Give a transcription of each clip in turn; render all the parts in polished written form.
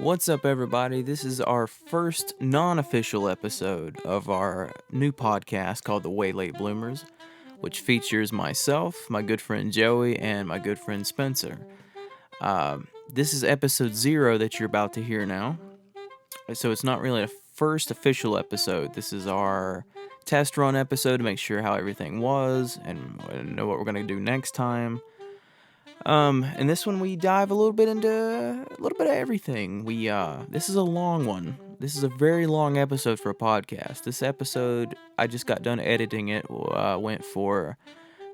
What's up, everybody? This is our first non-official episode of our new podcast called The Way Late Bloomers, which features myself, my good friend Joey, and my good friend Spencer. This is episode 0 that you're about to hear now, so it's not really a first official episode. This is our test run episode to make sure how everything was and know what we're going to do next time. And this one we dive a little bit into a little bit of everything. This is a long one. This is a very long episode for a podcast. This episode, I just got done editing it, went for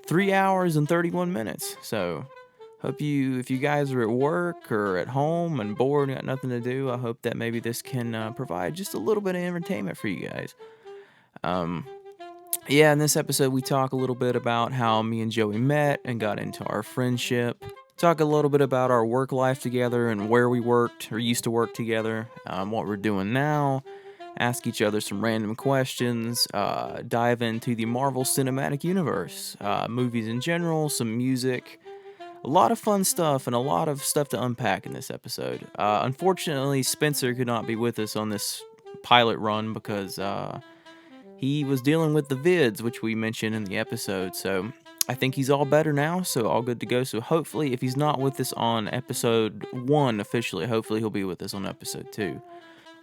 3 hours and 31 minutes. So, if you guys are at work or at home and bored and got nothing to do, I hope that maybe this can provide just a little bit of entertainment for you guys. In this episode, we talk a little bit about how me and Joey met and got into our friendship. Talk a little bit about our work life together and where we worked or used to work together, what we're doing now. Ask each other some random questions. Dive into the Marvel Cinematic Universe, movies in general, some music. A lot of fun stuff and a lot of stuff to unpack in this episode. Unfortunately, Spencer could not be with us on this pilot run because he was dealing with the vids, which we mentioned in the episode, so I think he's all better now, so all good to go. So hopefully, if he's not with us on episode 1 officially, hopefully he'll be with us on episode 2.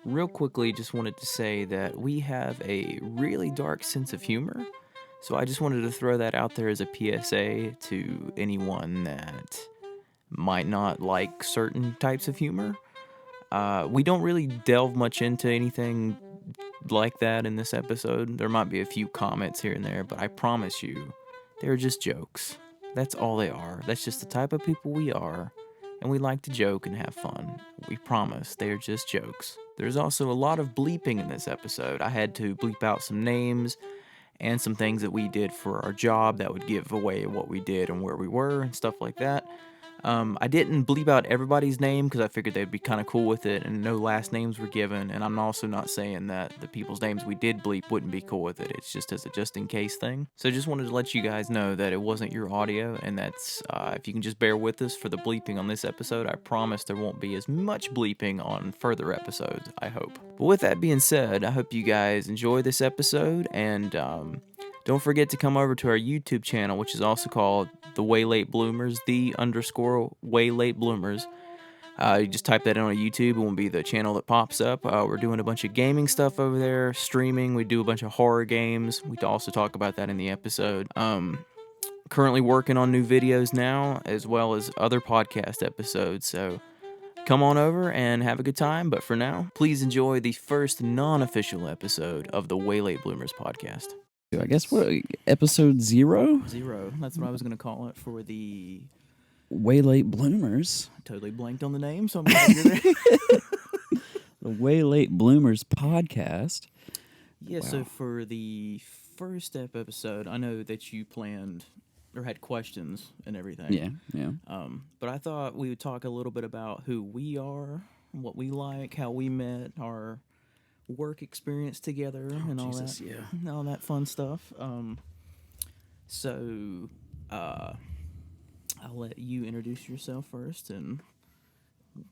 Real quickly, just wanted to say that we have a really dark sense of humor, so I just wanted to throw that out there as a PSA to anyone that might not like certain types of humor. We don't really delve much into anything like that in this episode. There might be a few comments here and there, but I promise you, they're just jokes. That's all they are. That's just the type of people we are, and we like to joke and have fun. We promise, they're just jokes. There's also a lot of bleeping in this episode. I had to bleep out some names and some things that we did for our job that would give away what we did and where we were and stuff like that. I didn't bleep out everybody's name because I figured they'd be kind of cool with it, and no last names were given, and I'm also not saying that the people's names we did bleep wouldn't be cool with it. It's just as a just-in-case thing. So just wanted to let you guys know that it wasn't your audio, and that's, if you can just bear with us for the bleeping on this episode, I promise there won't be as much bleeping on further episodes, I hope. But with that being said, I hope you guys enjoy this episode, and don't forget to come over to our YouTube channel, which is also called The Way Late Bloomers, _Way Late Bloomers. You just type that in on YouTube, it will be the channel that pops up. We're doing a bunch of gaming stuff over there, streaming. We do a bunch of horror games. We also talk about that in the episode. Currently working on new videos now, as well as other podcast episodes. So come on over and have a good time. But for now, please enjoy the first non-official episode of the Way Late Bloomers podcast. I guess what episode 0? 0. That's what I was going to call it for the Way Late Bloomers. I totally blanked on the name, so I'm glad you're there. The Way Late Bloomers podcast. Yeah, wow. So for the first episode, I know that you planned or had questions and everything. Yeah. But I thought we would talk a little bit about who we are, what we like, how we met, our work experience together, and all that, and all that fun stuff. So I'll let you introduce yourself first and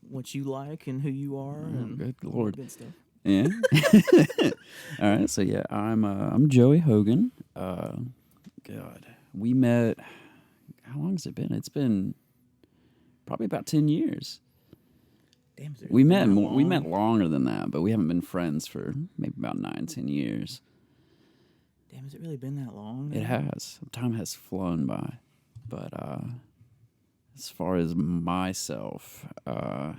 what you like and who you are, and good Lord, good stuff. Yeah. All right. So yeah, I'm Joey Hogan. God, we met. How long has it been? It's been probably about 10 years. Damn, we met longer than that, but we haven't been friends for maybe about 9-10 years. Damn, has it really been that long? It has. Time has flown by. But as far as myself, I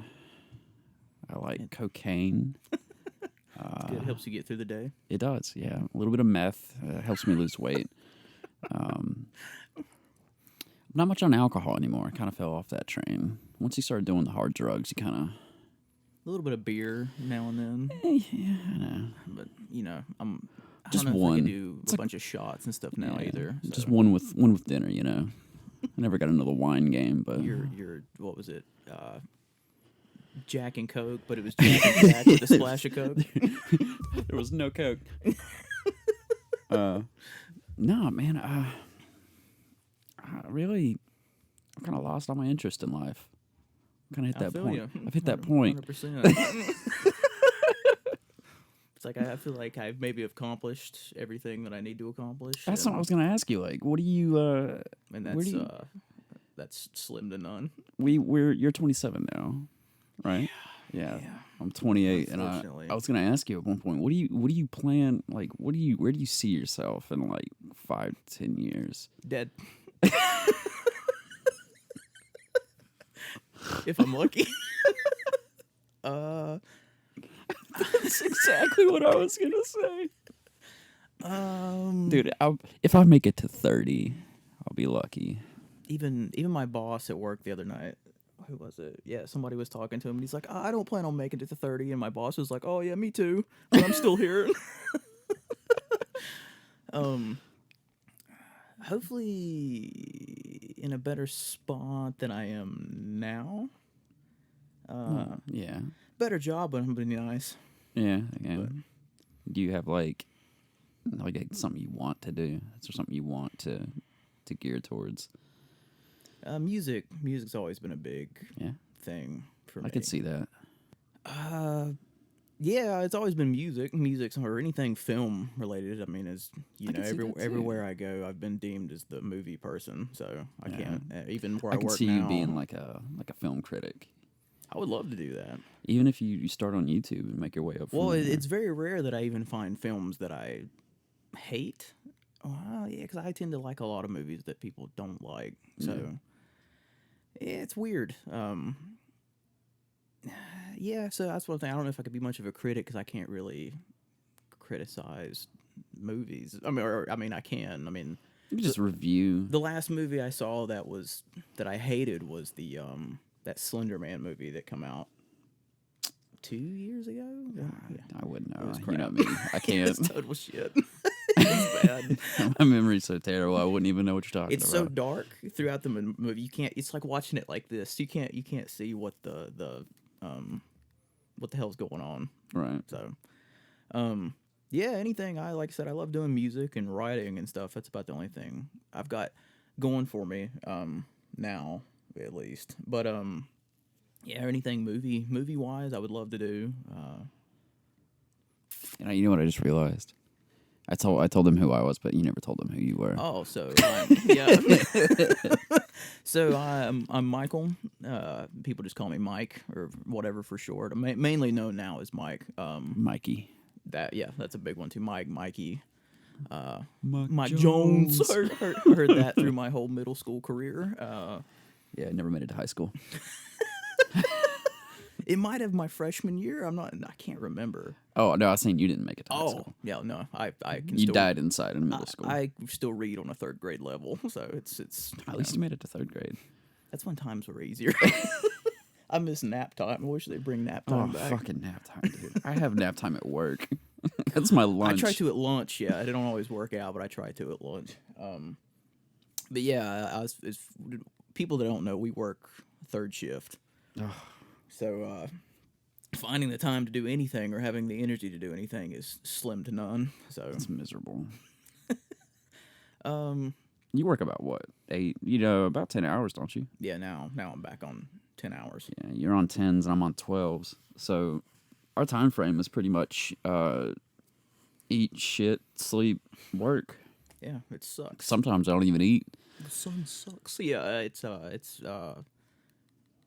like cocaine. It's good. It helps you get through the day. It does, yeah. A little bit of meth helps me lose weight. Not much on alcohol anymore. I kind of fell off that train. Once you start doing the hard drugs, you kind of... A little bit of beer now and then. Yeah, I know. But, you know, I just don't know one. If I can do a bunch of shots and stuff now either. So. Just one with dinner, you know. I never got into the wine game, but... Your what was it? Jack and Coke, but it was Jack and Jack with a splash of Coke. There was no Coke. No, man. I've kind of lost all my interest in life. kind of hit I that feel point. you. I've hit that point. 100%. It's like I feel like I've maybe accomplished everything that I need to accomplish. That's what I was gonna ask you. Like, what do you? And Where do you? that's slim to none. You're 27 now, right? Yeah. Yeah. I'm 28, and Unfortunately. I was gonna ask you at one point. What do you plan? Like, where do you see yourself in like 5-10 years? Dead. If I'm lucky. That's exactly what I was gonna say. Um, Dude, if I make it to 30, I'll be lucky. even my boss at work the other night, who was it? Yeah, somebody was talking to him, and he's like, I don't plan on making it to 30. And my boss was like, oh, yeah, me too. But I'm still here. Hopefully in a better spot than I am now. Yeah. Better job would be nice. Yeah. Do you have like something you want to do? Is there something you want to gear towards? Music's always been a big thing for me. I could see that. Yeah, it's always been music or anything film related. I mean, as you know, everywhere I go, I've been deemed as the movie person, so I can't even where I I can work see now. you being like a film critic. I would love to do that. Even if you start on YouTube and make your way up. Well, it's very rare that I even find films that I hate. Well, yeah, because I tend to like a lot of movies that people don't like. So it's weird. Yeah, so that's one thing. I don't know if I could be much of a critic because I can't really criticize movies. I mean, I can. I mean, you can just review. The last movie I saw that I hated was the that Slender Man movie that came out 2 years ago. Yeah. I wouldn't know. It was You crap. know me. I can't. It's total shit. It's bad. My memory's so terrible. I wouldn't even know what you're talking It's about. so dark throughout the movie. You can't. It's like watching it like this. You can't see what the hell's going on. Right. So, yeah. Anything. Like I said, I love doing music and writing and stuff. That's about the only thing I've got going for me. Now at least. But yeah. Anything movie wise, I would love to do. You know what I just realized? I told them who I was, but you never told them who you were. Oh, so yeah. So I'm Michael. People just call me Mike or whatever for short. I'm mainly known now as Mike. Mikey. That's a big one too. Mikey. Mike Jones. Heard that through my whole middle school career. Yeah, I never made it to high school. It might have my freshman year. I can't remember. Oh no, I was saying you didn't make it to high school. Yeah, no. I can. You still, died inside in middle school. I still read on a third grade level, so it's. At least you made it to third grade. That's when times were easier. I miss nap time. I wish they'd bring nap time back. Fucking nap time, dude. I have nap time at work. That's my lunch. I try to at lunch. Yeah, it don't always work out, but I try to at lunch. But yeah, people that don't know, we work third shift. So finding the time to do anything or having the energy to do anything is slim to none. So it's miserable. You work about what? 8? About 10 hours, don't you? Yeah. Now I'm back on 10 hours. Yeah, you're on 10s and I'm on 12s. So our time frame is pretty much eat, shit, sleep, work. Yeah, it sucks. Sometimes I don't even eat. The sun sucks. Yeah, it's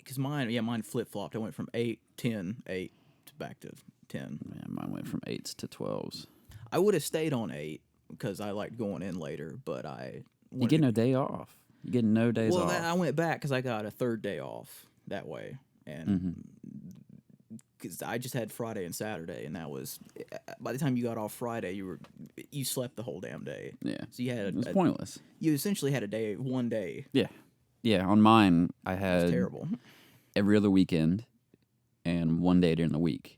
because mine flip-flopped. I went from 8, 10, 8 to back to 10. Yeah, mine went from 8s to 12s. I would have stayed on 8 because I liked going in later, but you get no day off. You get no days off. Well, I went back because I got a third day off that way, and because I just had Friday and Saturday, and that was by the time you got off Friday, you slept the whole damn day. Yeah, so you had it was pointless. You essentially had one day. Yeah. On mine, I had terrible. Every other weekend and one day during the week.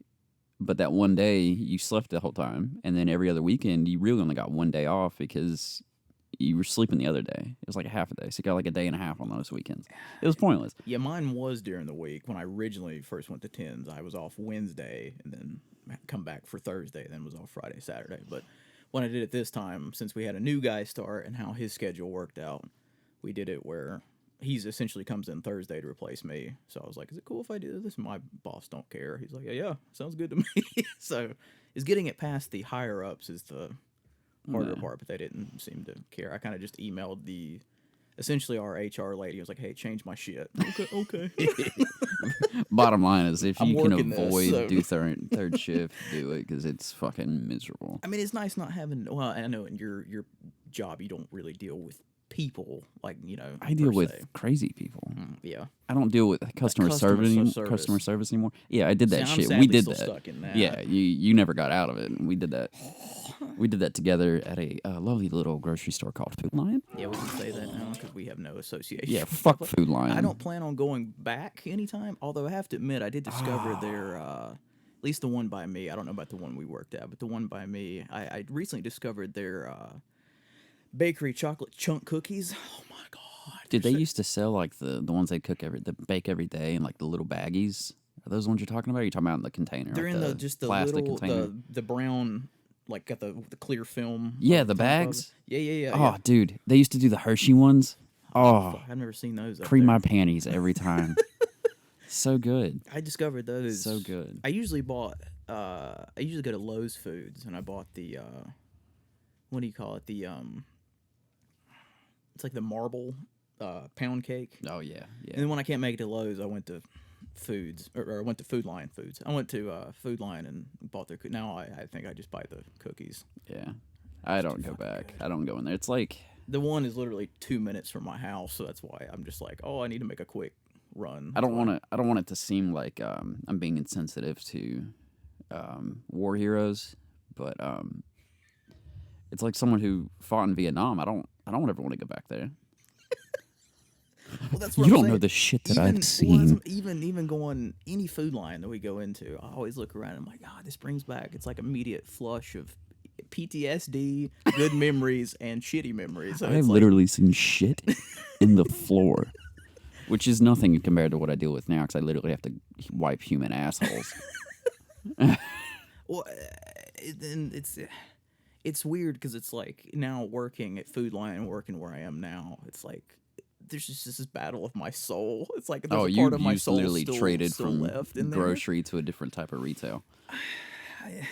But that one day, you slept the whole time, and then every other weekend, you really only got one day off because you were sleeping the other day. It was like a half a day, so you got like a day and a half on those weekends. It was pointless. Yeah, mine was during the week. When I originally first went to 10s, I was off Wednesday and then come back for Thursday, then was off Friday, Saturday. But when I did it this time, since we had a new guy start and how his schedule worked out, we did it where he's essentially comes in Thursday to replace me. So I was like, is it cool if I do this? My boss don't care. He's like, yeah, sounds good to me. So is getting it past the higher ups is the harder part, but they didn't seem to care. I kind of just emailed essentially our HR lady. I was like, hey, change my shit. Okay. Bottom line is, if I'm you can working this, avoid so- do third shift, do it, because it's fucking miserable. I mean, it's nice not having. Well, I know in your job you don't really deal with people, like, you know. I deal per with se. crazy people. Yeah. I don't deal with customer service anymore. Yeah, I did that See, I'm shit. sadly We did still that. stuck in that. Yeah, you never got out of it. We did that. We did that together at a lovely little grocery store called Food Lion. Yeah, we can say that now because we have no association. Yeah, with fuck that. Food Lion. I don't plan on going back anytime. Although I have to admit, I did discover their, at least the one by me. I don't know about the one we worked at, but the one by me, I recently discovered their bakery chocolate chunk cookies. Oh my god! Did they used to sell like the ones they bake every day in like the little baggies? Are those the ones you're talking about? Or are you talking about in the container? They're like in the just the plastic little container? the brown, like got the clear film. Yeah, over the top of it. bags. Yeah. Oh, dude, they used to do the Hershey ones. Oh, I've never seen those. Up cream there. my panties every time. So good. I discovered those. So good. I usually bought. I usually go to Lowe's Foods, and I bought the. What do you call it? The It's like the marble pound cake. Oh yeah, yeah. And then when I can't make it to Lowe's, I went to Foods or I went to Food Lion Foods. I went to Food Lion and bought their. Now I think I just buy the cookies. Yeah. I don't go back. I don't go in there. It's like The one is literally 2 minutes from my house, so that's why I'm just like, oh, I need to make a quick run. I don't want it to seem like I'm being insensitive to war heroes, but it's like someone who fought in Vietnam. I don't ever want to go back there. Well, that's what You I'm don't know saying. the shit that Even, I've seen. well, even going any Food Lion that we go into, I always look around and I'm like, God, this brings back. It's like immediate flush of PTSD, good memories, and shitty memories. So I've it's like, literally seen shit in the floor, which is nothing compared to what I deal with now, because I literally have to wipe human assholes. well, and it's weird because it's like now working at Food Lion, working where I am now, it's like there's just this battle of my soul. It's like there's a part of my soul literally still, traded still from left in there. grocery to a different type of retail. I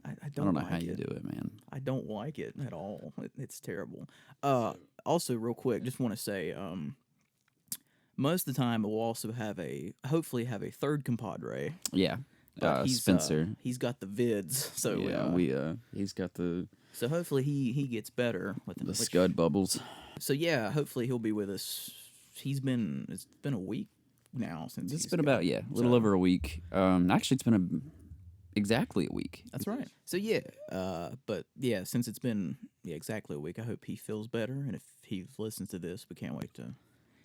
I don't know like how you it. do it, man. I don't like it at all. It's terrible. Also, real quick, just want to say, most of the time we'll also hopefully have a third compadre. Yeah, But Spencer. He's got the vids, so Yeah, he's got the so hopefully he gets better with the scud bubbles. So yeah, hopefully he'll be with us. It's been a week now since It's he's been gone. about a little over a week. Actually, it's been exactly a week. That's right. So yeah, but yeah, since it's been exactly a week, I hope he feels better. And if he listens to this, we can't wait to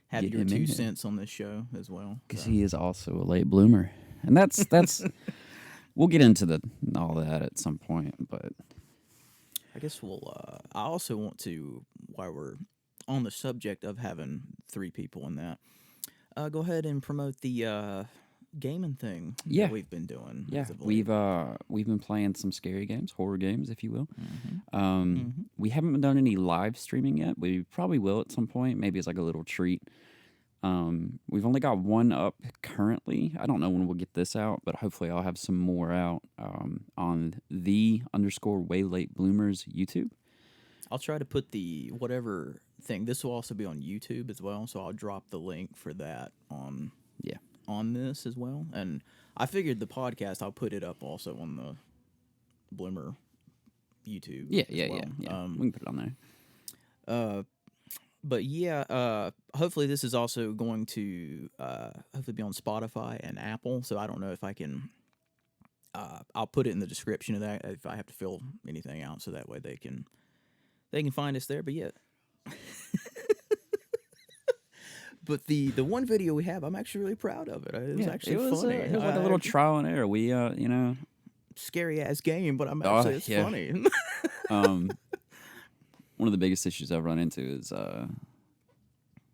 have Get your him in 2 here. cents on this show as well. Because So. he is also a late bloomer, and that's we'll get into all that at some point. But I guess we'll. I also want to, while we're on the subject of having 3 people in that, go ahead and promote the gaming thing Yeah. that we've been doing. yeah, as of late. we've been playing some scary games, horror games, if you will. Mm-hmm. We haven't done any live streaming yet. We probably will at some point. Maybe it's like a little treat. We've only got one up currently. I don't know when we'll get this out, but hopefully I'll have some more out on the_way late bloomers YouTube. I'll try to put the whatever thing. This will also be on YouTube as well, so I'll drop the link for that on this as well. And I figured the podcast, I'll put it up also on the Bloomer YouTube. Yeah. as well. We can put it on there. But yeah, hopefully this is also going to hopefully be on Spotify and Apple. So I don't know if I can. I'll put it in the description of that if I have to fill anything out, so that way they can find us there. But yeah. But the one video we have, I'm actually really proud of it. It was actually funny. It was like a little trial and error. We scary ass game, but I'm actually it's yeah. funny. One of the biggest issues I've run into is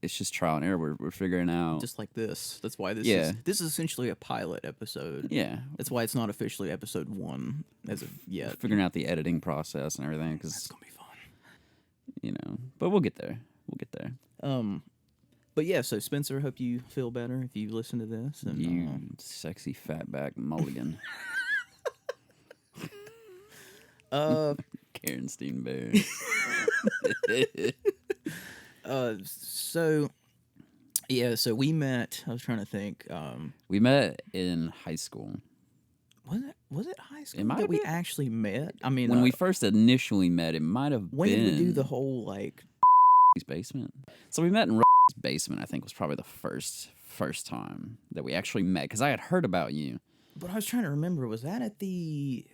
it's just trial and error. We're figuring out. Just like this. That's why this Yeah. is essentially a pilot episode. Yeah, That's why it's not officially episode 1 as of yet. figuring out the editing process and everything. It's Because gonna be fun. but we'll get there. We'll get there. But yeah, so Spencer, hope you feel better if you listen to this. And You sexy fatback mulligan. Karen Steenberg. So yeah, so we met. I was trying to think. We met in high school. Was it high school might that have we been. actually met? I mean, When we first initially met, it might have when been did we do the whole like? basement. So we met in basement. I think was probably the first time that we actually met because I had heard about you. But I was trying to remember. Was that at the?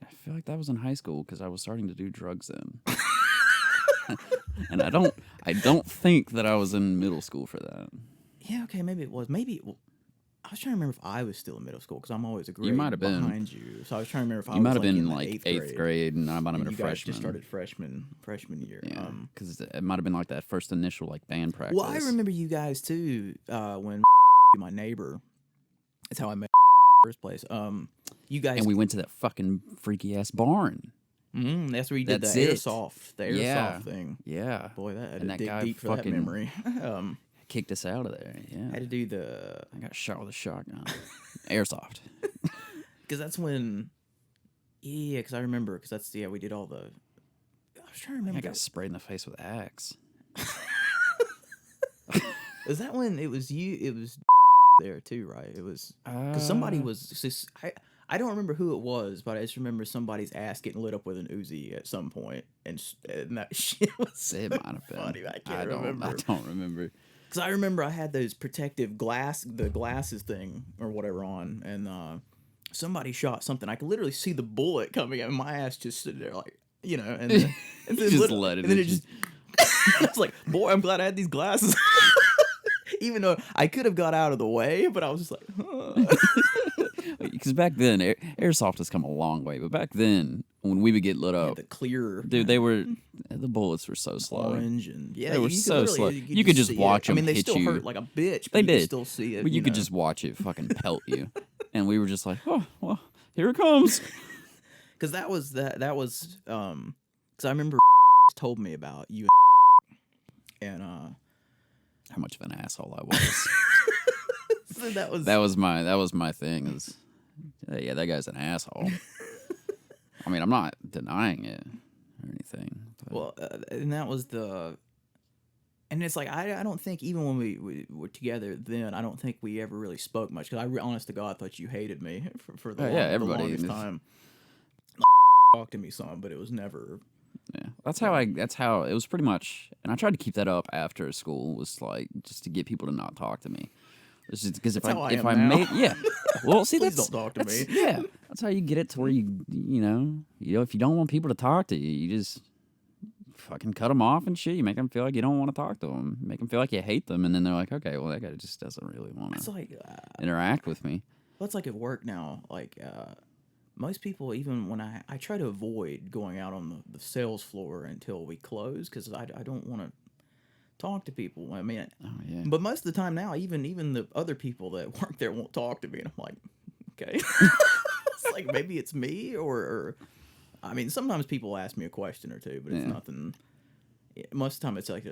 I feel like that was in high school because I was starting to do drugs then. And I don't think that I was in middle school for that. Yeah, okay, maybe it was. Maybe I was trying to remember if I was still in middle school because I'm always a grade might have been. behind you. So I was trying to remember if I You was might have been in like eighth grade, and I might have been a you guys freshman. just started freshman year. Yeah, because it might have been like that first initial like band practice. Well, I remember you guys too. When my neighbor, that's how I met first place. You guys, and we went to that fucking freaky ass barn. That's where you did the That's it. airsoft thing. Yeah, Boy, that had And to that dig guy deep for that fucking- memory. kicked us out of there. Yeah, Had to do the I got shot with a shotgun. Airsoft. because that's when. Yeah, because I remember because that's we did all the. I was trying to remember. I got sprayed in the face with axe. Is that when it was you? It was there too, right? It was because somebody was. Just, I don't remember who it was, but I just remember somebody's ass getting lit up with an Uzi at some point, and that shit was It might have been. funny. I can't remember. I don't remember. Because I remember I had those protective glasses thing or whatever on, and somebody shot something. I could literally see the bullet coming, and my ass just stood there like, and then, and then Just let it and then it hit you. just. I was like, boy, I'm glad I had these glasses. Even though I could have got out of the way, but I was just like, huh. Because back then, airsoft has come a long way. But back then, when we would get lit up, The clear, dude, the bullets were so slow. orange, and They were you could so literally- slow. You could just see watch it. I them mean, they hit still you. hurt like a bitch. But They you did. could still see it. But you could just watch it fucking pelt you. And we were just like, oh, well, here it comes. because that was because I remember told me about you and How much of an asshole I was. so that was That was my thing. Is yeah, that guy's an asshole. I mean, I'm not denying it or anything. But. well, and that was and it's like I don't think even when we were together then I don't think we ever really spoke much because honest to God thought you hated me for the, yeah, everybody the longest is- time. Talked to me some, but it was never. Yeah, that's how it was pretty much, and I tried to keep that up after school. Was like just to get people to not talk to me. It's just because if I am now. made well, see, Please that's don't talk to me. Yeah, that's how you get it to where you if you don't want people to talk to you, you just fucking cut them off and shit. You make them feel like you don't want to talk to them. Make them feel like you hate them, and then they're like, okay, well, that guy just doesn't really want It's to like interact with me. well, it's like at work now. Like most people, even when I try to avoid going out on the sales floor until we close because I don't want to talk to people. I mean, Oh yeah, but most of the time now, even the other people that work there won't talk to me, and I'm like, okay, it's like maybe it's me or I mean, sometimes people ask me a question or two, but it's nothing. Most of the time, it's like,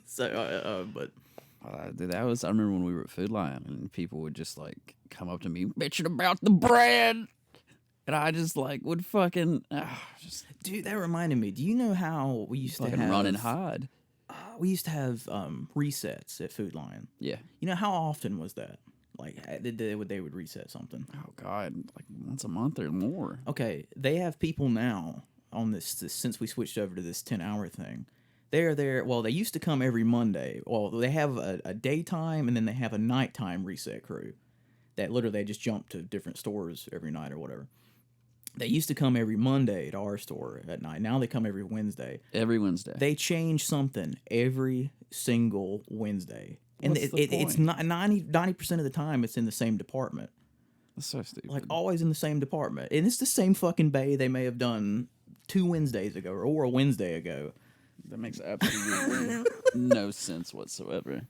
so, but. dude, I remember when we were at Food Lion and people would just like come up to me bitching about the bread, and I just like would fucking just Dude, that reminded me. Do you know how we used to fucking have run and hide. We used to have resets at Food Lion. Yeah. You know how often was that? Like they would reset something. Oh God, like once a month or more. Okay, they have people now on this since we switched over to this 10-hour thing. They're there. Well, they used to come every Monday. Well, they have a daytime and then they have a nighttime reset crew that literally they just jump to different stores every night or whatever. They used to come every Monday to our store at night. Now they come every Wednesday. Every Wednesday. They change something every single Wednesday. And What's the it's point? not 90% of the time it's in the same department. That's so stupid. Like always in the same department. And it's the same fucking bay they may have done 2 Wednesdays ago or a Wednesday ago. that makes absolutely no sense whatsoever.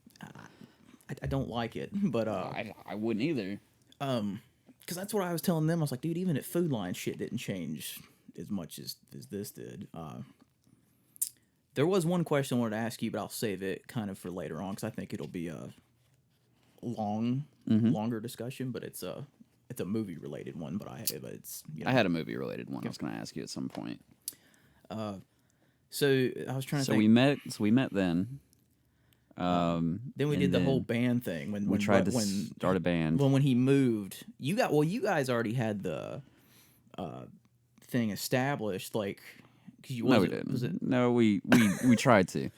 I don't like it, but I wouldn't either. because that's what I was telling them. I was like, dude, even at Food Lion, shit didn't change as much as this did. There was one question I wanted to ask you, but I'll save it kind of for later on because I think it'll be a longer discussion. But it's a movie related one. But it's I had a movie related one. I was going to ask you at some point. So I was trying to So think. we met then. Then we did the whole band thing when we tried to start a band. When he moved, you guys already had the thing established, like. No, we didn't. No, we tried to.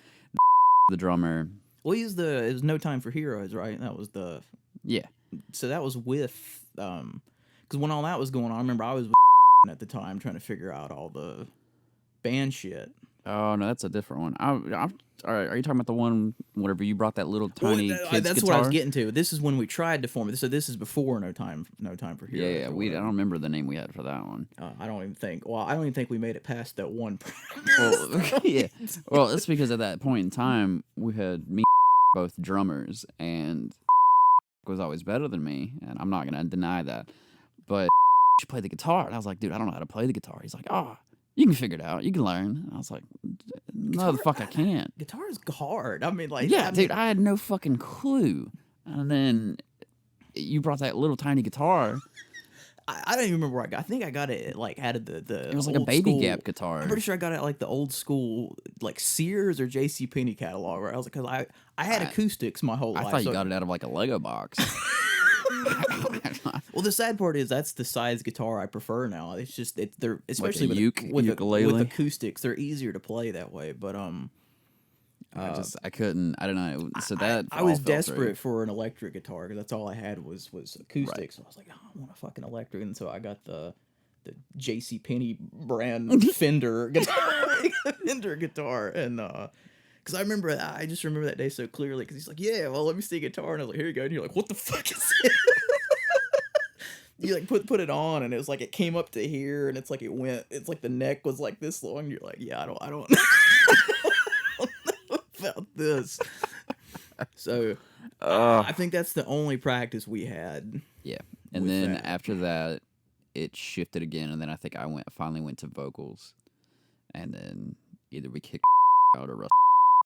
The drummer. Well, it was No Time for Heroes, right? That was the. Yeah. So that was with because when all that was going on, I remember I was with at the time trying to figure out all the band shit. Oh no, that's a different one. All right, are you talking about the one whenever you brought that little tiny kid's that's guitar? what I was getting to. This is when we tried to form it. So this is before No Time for Heroes. Yeah. I don't remember the name we had for that one. I don't even think. Well, I don't even think we made it past that one. Well, yeah. Well, it's because at that point in time we had me both drummers, and was always better than me, and I'm not gonna deny that. But she played the guitar, and I was like, dude, I don't know how to play the guitar. He's like, you can figure it out. You can learn. And I was like, no, the fuck I can't. Guitar is hard. I mean, like... Yeah, dude, I had no fucking clue. And then you brought that little tiny guitar. I don't even remember where I got. I think I got it like out of the. It was like a Baby Gap guitar. I'm pretty sure I got it like the old school like Sears or JCPenney catalog. Where I was like, because I had acoustics my whole life. I thought you got it out of like a Lego box. Well, the sad part is that's the size guitar I prefer now. It's just they're especially like with ukulele? acoustics, they're easier to play that way. But I couldn't. I don't know. So that I was desperate for an electric guitar because that's all I had was acoustics. Right. So I was like, I want a fucking electric, and so I got the JCPenney brand Fender guitar, and because I just remember that day so clearly because he's like, yeah, well, let me see guitar, and I was like, here you go, and you're like, what the fuck is it? You like put it on, and it was like it came up to here, and it's like it's like the neck was like this long. And you're like, yeah, I don't know about this. So I think that's the only practice we had. Yeah, and then after that, it shifted again, and then I think I finally went to vocals, and then either we kicked out or Russ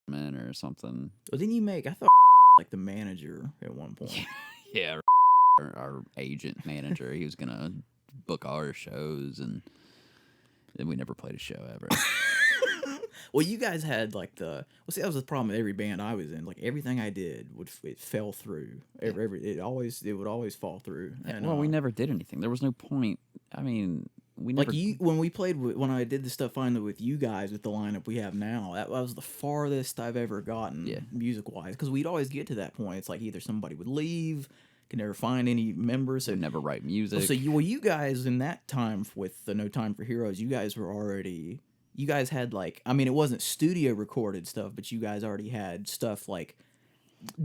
in or something. Well, didn't you make? I thought like the manager at one point. Yeah. Our agent manager, he was gonna book all our shows, and then we never played a show ever. Well, you guys had like that was the problem with every band I was in. Like everything I did it fell through. It would always fall through. And, well, we never did anything. There was no point. I mean, we never. Like when I did the stuff finally with you guys with the lineup we have now. That was the farthest I've ever gotten music wise because we'd always get to that point. It's like either somebody would leave. Could never find any members. So never write music. So you guys in that time with the No Time for Heroes, you guys had like, I mean, it wasn't studio recorded stuff, but you guys already had stuff like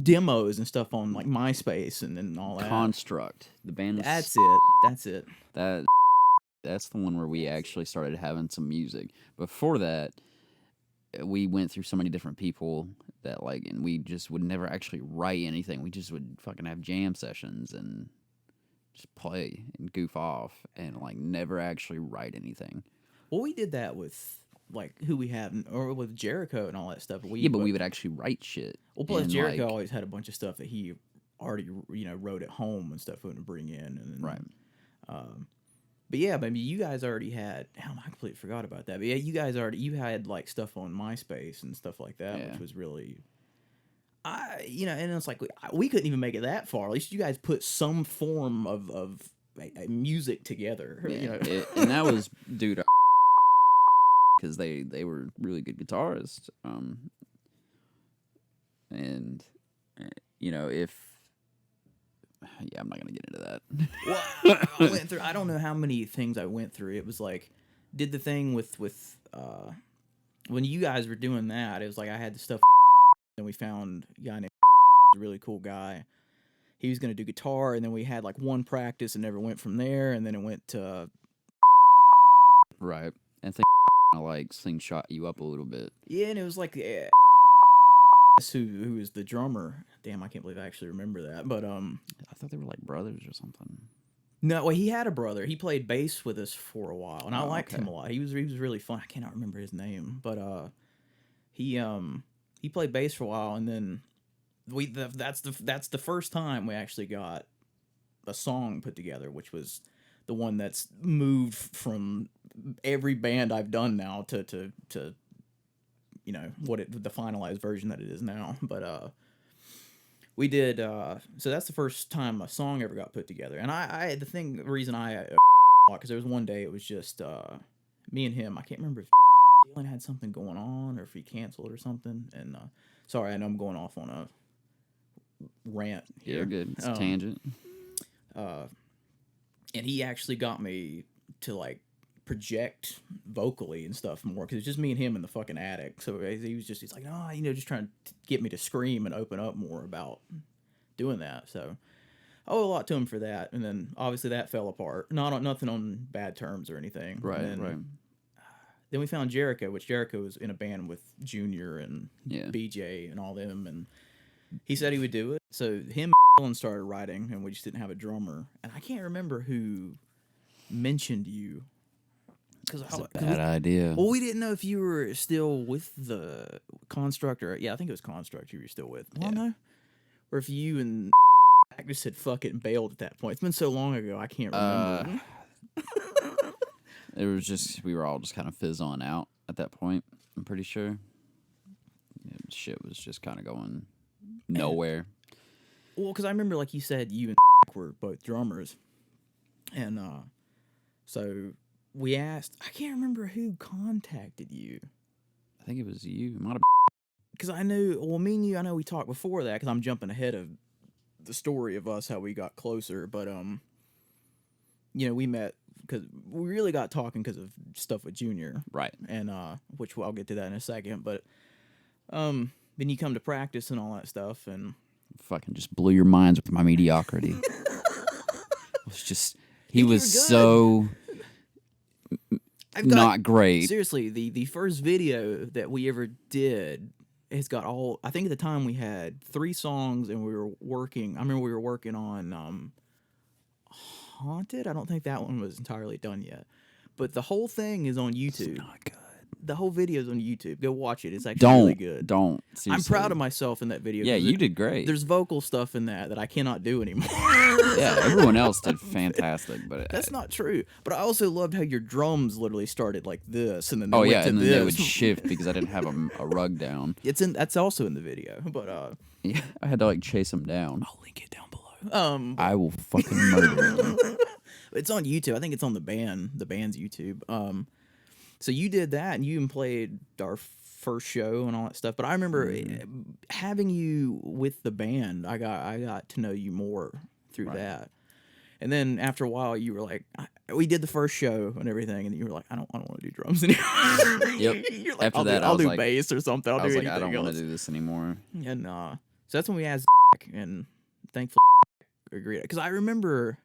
demos and stuff on like MySpace and all that. Construct. The band. That's it. That's the one where we actually started having some music. Before that, we went through so many different people that and we just would never actually write anything. We just would fucking have jam sessions and just play and goof off and never actually write anything. Well, we did that with like who we have or with Jericho and all that stuff. But we would actually write shit. Well, plus Jericho always had a bunch of stuff that he already wrote at home and stuff to bring in and right. But yeah, I mean, you guys already had. I completely forgot about that. But yeah, you guys you had like stuff on MySpace and stuff like that, which was really, and it's like we couldn't even make it that far. At least you guys put some form of music together. Yeah, and that was due to because they were really good guitarists. And if. Yeah, I'm not gonna get into that. Well, I went through. I don't know how many things I went through. It was like, did the thing with when you guys were doing that. It was like I had the stuff, and we found a guy named a really cool guy. He was gonna do guitar, and then we had like one practice, and never went from there. And then it went to right, and slingshot you up a little bit. Yeah, and it was like who is the drummer. Damn, I can't believe I actually remember that. But I thought they were like brothers or something. No, well, he had a brother. He played bass with us for a while, and I liked him a lot. He was really fun. I cannot remember his name, but he played bass for a while, and then that's the first time we actually got a song put together, which was the one that's moved from every band I've done now to the finalized version that it is now. But we did so that's the first time a song ever got put together. And the reason I because there was one day it was just me and him. I can't remember if Dylan had something going on or if he canceled or something. And sorry, I know I'm going off on a rant here. You're good. It's a tangent. And he actually got me to like project vocally and stuff more, because it's just me and him in the fucking attic. So he's like, no, just trying to get me to scream and open up more about doing that. So I owe a lot to him for that. And then obviously that fell apart. Nothing on bad terms or anything. Right, right. Then we found Jericho, which Jericho was in a band with Junior and BJ and all them, and he said he would do it. So him and started writing, and we just didn't have a drummer. And I can't remember who mentioned you. That's a bad idea. Well, we didn't know if you were still with the Construct, or I think it was Construct you were still with. Well, no. Or if you and just had fucking bailed at that point. It's been so long ago, I can't remember. It was just, we were all just kind of fizzling out at that point, I'm pretty sure. Shit was just kind of going nowhere. Well, because I remember, like you said, you and were both drummers. And so we asked, I can't remember who contacted you. I think it was you. It might have because I knew, well, me and you, I know we talked before that, because I'm jumping ahead of the story of us, how we got closer. But, we met because we really got talking because of stuff with Junior. Right. And, which I'll get to that in a second. But, then you come to practice and all that stuff, and fucking just blew your minds with my mediocrity. It was just, he was so not great. Seriously, the first video that we ever did has got all, I think at the time we had 3 songs, and I remember we were working on Haunted. I don't think that one was entirely done yet. But the whole thing is on YouTube. It's not good. The whole video is on YouTube. Go watch it. It's actually really good. Don't. Seriously. I'm proud of myself in that video. Yeah, you did great. There's vocal stuff in that I cannot do anymore. Yeah, everyone else did fantastic, but that's not true. But I also loved how your drums literally started like this, and then and then they would shift because I didn't have a rug down. That's also in the video, but yeah, I had to like chase them down. I'll link it down below. I will fucking murder them. It's on YouTube. I think it's on the band's YouTube. So you did that, and you even played our first show and all that stuff. But I remember having you with the band. I got to know you more through that. And then after a while, you were like, we did the first show and everything, and you were like, I don't want to do drums anymore. Yep. You're like, after that, I'll do like, bass or something. I'll do anything I don't else. want to do this anymore. And so that's when we asked, and thankfully agreed. Because I remember,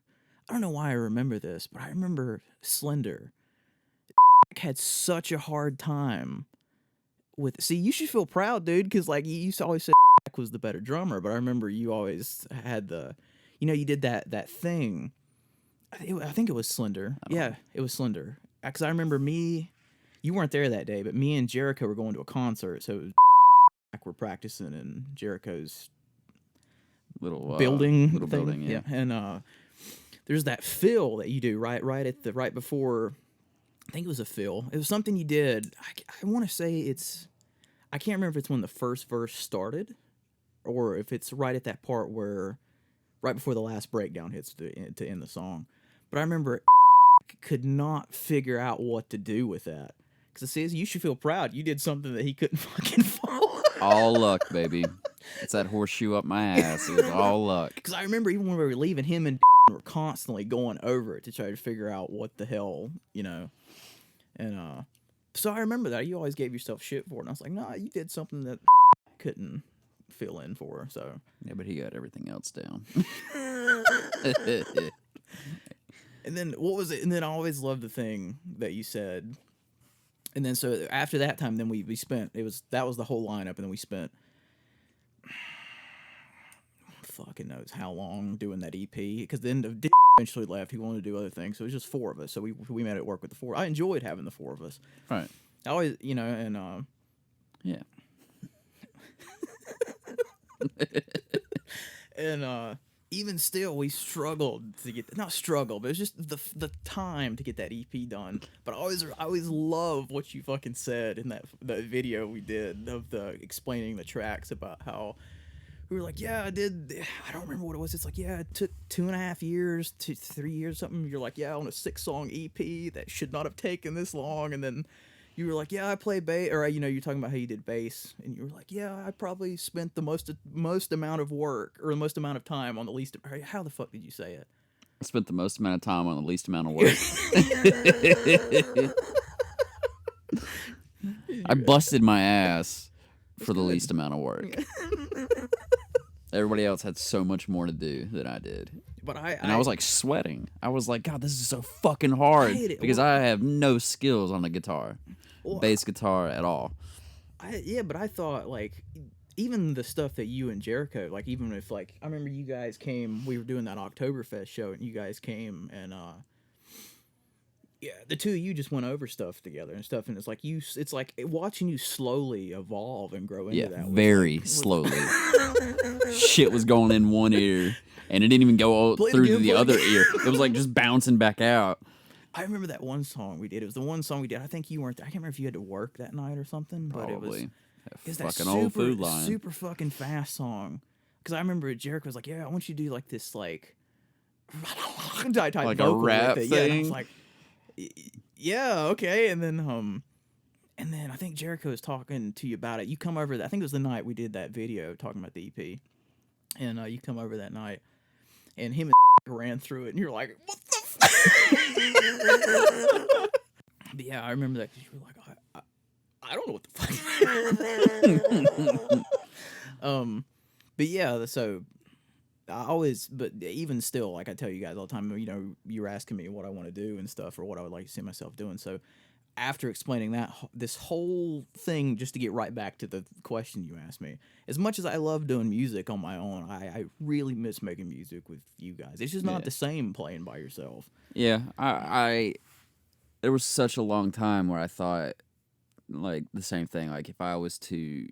I don't know why I remember this, but I remember Slender had such a hard time with. See, you should feel proud, dude, because like you used to always say was the better drummer, but I remember you always had the, you did that thing. I think it was Slender. Yeah, it was Slender. Because I remember you weren't there that day, but me and Jericho were going to a concert, so it was we're practicing in Jericho's little building thing. Building, yeah. And there's that fill that you do right before. I think it was a fill. It was something you did. I want to say I can't remember if it's when the first verse started, or if it's right at that part where, right before the last breakdown hits to end the song. But I remember could not figure out what to do with that. Because it says, you should feel proud. You did something that he couldn't fucking follow. All luck, baby. It's that horseshoe up my ass. It was all luck. Because I remember even when we were leaving, him and were constantly going over it to try to figure out what the hell, And so I remember that. You always gave yourself shit for it. And I was like, nah, you did something that couldn't fill in for. So yeah, but he got everything else down. And then what was it? And then I always loved the thing that you said. And then so after that time, then we spent, that was the whole lineup, and then we spent fucking knows how long doing that EP, because then Dick eventually left. He wanted to do other things, so it was just 4 of us. So we made it work with the 4. I enjoyed having the 4 of us. Right. I always, and yeah. And even still, we struggled to get not struggle, but it's just the time to get that EP done. But I always love what you fucking said in that video we did of the explaining the tracks about how we were like, yeah, I did. I don't remember what it was. It's like, yeah, it took 2.5 years to 3 years, something. You're like, yeah, on a 6-song EP that should not have taken this long. And then you were like, yeah, I play bass, or you're talking about how you did bass, and you were like, yeah, I probably spent the most amount of work or the most amount of time on the least. How the fuck did you say it? I spent the most amount of time on the least amount of work. I busted my ass for the least amount of work. Everybody else had so much more to do than I did. But I was like sweating. I was like, God, this is so fucking hard. I hate it. Because I have no skills on the guitar. Bass guitar at all. But I thought, like, even the stuff that you and Jericho, like, even if, like, I remember you guys came, we were doing that Oktoberfest show, and you guys came, and, yeah, the two of you just went over stuff together and stuff, and it's like it's like watching you slowly evolve and grow into that. Very slowly. Shit was going in one ear, and it didn't even go through to the other ear. It was like just bouncing back out. I remember that one song we did. It was the one song we did. I think you weren't there. I can't remember if you had to work that night or something. Probably. But it was fucking old Food Line. Super fucking fast song. Because I remember Jericho was like, yeah, I want you to do like this, like like a rap thing. Yeah, and I was like, yeah, okay. And then I think Jericho was talking to you about it. You come over. I think it was the night we did that video talking about the EP, and you come over that night, and him and ran through it, and you're like, what the fuck? But yeah, I remember that because you were like, I don't know what the fuck. But yeah, so but even still, like I tell you guys all the time, you're asking me what I want to do and stuff, or what I would like to see myself doing. So after explaining this whole thing, just to get right back to the question you asked me, as much as I love doing music on my own, I really miss making music with you guys. It's just not the same playing by yourself. Yeah, there was such a long time where I thought, like, the same thing. Like, if I was to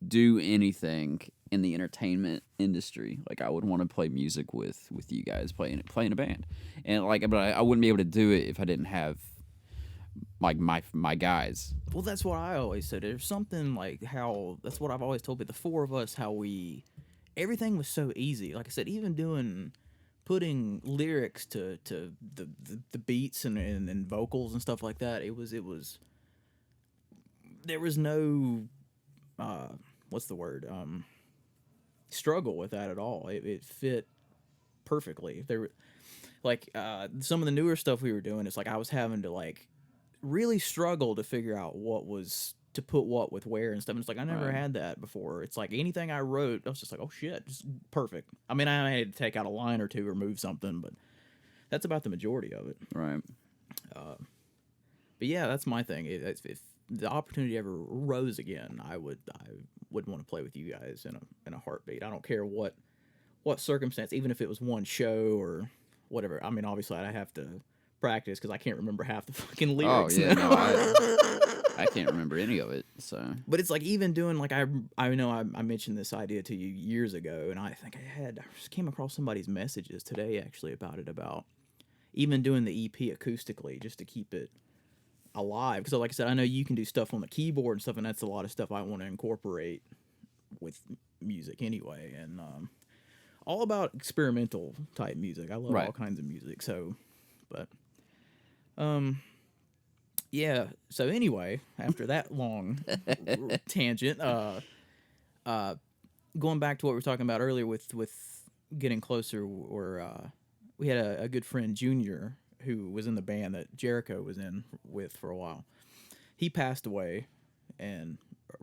do anything in the entertainment industry, like, I would want to play music with you guys, playing a band, and like, but I wouldn't be able to do it if I didn't have like my guys. Well, that's what I always said. There's something like how that's what I've always told people. The four of us, how everything was so easy. Like I said, even putting lyrics to the beats and vocals and stuff like that. It was there was no what's the word struggle with that at all. It fit perfectly. There, like some of the newer stuff we were doing, it's like I was having to like really struggle to figure out what was to put what with where and stuff. And it's like I never had that before. It's like anything I wrote, I was just like, oh shit, just perfect. I mean, I had to take out a line or two or move something, but that's about the majority of it. Right. But yeah, that's my thing. If the opportunity ever rose again, I would want to play with you guys in a heartbeat. I don't care what circumstance, even if it was one show or whatever. I mean, obviously I'd have to practice because I can't remember half the fucking lyrics. Oh yeah, no, I can't remember any of it. So, but it's like even doing like I know I mentioned this idea to you years ago, and I think I just came across somebody's messages today actually about even doing the EP acoustically just to keep it alive. Because like I said, I know you can do stuff on the keyboard and stuff, and that's a lot of stuff I want to incorporate with music anyway, and all about experimental type music. I love all kinds of music. So, but yeah. So anyway, after that long tangent, going back to what we were talking about earlier with getting closer, or we had a good friend, Junior, who was in the band that Jericho was in with for a while. He passed away, and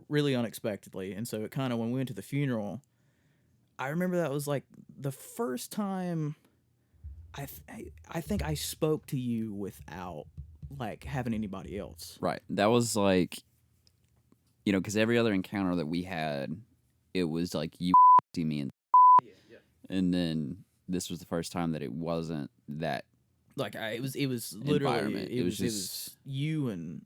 really unexpectedly. And so it kind of, when we went to the funeral, I remember that was like the first time I think I spoke to you without like having anybody else. Right. That was like, because every other encounter that we had, it was like you see me and then this was the first time that it wasn't that. Like it was literally it was you and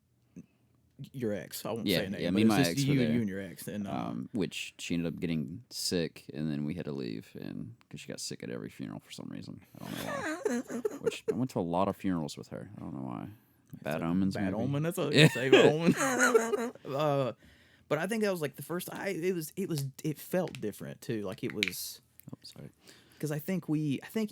your ex. I won't Yeah, say a name. yeah, but me it and was my just ex were you there. and your ex. And Which she ended up getting sick, and then we had to leave, and because she got sick at every funeral for some reason. I don't know why. Which I went to a lot of funerals with her. I don't know why. Bad omens. bad maybe? omen. That's all I Yeah. can say. Bad omen. But I think that was like the first. It felt different too. Like it was. Oh, sorry. Because I think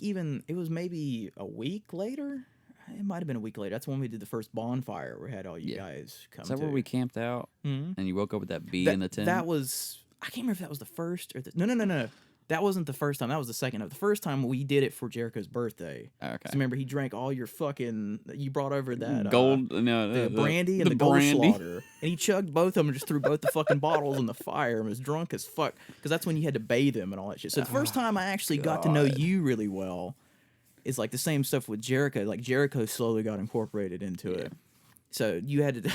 even it was maybe a week later. It might have been a week later. That's when we did the first bonfire. We had all you guys come. Is that to. where we camped out? Mhm. And you woke up with that bee in the tent? That was. I can't remember if that was the first or no. That wasn't the first time. That was the second. The first time we did it for Jericho's birthday. Okay. So remember, he drank all your fucking. You brought over that Gold, the brandy and the Goldschlager, and he chugged both of them and just threw both the fucking bottles in the fire and was drunk as fuck. Because that's when you had to bathe him and all that shit. So the first time I actually got to know you really well is like the same stuff with Jericho. Like Jericho slowly got incorporated into it. So you had to.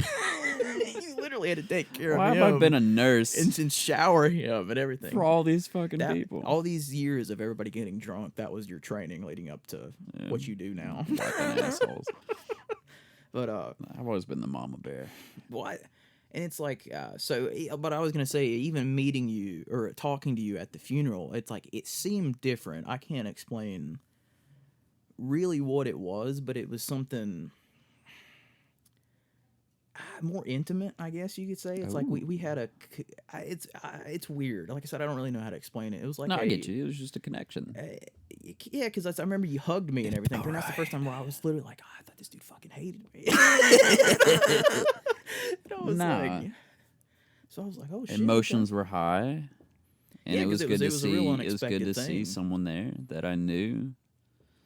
You literally had to take care of Why him. have I been a nurse And shower him and everything. for all these fucking people? All these years of everybody getting drunk, that was your training leading up to what you do now. Fucking assholes. But I've always been the mama bear. what? And it's like but I was gonna say, even meeting you or talking to you at the funeral, it's like it seemed different. I can't explain really what it was, but it was something more intimate, I guess you could say. It's like we had it's weird. Like I said, I don't really know how to explain it. It was like I get you. It was just a connection. Yeah, because I remember you hugged me and everything. And that's the first time where I was literally like, I thought this dude fucking hated me. And I was like, so I was like, oh shit. Emotions were high, and Yeah, it was 'cause good to a see. real It was good unexpected to see thing. someone there that I knew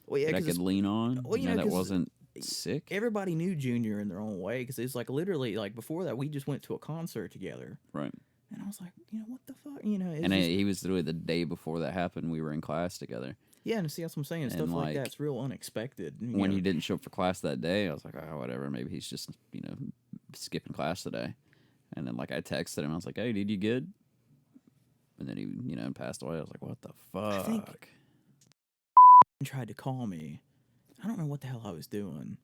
Well, yeah, that I 'cause could lean on. well, you know, that 'cause wasn't sick. everybody knew Junior in their own way, because it's like literally like before that we just went to a concert together, Right. and I was like, what the fuck, it's And just, he was literally the day before that happened. We were in class together. yeah, and see that's what I'm saying, and stuff like like, that's real unexpected. When he didn't show up for class that day, I was like, oh, whatever. Maybe he's just skipping class today. And then like I texted him. I was like, hey, dude, you good? And then he passed away. I was like, what the fuck? I think tried to call me. I don't know what the hell I was doing.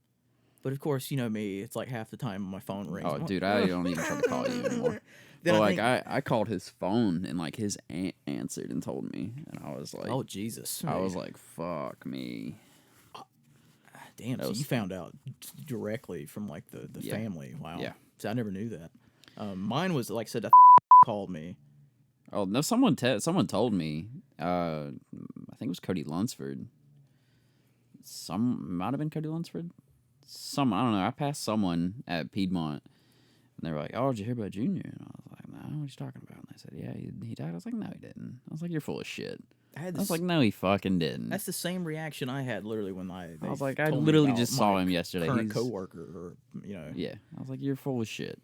But of course, you know me, it's like half the time my phone rings. Oh, dude, I don't even try to call you anymore. Then But I called his phone, and like his aunt answered and told me, and I was like, oh Jesus. I was like, fuck me. Damn, so you found out directly from like the family. Wow. Yeah. So I never knew that. Mine was like I said, called me. Oh no, someone told me. I think it was Cody Lunsford. Might have been Cody Lunsford. I don't know. I passed someone at Piedmont, and they were like, "Oh, did you hear about Junior?" And I was like, "No, what are you talking about?" And they said, "Yeah, he died." I was like, "No, he didn't." I was like, "You're full of shit." I was like, "No, he fucking didn't." That's the same reaction I had literally when I was like, I literally just saw him yesterday. Current coworker, or Yeah, I was like, "You're full of shit."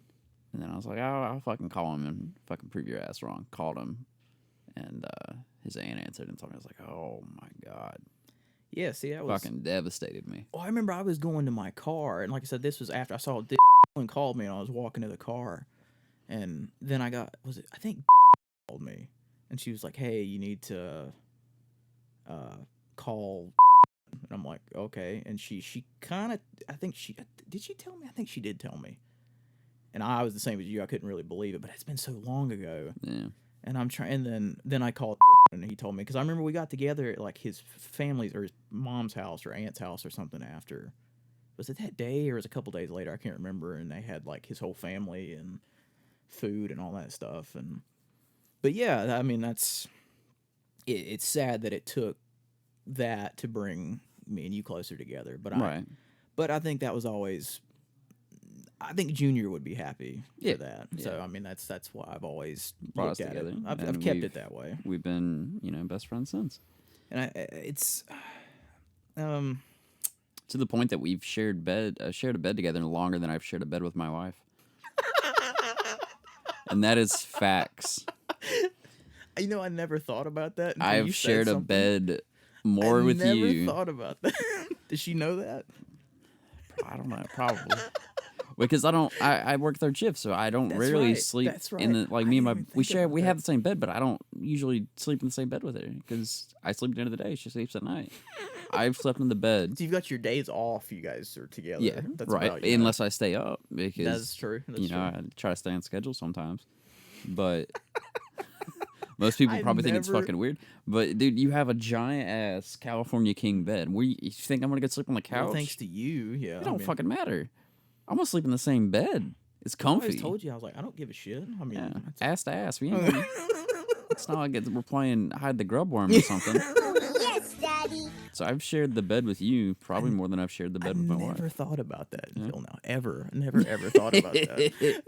And then I was like, I'll fucking call him and fucking prove your ass wrong. Called him, and his aunt answered and told me. I was like, oh my god. Yeah, see, that was fucking devastated me. Well, I remember I was going to my car, and like I said, this was after I saw Dick and called me, and I was walking to the car, and then I think called me, and she was like, hey, you need to call, and I'm like, okay, and she kind of, did she tell me? I think she did tell me. And I was the same as you. I couldn't really believe it, but it's been so long ago. Yeah. And I'm trying. And then I called, and he told me, because I remember we got together at like his family's or his mom's house or aunt's house or something after. Was it that day or was it a couple days later? I can't remember. And they had like his whole family and food and all that stuff. But yeah, I mean it's sad that it took that to bring me and you closer together. But I think that was always. I think Junior would be happy for that. Yeah. So I mean, that's why I've always brought looked us at together. it. I've kept it that way. We've been, best friends since. And it's to the point that we've shared a bed together longer than I've shared a bed with my wife. And that is facts. I never thought about that. I've shared a bed more with you. I never thought about that. Does she know that? I don't know. Probably. because I work third shift, so I don't That's rarely right. sleep That's right. in the, like I me and didn't my, even we think share, about we that. have the same bed, but I don't usually sleep in the same bed with her because I sleep at the end of the day. She sleeps at night. I've slept in the bed. So you've got your days off. You guys are together. Yeah, That's right. about, Unless I stay up because That's true. That's true. I try to stay on schedule sometimes, but most people I probably think it's never- fucking weird. But dude, you have a giant ass California king bed. Where you think I'm gonna go sleep on the couch? Well, thanks to you. Yeah. It don't fucking matter. I'm gonna sleep in the same bed. It's I comfy. always told you, I was like, I don't give a shit. I mean, Yeah, it's ass to ass. We ain't gonna, it's not like we're playing hide the grub worm or something. Yes, Daddy. So I've shared the bed with you probably more than I've shared the bed with my wife. never thought about that until now. Ever. Never, ever thought about that.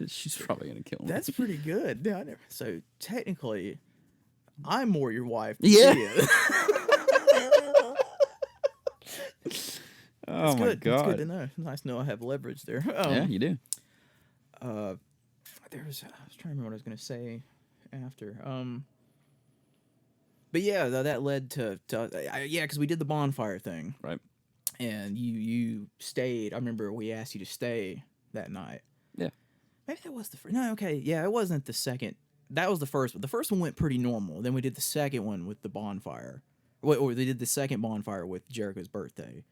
She's probably gonna kill me. That's pretty good. Yeah, I never. So technically, I'm more your wife. Yeah. She is. Oh It's my good. It's god. good to know. It's nice to know I have leverage there. Yeah, you do. I was trying to remember what I was going to say after. But yeah, that led to yeah, because we did the bonfire thing, Right. and you stayed. I remember we asked you to stay that night. Yeah. Maybe that was the first. No, okay, yeah, it wasn't the second. That was the first one. The first one went pretty normal. Then we did the second one with the bonfire. Or they did the second bonfire with Jericho's birthday.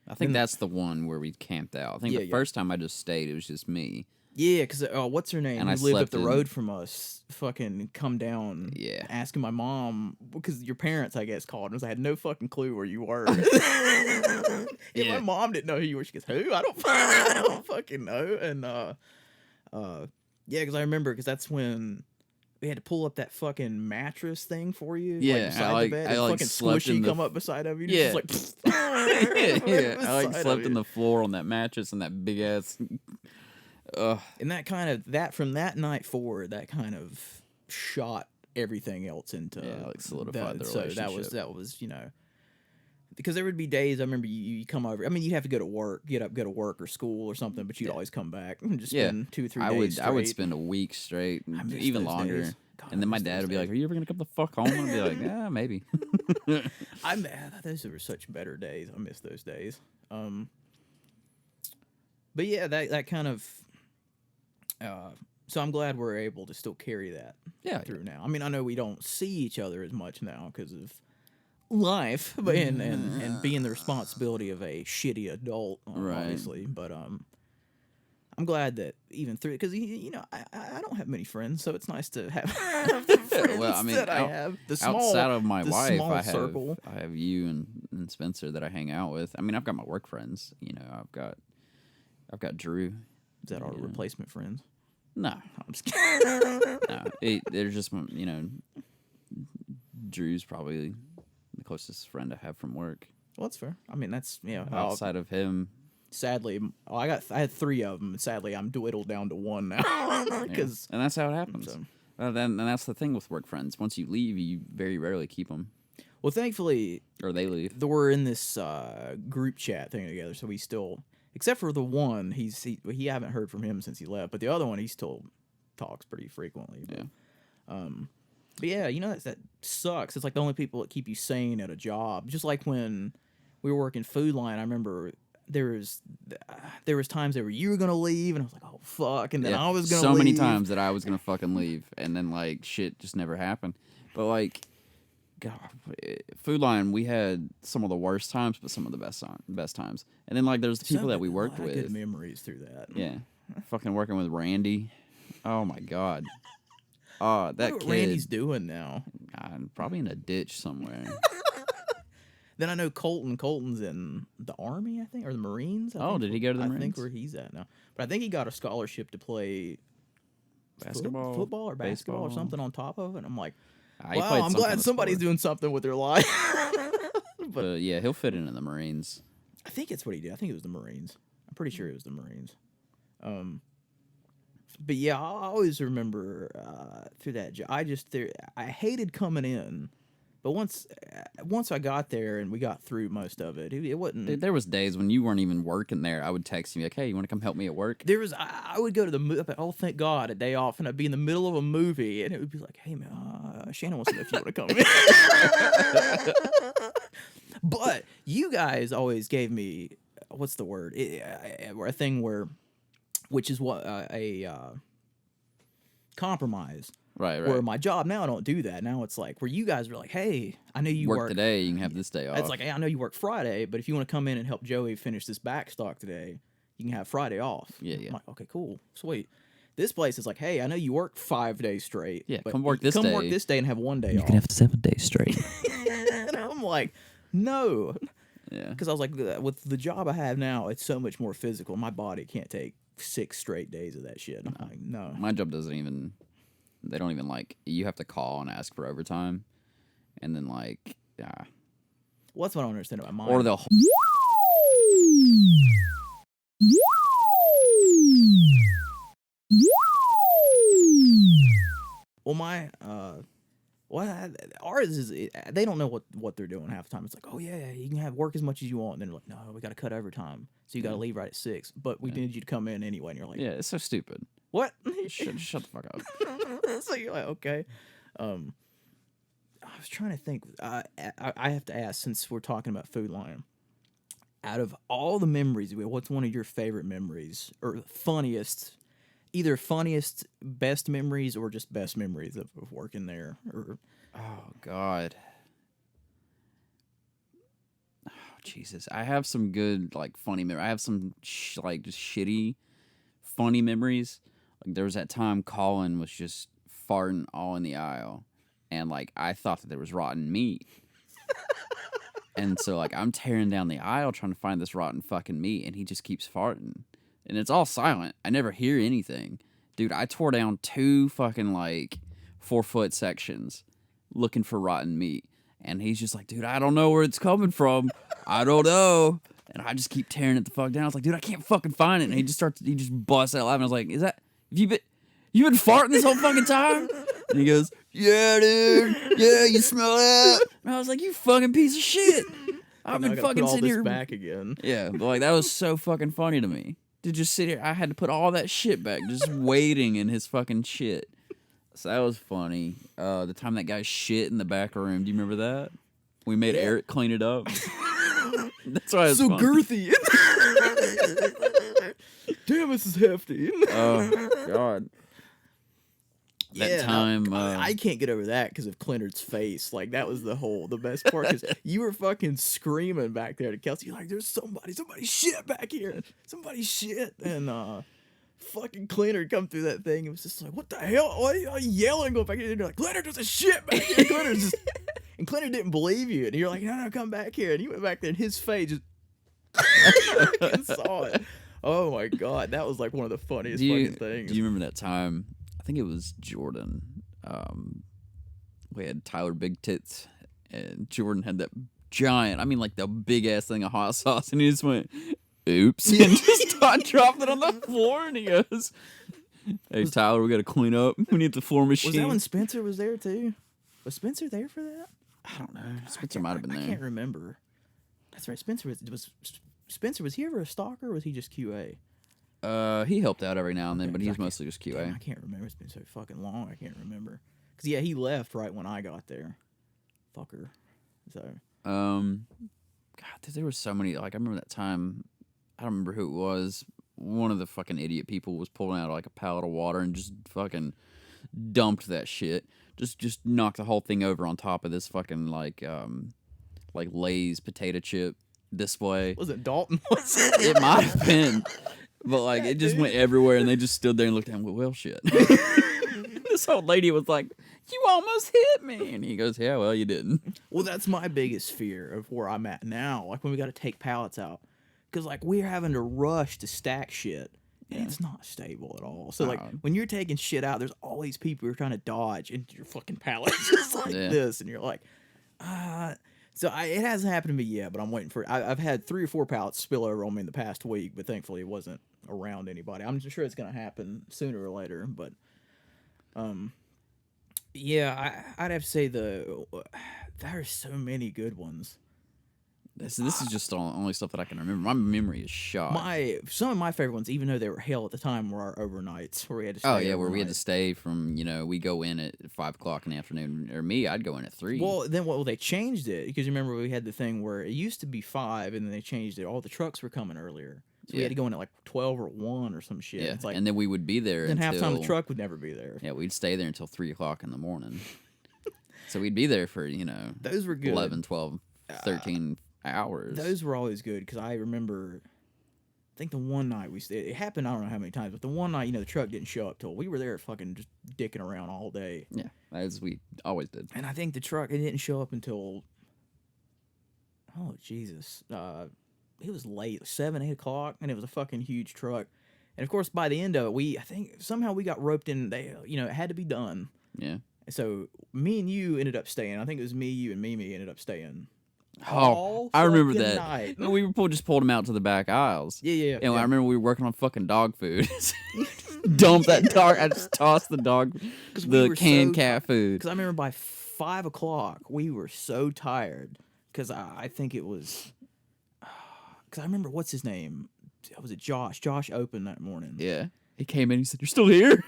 I think that's the one where we camped out. I think the Yeah. first time I just stayed, it was just me. Yeah, because what's her name? And Who I lived up slept the in- road from us? Fucking come down. Yeah. Asking my mom because your parents, I guess, called and I had no fucking clue where you were. And Yeah. my mom didn't know who you were. She goes, "Who? I don't fucking know." And yeah, because I remember because that's when we had to pull up that fucking mattress thing for you. Yeah, beside I like- the bed. I And like fucking slept in squishy the- come up beside of you. Yeah. Just like, Yeah, I like beside slept of in you. the floor on that mattress and that big ass. And that kind of from that night forward, that kind of shot everything else into Like solidified the so relationship. that was because there would be days I remember you come over. I mean, you'd have to go to work, go to work or school or something, but you'd always come back and just spend 2-3 days. I would straight. spend a week straight, miss even those longer. days. God, I And then my miss dad those would be like, days. "Are you ever gonna come the fuck home?" And I'd be like, "Yeah, maybe." Those were such better days. I miss those days. But yeah, that kind of. So I'm glad we're able to still carry that through now. I mean, I know we don't see each other as much now because of life, but and being the responsibility of a shitty adult, Right. obviously. But I'm glad that even through because I don't have many friends, so it's nice to have the friends Well, I mean, that I have. The small, outside of my the wife, small I have circle. I have you and Spencer that I hang out with. I mean, I've got my work friends. I've got Drew. Is that our replacement friends? No, I'm just kidding. no, they're just Drew's probably the closest friend I have from work. Well, that's fair. I mean, that's Outside of him, sadly, I had 3 of them. Sadly, I'm dwindled down to 1 now because and that's how it happens. So- And that's the thing with work friends. Once you leave, you very rarely keep them, well, thankfully, or they leave. we're in this group chat thing together, so we still, except for the one, he haven't heard from him since he left, but the other one he still talks pretty frequently. But, but yeah, that sucks. It's like the only people that keep you sane at a job. Just like when we were working Food Line, I remember there was times that you were gonna leave, and I was like, oh fuck, and then I was gonna so leave. many times that I was gonna fucking leave, and then like shit just never happened. But like, God, Food Line, we had some of the worst times, but some of the best times. And then like there's the people that we worked with. Good memories through that. Yeah, fucking working with Randy. Oh my god. Oh, that What kid. Randy's doing now. God, probably in a ditch somewhere. Then I know Colton's in the Army, I think, or the Marines. I think, did he go to the I Marines? think where he's at now. But I think he got a scholarship to play Basketball, football or basketball or baseball. something on top of it. And I'm like, He wow, played I'm some glad kind of somebody's sport. doing something with their life. But yeah, he'll fit in the Marines. I think it's what he did. I think it was the Marines. I'm pretty sure it was the Marines. But yeah, I always remember through that job. I hated coming in, but once I got there and we got through most of it, it wasn't. Dude, there was days when you weren't even working there. I would text you like, "Hey, you want to come help me at work?" There was I would go to the oh thank God a day off, and I'd be in the middle of a movie, and it would be like, hey man, Shannon wants to know if you want to come in. But you guys always gave me what's the word? A thing where, which is what a compromise. Right. Where my job now, I don't do that. Now it's like where you guys are like, hey, I know you work today. You can have this day off. It's like, hey, I know you work Friday, but if you want to come in and help Joey finish this backstock today, you can have Friday off. Yeah. I'm like, okay, cool, sweet. This place is like, hey, I know you work 5 days straight. Yeah, but come work this day. Come work this day and have one day off. You can have 7 days straight. And I'm like, no. Yeah. Because I was like, with the job I have now, it's so much more physical. My body can't take 6 straight days of that shit. I'm like, no. My job doesn't even. They don't even like. You have to call and ask for overtime, and then like, yeah. Well, that's what I don't understand about mine. Or they'll. Well, ours is, they don't know what they're doing half the time. It's like, oh yeah, you can have work as much as you want. And then they're like, no, we got to cut overtime, so you got to leave right at 6. But we need you to come in anyway. And you're like, Yeah, it's so stupid. what? Shut the fuck up. So you're like, okay. I was trying to think. I have to ask, since we're talking about Food Lion. Out of all the memories, what's one of your favorite memories or funniest? Either funniest, best memories, or just best memories of working there. Or Oh God. Oh Jesus, I have some good like funny memories. I have some like just shitty, funny memories. Like there was that time Colin was just farting all in the aisle, and like I thought that there was rotten meat. And so like I'm tearing down the aisle trying to find this rotten fucking meat, and he just keeps farting. And it's all silent. I never hear anything. Dude, I tore down 2 fucking like 4-foot sections looking for rotten meat. And he's just like, dude, I don't know where it's coming from. I don't know. And I just keep tearing it the fuck down. I was like, dude, I can't fucking find it. And he just busts out laughing. I was like, have you been farting this whole fucking time? And he goes, yeah, dude. Yeah, you smell that? And I was like, you fucking piece of shit. I've been fucking sitting here back again. Yeah, but like that was so fucking funny to me. To just sit here, I had to put all that shit back, just waiting in his fucking shit. So that was funny. The time that guy shit in the back room, do you remember that? We made Eric clean it up. That's why it's so girthy. Damn, this is hefty. Oh God. That time, I can't get over that because of Clinard's face. Like that was the best part. Because you were fucking screaming back there to Kelsey, like, "There's somebody shit back here, somebody shit!" And fucking Clinard come through that thing. It was just like, "What the hell? Why are you yelling?" Go back here. And you're like, "Clinard, there's a shit back here." And Clinard didn't believe you, and you're like, "No, come back here." And he went back there, and his face just I saw it. Oh my God, that was like one of the funniest fucking things. Do you remember that time? I think it was Jordan. We had Tyler Big Tits, and Jordan had that giant, I mean like the big ass thing of hot sauce, and he just went, oops, and just dropped it on the floor, and he goes, hey Tyler, we gotta clean up. We need the floor machine. Was that when Spencer was there too? Was Spencer there for that? I don't know. Spencer might have been there. I can't remember. That's right. Spencer was he ever a stalker, or was he just QA? He helped out every now and then, but he's mostly just QA. Damn, I can't remember. It's been so fucking long. I can't remember. Cause yeah, he left right when I got there. Fucker. So. God, there was so many. Like I remember that time. I don't remember who it was. One of the fucking idiot people was pulling out like a pallet of water and just fucking dumped that shit. Just knocked the whole thing over on top of this fucking like Lay's potato chip display. Was it Dalton? Was it? It might have been. But, like, it just went everywhere, and they just stood there and looked at him and went, well, shit. This old lady was like, you almost hit me. And he goes, yeah, well, you didn't. Well, that's my biggest fear of where I'm at now. Like, when we got to take pallets out. Because, like, we're having to rush to stack shit. And it's not stable at all. So, like, when you're taking shit out, there's all these people who are trying to dodge into your fucking pallets just like this. And you're like, So it hasn't happened to me yet, but I'm waiting for it. I've had 3 or 4 pallets spill over on me in the past week, but thankfully it wasn't around anybody. I'm sure it's going to happen sooner or later, but yeah, I'd have to say there are so many good ones. This is just the only stuff that I can remember. My memory is shot. Some of my favorite ones, even though they were hell at the time, were our overnights where we had to stay. Oh yeah, where we had overnight. to stay from we go in at 5 o'clock in the afternoon, or me, I'd go in at 3. Well, then they changed it because you remember we had the thing where it used to be 5, and then they changed it. All the trucks were coming earlier, so we had to go in at like 12 or 1 or some shit. Yeah, It's like, and then we would be there. then until, halftime the truck would never be there. Yeah, we'd stay there until 3 o'clock in the morning. So we'd be there for those were good. 11, 12, 13 hours. Those were always good because I remember. I think the one night we stayed, it happened, I don't know how many times, but the one night, the truck didn't show up till we were there fucking just dicking around all day. Yeah, as we always did. And I think the truck, it didn't show up until, oh, Jesus. It was late, 7, 8 o'clock, and it was a fucking huge truck. And of course, by the end of it, I think somehow we got roped in, it had to be done. Yeah. So me and you ended up staying. I think it was me, you, and Mimi ended up staying. Oh, I remember that. Night. We just pulled them out to the back aisles. Yeah. And I remember we were working on fucking dog food. Dump that dog. I just tossed the canned cat food. Because I remember by 5 o'clock, we were so tired. Because I think it was... Because I remember, what's his name? Was it Josh? Josh opened that morning. Yeah. He came in, he said, "You're still here?"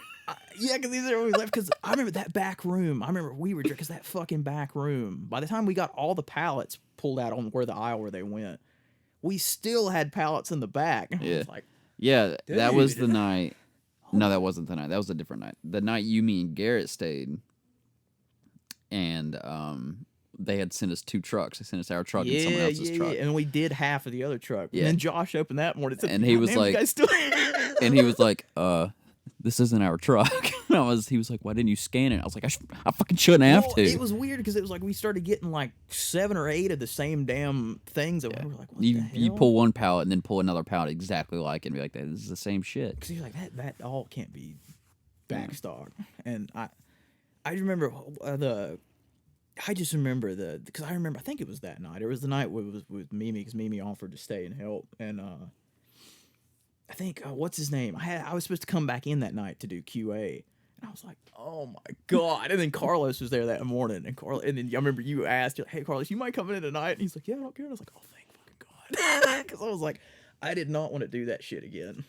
Yeah, because he's there when we left. Because I remember that back room. I remember we were there because that fucking back room. By the time we got all the pallets pulled out on where the aisle where they went, we still had pallets in the back. And I was like, yeah, that was the dude. night. No, that wasn't the night. That was a different night. The night you, me, and Garrett stayed, and they had sent us 2 trucks. They sent us our truck and someone else's truck. Yeah, and we did half of the other truck. Yeah. And then Josh opened that morning. And, said, And he was "Damn, like- you guys still..." And he was like, "This isn't our truck." And he was like, "Why didn't you scan it?" I was like, I fucking shouldn't have to. It was weird because it was like we started getting like 7 or 8 of the same damn things. And we were like, what the hell? You pull one pallet and then pull another pallet exactly like it and be like, "This is the same shit." Because you're like, that all can't be backstock. And I remember I just remember because I think it was that night. It was the night with Mimi because Mimi offered to stay and help. And I think, what's his name? I was supposed to come back in that night to do QA. And I was like, oh my God. And then Carlos was there that morning. And then I remember you asked, you're like, "Hey, Carlos, you mind coming in tonight?" And he's like, "Yeah, I don't care." And I was like, oh, thank fucking God. Because I was like, I did not want to do that shit again.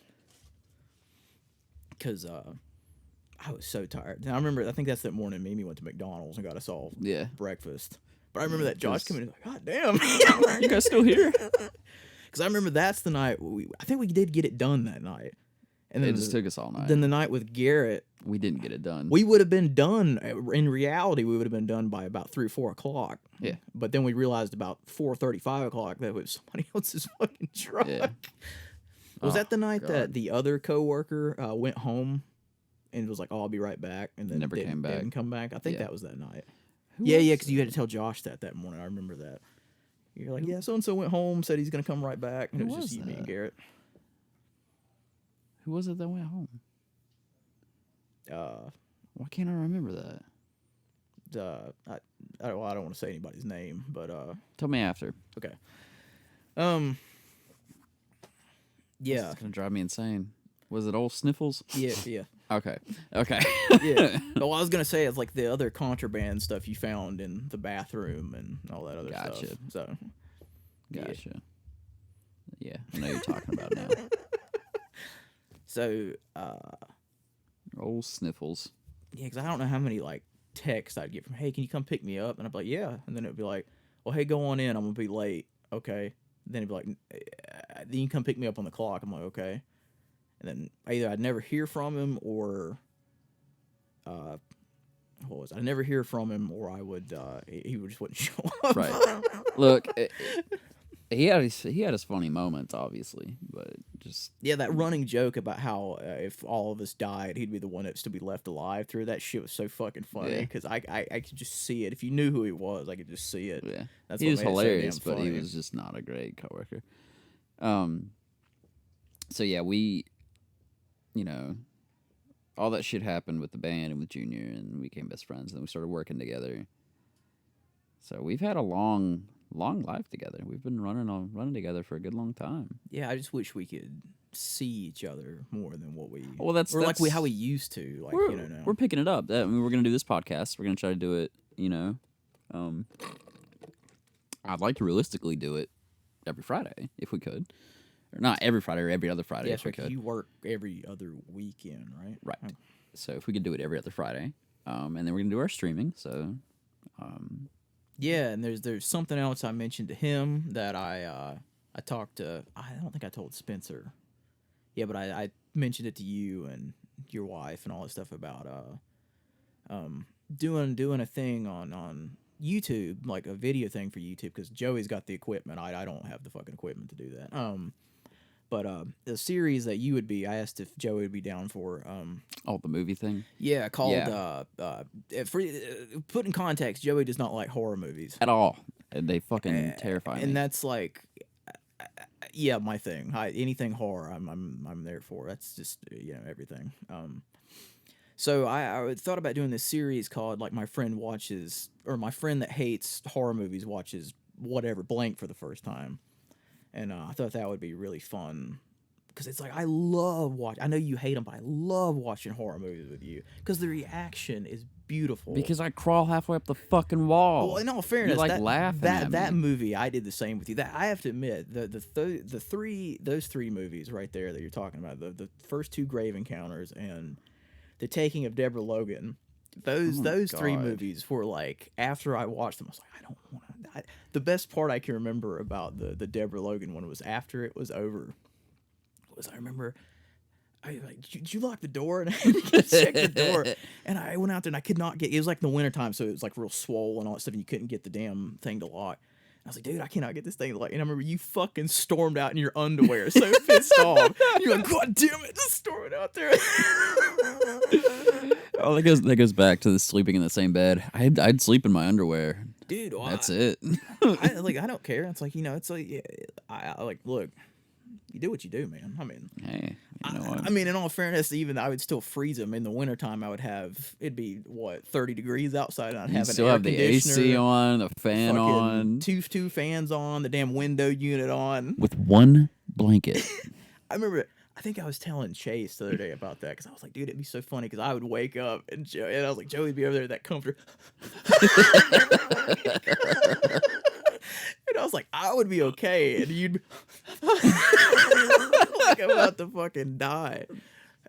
Because I was so tired. And I think that's that morning Mimi went to McDonald's and got us all breakfast. But I remember that Josh coming in, like, God damn. You guys still here? Because I remember that's the night, I think we did get it done that night. And then It just took us all night. Then the night with Garrett, We didn't get it done. we would have been done, in reality, we would have been done by about 3 or 4 o'clock. Yeah. But then we realized about 4:30, 5 o'clock that it was somebody else's fucking truck. Yeah. Was Oh, that the night God. that the other coworker went home and was like, "Oh, I'll be right back," and then Never came back. Didn't come back. I think Yeah. that was that night. Who Yeah, was because you had to tell Josh that morning. I remember that. You're like, "Yeah, so and so went home, said he's gonna come right back," and Who it was was just you, me, and that? Garrett. Who was it that went home? Why can't I remember that? I don't want to say anybody's name, but Tell me after. okay. Yeah, It's gonna drive me insane. Was it old Sniffles? yeah. Okay. Yeah. Well, I was gonna say it's like the other contraband stuff you found in the bathroom and all that other Gotcha. stuff. So, Gotcha. Yeah, I know you're talking about now. so Old Sniffles. yeah, because I don't know how many like texts I'd get from, "Hey, can you come pick me up?" And I'd be like, "Yeah," and then it'd be like, "Well, hey, go on in. I'm gonna be late." Okay. Then it'd be like, "Then you can come pick me up on the clock." I'm like, "Okay." And then either I'd never hear from him or I'd never hear from him, or I would he would just wouldn't show up. Right. Look, he had his funny moments, obviously, but just Yeah, that running joke about how if all of us died, he'd be the one that's to be left alive through that shit was so fucking funny Yeah. because I could just see it. If you knew who he was, I could just see it. yeah. That's He what was made it so hilarious, damn but he funny. was just not a great coworker. So yeah, we, all that shit happened with the band and with Junior, and we became best friends. And then we started working together. So we've had a long life together. We've been running together for a good long time. Yeah, I just wish we could see each other more than what we. Well, that's how we used to. Like now. We're picking it up. I mean, we're gonna do this podcast. We're gonna try to do it. I'd like to realistically do it every Friday if we could. Or not every Friday or every other Friday if we could. You work every other weekend, right? Right. Oh. So if we could do it every other Friday. And then we're going to do our streaming. So, yeah, and there's something else I mentioned to him that I talked to. I don't think I told Spencer. Yeah, but I mentioned it to you and your wife and all that stuff about doing a thing on YouTube, like a video thing for YouTube, because Joey's got the equipment. I don't have the fucking equipment to do that. But the series that you would be, I asked if Joey would be down for. the movie thing? Yeah, called. Yeah. Put in context, Joey does not like horror movies At all. They fucking terrify me. and that's like, yeah, my thing. Anything horror, I'm there for. That's just everything. So I thought about doing this series called like my friend that hates horror movies watches whatever blank for the first time. And I thought that would be really fun because it's like I love watching. I know you hate them, but I love watching horror movies with you because the reaction is beautiful. Because I crawl halfway up the fucking wall. Well, in all fairness, You're, laughing at that me. movie, I did the same with you. That I have to admit, those three movies right there that you're talking about, the first two Grave Encounters and The Taking of Deborah Logan. Those three movies were like, after I watched them, I was like, I don't want to. The best part I can remember about the Deborah Logan one was after it was over. I remember, did you lock the door? And I had to check the door. And I went out there and I could not get. It was like in the wintertime, so it was like real swole and all that stuff, and you couldn't get the damn thing to lock. I was like, dude, I cannot get this thing to lock. And I remember you fucking stormed out in your underwear, so pissed off. You're like, God damn it, just storming out there. Oh, that goes back to the sleeping in the same bed. I'd sleep in my underwear. Dude, well, That's it. I don't care. It's like, it's like, yeah, I like, look, you do what you do, man. I mean, Hey, you know what? I mean, in all fairness, even I would still freeze them in the wintertime. It'd be 30 degrees outside, and I'd You have still an air have the conditioner, AC on, the fan fucking on, two fans on, the damn window unit on. with one blanket. I remember, I think I was telling Chase the other day about that because I was like, dude, it'd be so funny because I would wake up and I was like, Joey'd be over there with that comforter. And I was like, I would be okay, and you'd like I'm about to fucking die.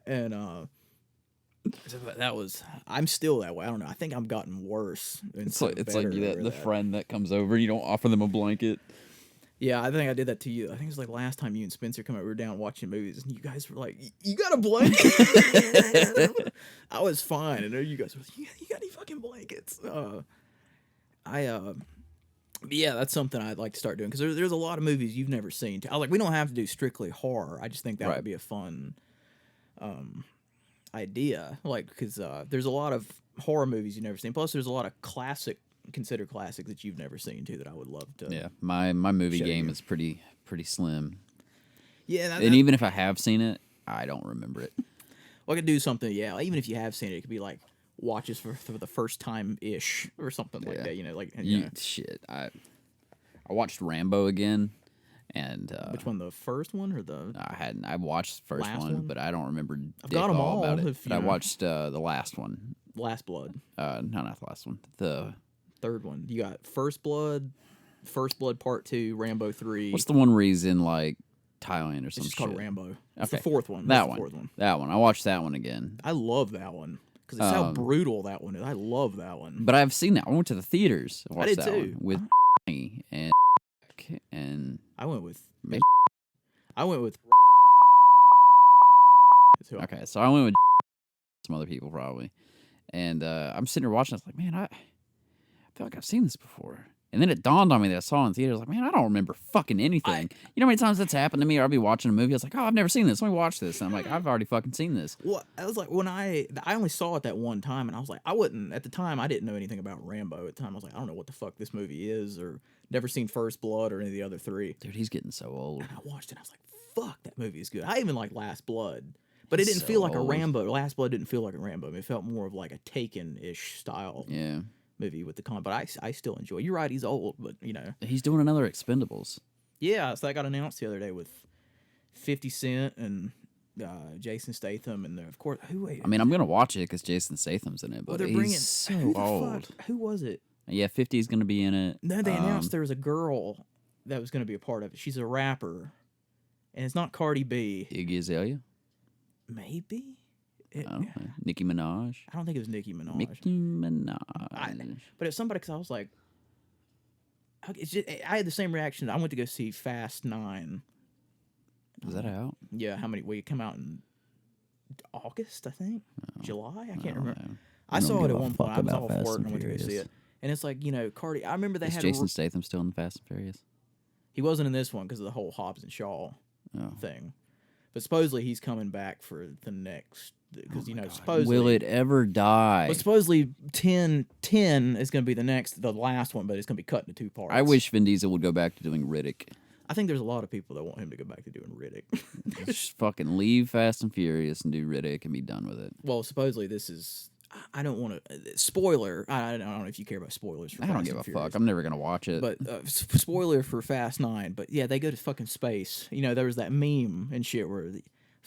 And so that was. I'm still that way. I don't know. I think I've gotten worse. It's like the friend that comes over. You don't offer them a blanket. Yeah, I think I did that to you. I think it was like last time you and Spencer come out. We were down watching movies, and you guys were like, "You got a blanket?" I was fine, and you guys were like, "You got any fucking blankets?" Yeah, that's something I'd like to start doing because there's a lot of movies you've never seen. We don't have to do strictly horror. I just think that would be a fun idea. Because there's a lot of horror movies you've never seen. Plus, there's a lot of considered classics that you've never seen too that I would love to. Yeah, my movie game you. is pretty slim. Yeah, And even if I have seen it, I don't remember it. Well, I could do something. Yeah, even if you have seen it, it could be like watches for the first time ish or something like that. Shit, I watched Rambo again, and which one? The first one or the? I watched the first Last one, one? but I don't remember. I've got 'em all, about it. if But I you- watched the last one. Last Blood. No, not the last one. The Third one. You got First Blood Part 2, Rambo 3. what's the one where he's in like Thailand or It's some just shit? called Rambo. It's the Okay. fourth one. That That's one. The fourth one. That one. I watched that one again. I love that one because it's how brutal that one is. I love that one. But I've seen that. I went to the theaters. And watched did that too. one with and I went with. Maybe- I went with. okay, so I went with some other people probably, and I'm sitting there watching. I was like, man, I feel like I've seen this before. And then it dawned on me that I saw it in theaters. I was like, man, I don't remember fucking anything. You know how many times that's happened to me? Or I'll be watching a movie. I was like, oh, I've never seen this. Let me watch this. And I'm like, I've already fucking seen this. Well, I was like, when I only saw it that one time, and I was like, at the time, I didn't know anything about Rambo. At the time, I was like, I don't know what the fuck this movie is, or never seen First Blood or any of the other three. Dude, he's getting so old. And I watched it, and I was like, fuck, that movie is good. I even like Last Blood, but it He's didn't so feel like a old. Rambo. Last Blood didn't feel like a Rambo. It felt more of like a Taken-ish style Yeah. movie with the con. But I still enjoy. You're right, he's old, but He's doing another Expendables. yeah. So that got announced the other day with 50 Cent and Jason Statham, and of course, I mean, I'm going to watch it because Jason Statham's in it, but they're he's bringing so who the old. fuck? Who was it? Yeah, 50's going to be in it. No, they announced there was a girl that was going to be a part of it. She's a rapper, and it's not Cardi B. Iggy Azalea? Maybe. I don't know. Nicki Minaj? I don't think it was Nicki Minaj. Nicki Minaj. But it's somebody, because I was like, I had the same reaction. I went to go see Fast 9. Is that out? Yeah, it come out in August, I think? July? I can't remember. know. I don't saw it give at a one point. fuck I was about off Fast work and and went to go see Furious. it. And it's like, Cardi, I remember they Is had Jason Statham still in the Fast and Furious? he wasn't in this one because of the whole Hobbs and Shaw thing. But supposedly he's coming back for the next, because, supposedly. Will it ever die? But supposedly 10 is going to be the last one, but it's going to be cut into 2 parts. I wish Vin Diesel would go back to doing Riddick. I think there's a lot of people that want him to go back to doing Riddick. Just fucking leave Fast and Furious and do Riddick and be done with it. Well, supposedly this is. I don't want to spoiler. I don't know if you care about spoilers. For I don't Fast give and a Furious. fuck. I'm never gonna watch it. But spoiler for Fast 9. But yeah, they go to fucking space. There was that meme and shit where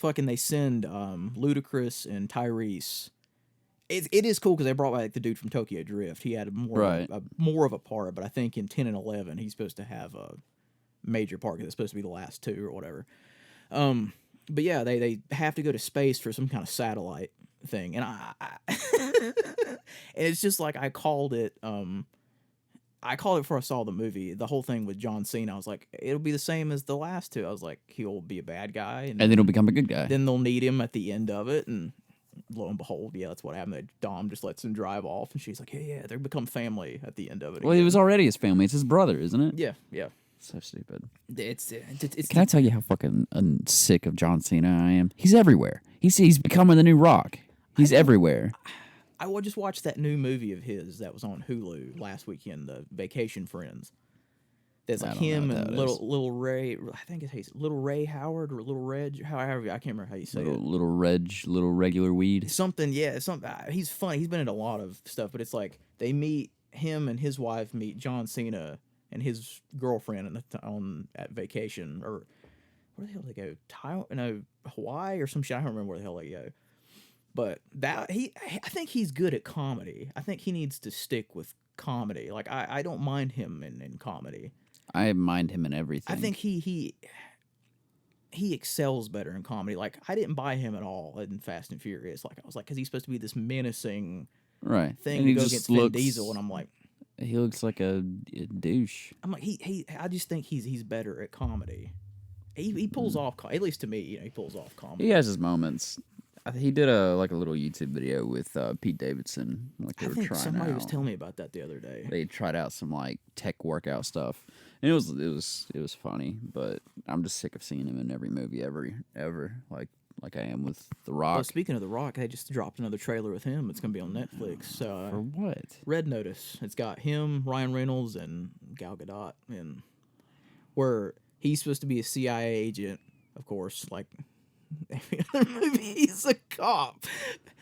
they send Ludacris and Tyrese. It is cool because they brought back the dude from Tokyo Drift. He had more of a part, but I think in 10 and 11 he's supposed to have a major part because it's supposed to be the last 2 or whatever. But yeah, they have to go to space for some kind of satellite thing, and and it's just like I called it before I saw the movie. The whole thing with John Cena, I was like, it'll be the same as the last 2. I was like, he'll be a bad guy, and then he'll become a good guy. Then they'll need him at the end of it, and lo and behold, yeah, that's what happened. Dom just lets him drive off, and she's like, yeah, they become family at the end of it. Well, he was already his family. It's his brother, isn't it? Yeah. So stupid. It's Can I tell you how fucking sick of John Cena I am? He's everywhere. He's becoming the new Rock. He's everywhere. I just watched that new movie of his that was on Hulu last weekend, the Vacation Friends. There's like him and little Ray. I think it's Little Ray Howard or Little Reg. However, I can't remember how you say it. Little regular weed. Something, yeah. He's funny. He's been in a lot of stuff, but it's like they meet him and his wife meet John Cena and his girlfriend at vacation, or where the hell did they go? Hawaii or some shit. I don't remember where the hell they go. But I think he's good at comedy. I think he needs to stick with comedy. Like I don't mind him in comedy. I mind him in everything. I think he excels better in comedy. Like I didn't buy him at all in Fast and Furious. Like I was like, because he's supposed to be this menacing thing to go against Vin Diesel, and I'm like, he looks like a douche. I'm like I just think he's better at comedy. He pulls off, at least to me, he pulls off comedy. He has his moments. He did a little YouTube video with Pete Davidson. Like they were trying somebody out. was telling me about that the other day. They tried out some like tech workout stuff, and it was funny. But I'm just sick of seeing him in every movie ever. Like I am with The Rock. Well, speaking of The Rock, they just dropped another trailer with him. It's gonna be on Netflix. For what? Red Notice. It's got him, Ryan Reynolds, and Gal Gadot, and where he's supposed to be a CIA agent, of course, like every other movie. He's a cop.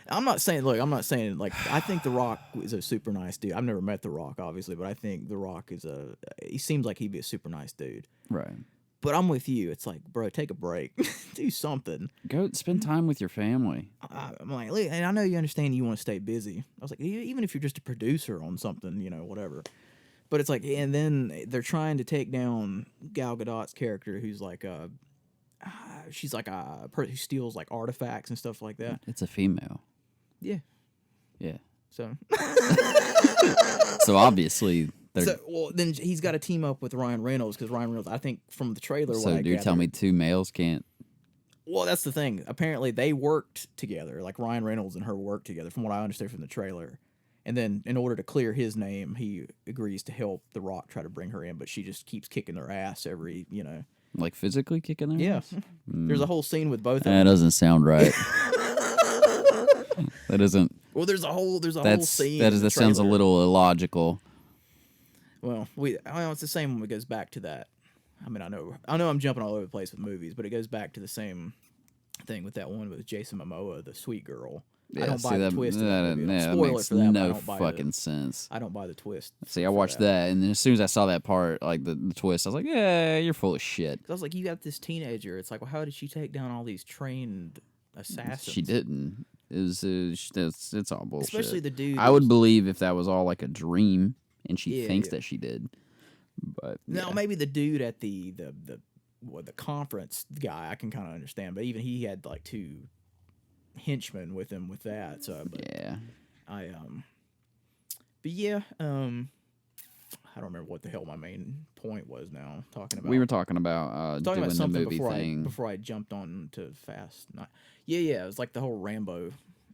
I'm not saying like I think The Rock is a super nice dude. I've never met The Rock, obviously, but I think The Rock he seems like he'd be a super nice dude. Right. But I'm with you. It's like, bro, take a break. Do something. Go spend time with your family. I'm like, and I know you understand you want to stay busy. I was like, even if you're just a producer on something, whatever. But it's like, and then they're trying to take down Gal Gadot's character, who's like she's like a person who steals like artifacts and stuff like that. It's a female. Yeah. Yeah. So. So obviously. Then he's got to team up with Ryan Reynolds, because Ryan Reynolds, I think from the trailer. So you're telling me 2 males can't? Well, that's the thing. Apparently, they worked together. Like Ryan Reynolds and her worked together, from what I understand from the trailer. And then, in order to clear his name, he agrees to help The Rock try to bring her in, but she just keeps kicking their ass every. Like physically kicking their ass? There's a whole scene with both of them. That doesn't sound right. That isn't. Well, there's a whole scene. That sounds a little illogical. Well, it's the same when it goes back to that. I mean, I know I'm jumping all over the place with movies, but it goes back to the same thing with that one with Jason Momoa, the sweet girl. Yeah, I don't buy the twist. That makes for that, no fucking sense. I don't buy the twist. See, I watched that, and then as soon as I saw that part, like the twist, I was like, yeah, you're full of shit. I was like, you got this teenager. It's like, well, how did she take down all these trained assassins? She didn't. It's all bullshit. Especially the dude. I would believe if that was all like a dream, and she thinks that she did. But Now yeah. maybe the dude at the conference guy I can kind of understand, but even he had like 2 henchmen with him with that. So, but Yeah. I but yeah, I don't remember what the hell my main point was now. Talking about We were talking about talking doing about the something movie thing. before I jumped on to Fast Nine. Yeah, it was like the whole Rambo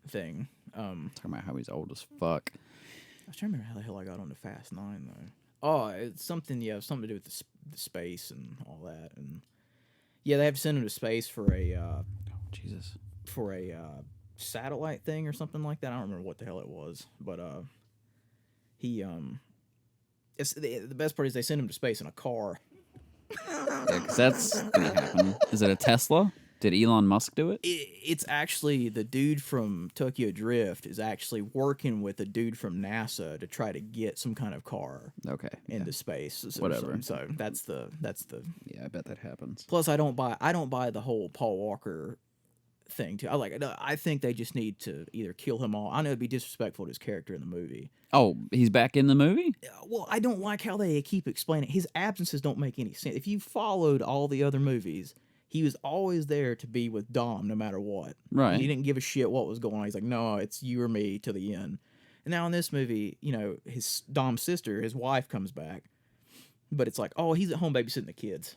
thing. Talking about how he's old as fuck. I was trying to remember how the hell I got on to Fast Nine though. Oh, it's something. Yeah, something to do with the space and all that. And yeah, they have to send him to space for a Jesus. satellite thing or something like that. I don't remember what the hell it was, but he it's the best part is they send him to space in a car. Yeah, because that's gonna happen. Is it a Tesla? Did Elon Musk do it? It's actually the dude from Tokyo Drift is actually working with a dude from NASA to try to get some kind of car Okay. Yeah. into space. Or Whatever. something. So that's the. Yeah, I bet that happens. Plus, I don't buy the whole Paul Walker thing too. I think they just need to either kill him all. I know it'd be disrespectful to his character in the movie. Oh, he's back in the movie? Well, I don't like how they keep explaining his absences. Don't make any sense. If you followed all the other movies, he was always there to be with Dom no matter what. Right. He didn't give a shit what was going on. He's like, no, it's you or me to the end. And now in this movie, his Dom's sister, his wife, comes back, but it's like, oh, he's at home babysitting the kids.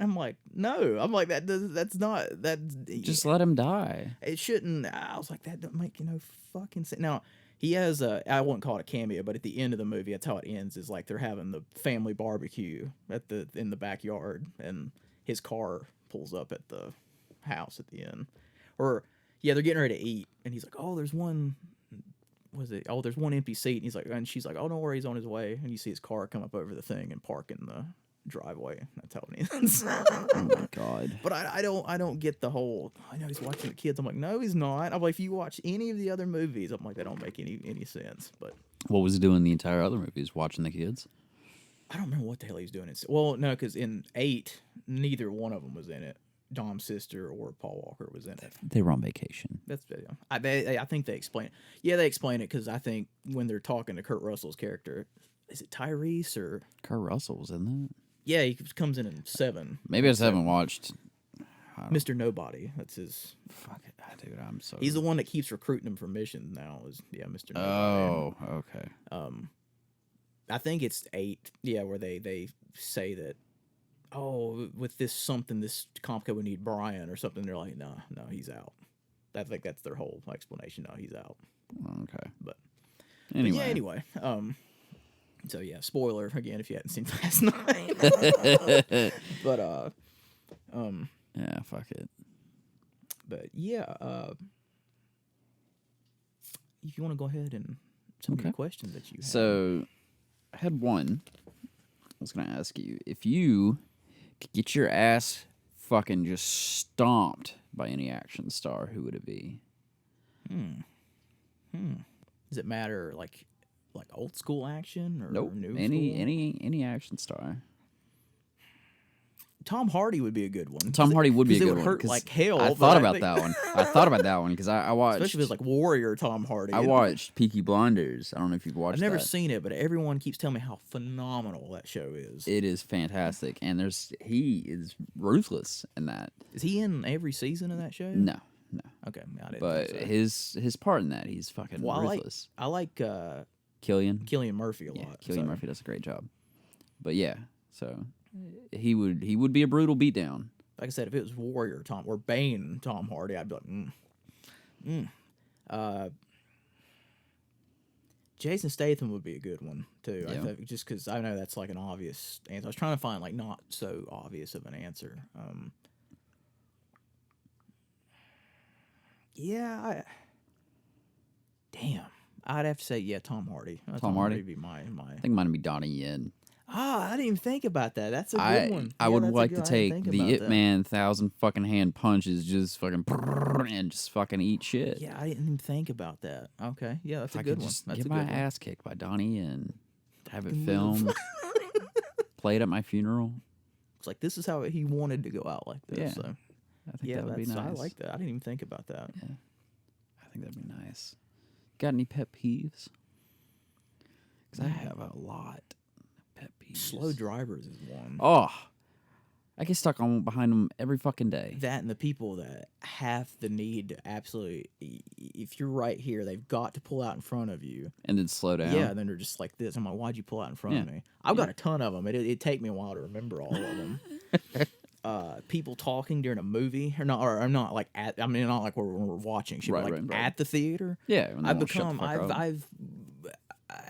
I'm like, no. I'm like, that's not that. Just let him die. It shouldn't. I was like, that don't make fucking sense. Now he has I wouldn't call it a cameo, but at the end of the movie, that's how it ends. Is like they're having the family barbecue in the backyard, and his car pulls up at the house at the end. Or yeah, they're getting ready to eat, and he's like, oh, there's one. Was it? Oh, there's one empty seat, and he's like, and she's like, oh, don't worry, he's on his way. And you see his car come up over the thing and park in the driveway. That's how it ends. Oh my god. But I don't get the whole. I know he's watching the kids. I'm like, no, he's not. I'm like, if you watch any of the other movies, I'm like, they don't make any sense. But What was he doing the entire other movies? Watching the kids? I don't remember what the hell he was doing. Well, no, because in 8, neither one of them was in it. Dom's sister or Paul Walker was in it. They were on vacation. That's I think they explain it. Yeah, they explain it because I think when they're talking to Kurt Russell's character, is it Tyrese or Kurt Russell was in that? yeah, he comes in 7. Maybe I just haven't watched. Mr. Nobody. That's his. Fuck it, dude. I'm so. He's the one that keeps recruiting him for missions now. Is Mr. Nobody. Oh, okay. I think it's 8. Yeah, where they say that. Oh, with this complicated, we need Brian or something. They're like, no, he's out. I think that's their whole explanation. No, he's out. Okay. But Anyway. yeah, anyway. So yeah, spoiler again if you hadn't seen Fast 9. But Yeah, fuck it. but yeah, if you want to go ahead and some of the questions that you have. So, I had one. I was going to ask you if you could get your ass fucking just stomped by any action star, who would it be? Does it matter like old school action or Nope. new Any school? any action star. Tom Hardy would be a good one. Tom Hardy would be a it good would one. hurt 'cause like hell. I but thought about think- that one. I thought about that one because I watched. Especially if it's like Warrior Tom Hardy. I watched Peaky Blinders. I don't know if you've watched. I've never that. seen it, but everyone keeps telling me how phenomenal that show is. It is fantastic, and he is ruthless in that. Is he in every season of that show? No. Okay, I didn't But think so. his part in that, he's fucking Well, ruthless. I like Cillian Murphy a Yeah, lot. Cillian so- Murphy does a great job. But yeah, so he would be a brutal beatdown. Like I said, if it was Warrior Tom or Bane Tom Hardy, I'd be like, Jason Statham would be a good one too. I Yeah. think just because I know that's like an obvious answer. I was trying to find like not so obvious of an answer. Yeah, damn, I'd have to say Tom Hardy. Tom Hardy? would be my. I think mine would be Donnie Yen. I didn't even think about that. That's a good one. I Yeah, would that's a like good- to I didn't take think the about Ip that. Man 1,000 fucking hand punches, just fucking and just fucking eat shit. Yeah, I didn't even think about that. Okay, yeah, that's If a I good could one. just That's get a my good one. ass kicked by Donnie Yen, have it Fucking filmed, move. played at my funeral. It's like this is how he wanted to go out like this. Yeah, So I think yeah, that would be nice. I like that. I didn't even think about that. I think that'd be nice. Got any pet peeves? Because I have a lot of pet peeves. Slow drivers is one. Oh, I get stuck on behind them every fucking day. That and the people that have the need to absolutely, if you're right here, they've got to pull out in front of you. And then slow down. Yeah, and then they're just like this. I'm like, why'd you pull out in front of me? I've got a ton of them. It'd take me a while to remember all of them. People talking during a movie, or not like at. I mean, not like when we're watching shit, but like at the theater. Yeah, I've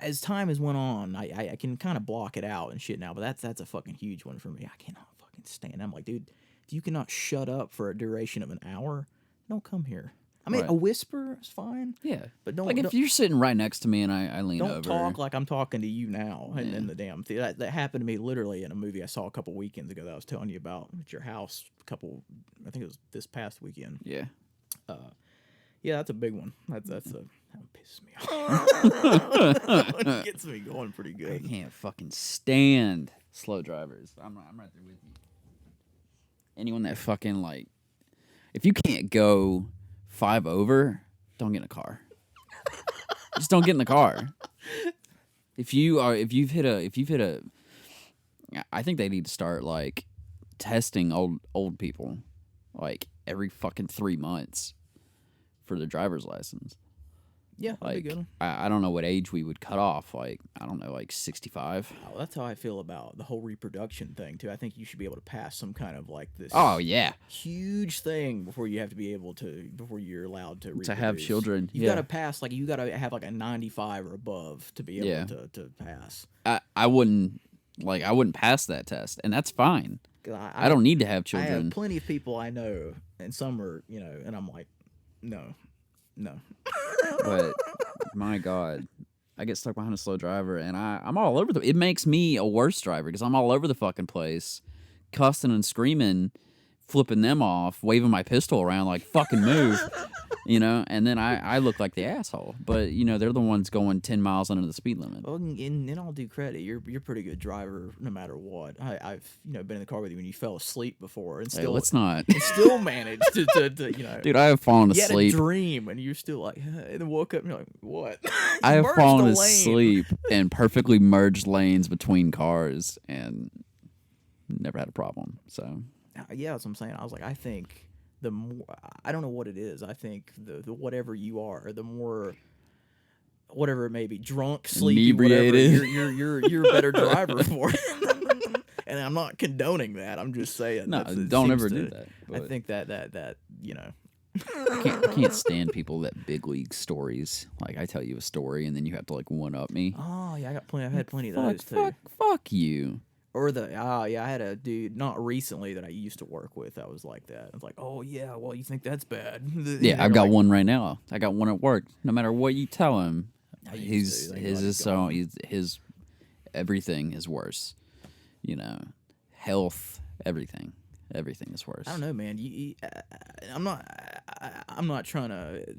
as time has went on, I can kind of block it out and shit now. But that's a fucking huge one for me. I cannot fucking stand. I'm like, dude, if you cannot shut up for a duration of an hour, don't come here. I mean, a whisper is fine. Yeah, but don't if you're sitting right next to me and I lean over. Don't talk like I'm talking to you now in the damn theater. That happened to me literally in a movie I saw a couple weekends ago that I was telling you about at your house. I think it was this past weekend. Yeah. Yeah, that's a big one. That pisses me off. It gets me going pretty good. I can't fucking stand slow drivers. I'm right there with you. Anyone that fucking like, if you can't go 5 over, don't get in a car. Just don't get in the car. If you've hit a, I think they need to start like testing old people like every fucking 3 months for their driver's license. Yeah, that'd be good. I don't know what age we would cut off. Like, I don't know, like 65. Oh, that's how I feel about the whole reproduction thing too. I think you should be able to pass some kind of like this. Oh yeah, huge thing before you're allowed to reproduce. have children. You gotta pass you gotta have like a 95 or above to be able to pass. I wouldn't pass that test, and that's fine. I don't need to have children. I have plenty of people I know, and some are and I'm like, no. But my God, I get stuck behind a slow driver, and I'm all over it makes me a worse driver because I'm all over the fucking place, cussing and screaming, flipping them off, waving my pistol around like fucking move, and then I look like the asshole. But they're the ones going 10 miles under the speed limit. Well, and I'll do credit. You're a pretty good driver no matter what. I've been in the car with you when you fell asleep before and still let's not. And still managed to Dude, I have fallen you asleep. had a dream and you're still like, and then woke up and you're like, what? I have fallen asleep and perfectly merged lanes between cars and never had a problem. So yeah, that's what I'm saying. I was like, I think the more, I don't know what it is. I think the whatever you are, the more, whatever it may be, drunk, sleepy, inebriated, whatever, you're a better driver for it. And I'm not condoning that. I'm just saying. No, don't ever do that. I think that I can't stand people that big league stories. Like I tell you a story and then you have to like one up me. Oh yeah, I've had plenty of those too. Fuck you. Or I had a dude not recently that I used to work with that was like that. It's like, oh yeah, well you think that's bad? Yeah, I've got one right now. I got one at work. No matter what you tell him, his everything is worse. Health, everything is worse. I don't know, man. I'm not trying to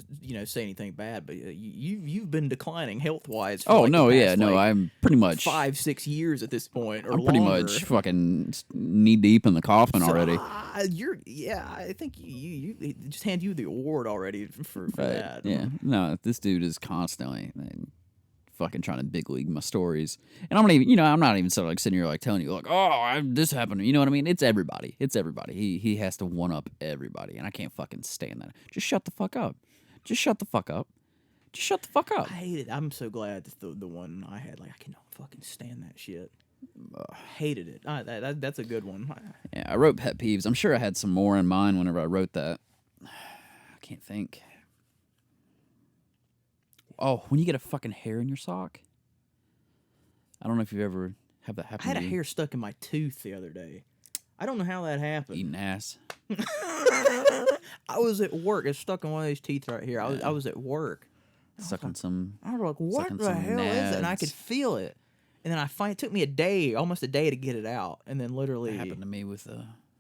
say anything bad, but you've been declining health wise. Oh no, yeah, no, I'm pretty much 5-6 years at this point, or I'm pretty much fucking knee deep in the coffin already. I think you just hand you the award already for that. Yeah, no, this dude is constantly fucking trying to big league my stories, and I'm not even sort of like sitting here like telling you like, this happened. You know what I mean? It's everybody. He has to one up everybody, and I can't fucking stand that. Just shut the fuck up. Just shut the fuck up. I hate it. I'm so glad that the one I had, like, I cannot fucking stand that shit. Hated it. That's a good one. Yeah, I wrote pet peeves. I'm sure I had some more in mind whenever I wrote that. I can't think. Oh, when you get a fucking hair in your sock. I don't know if you've ever had that happen. I had a hair stuck in my tooth the other day. I don't know how that happened. Eating ass. I was at work. It's stuck in one of these teeth right here. I was at work. Sucking some. I was like, what the hell is it? And I could feel it. And then it took me almost a day to get it out. And then literally. That happened to me with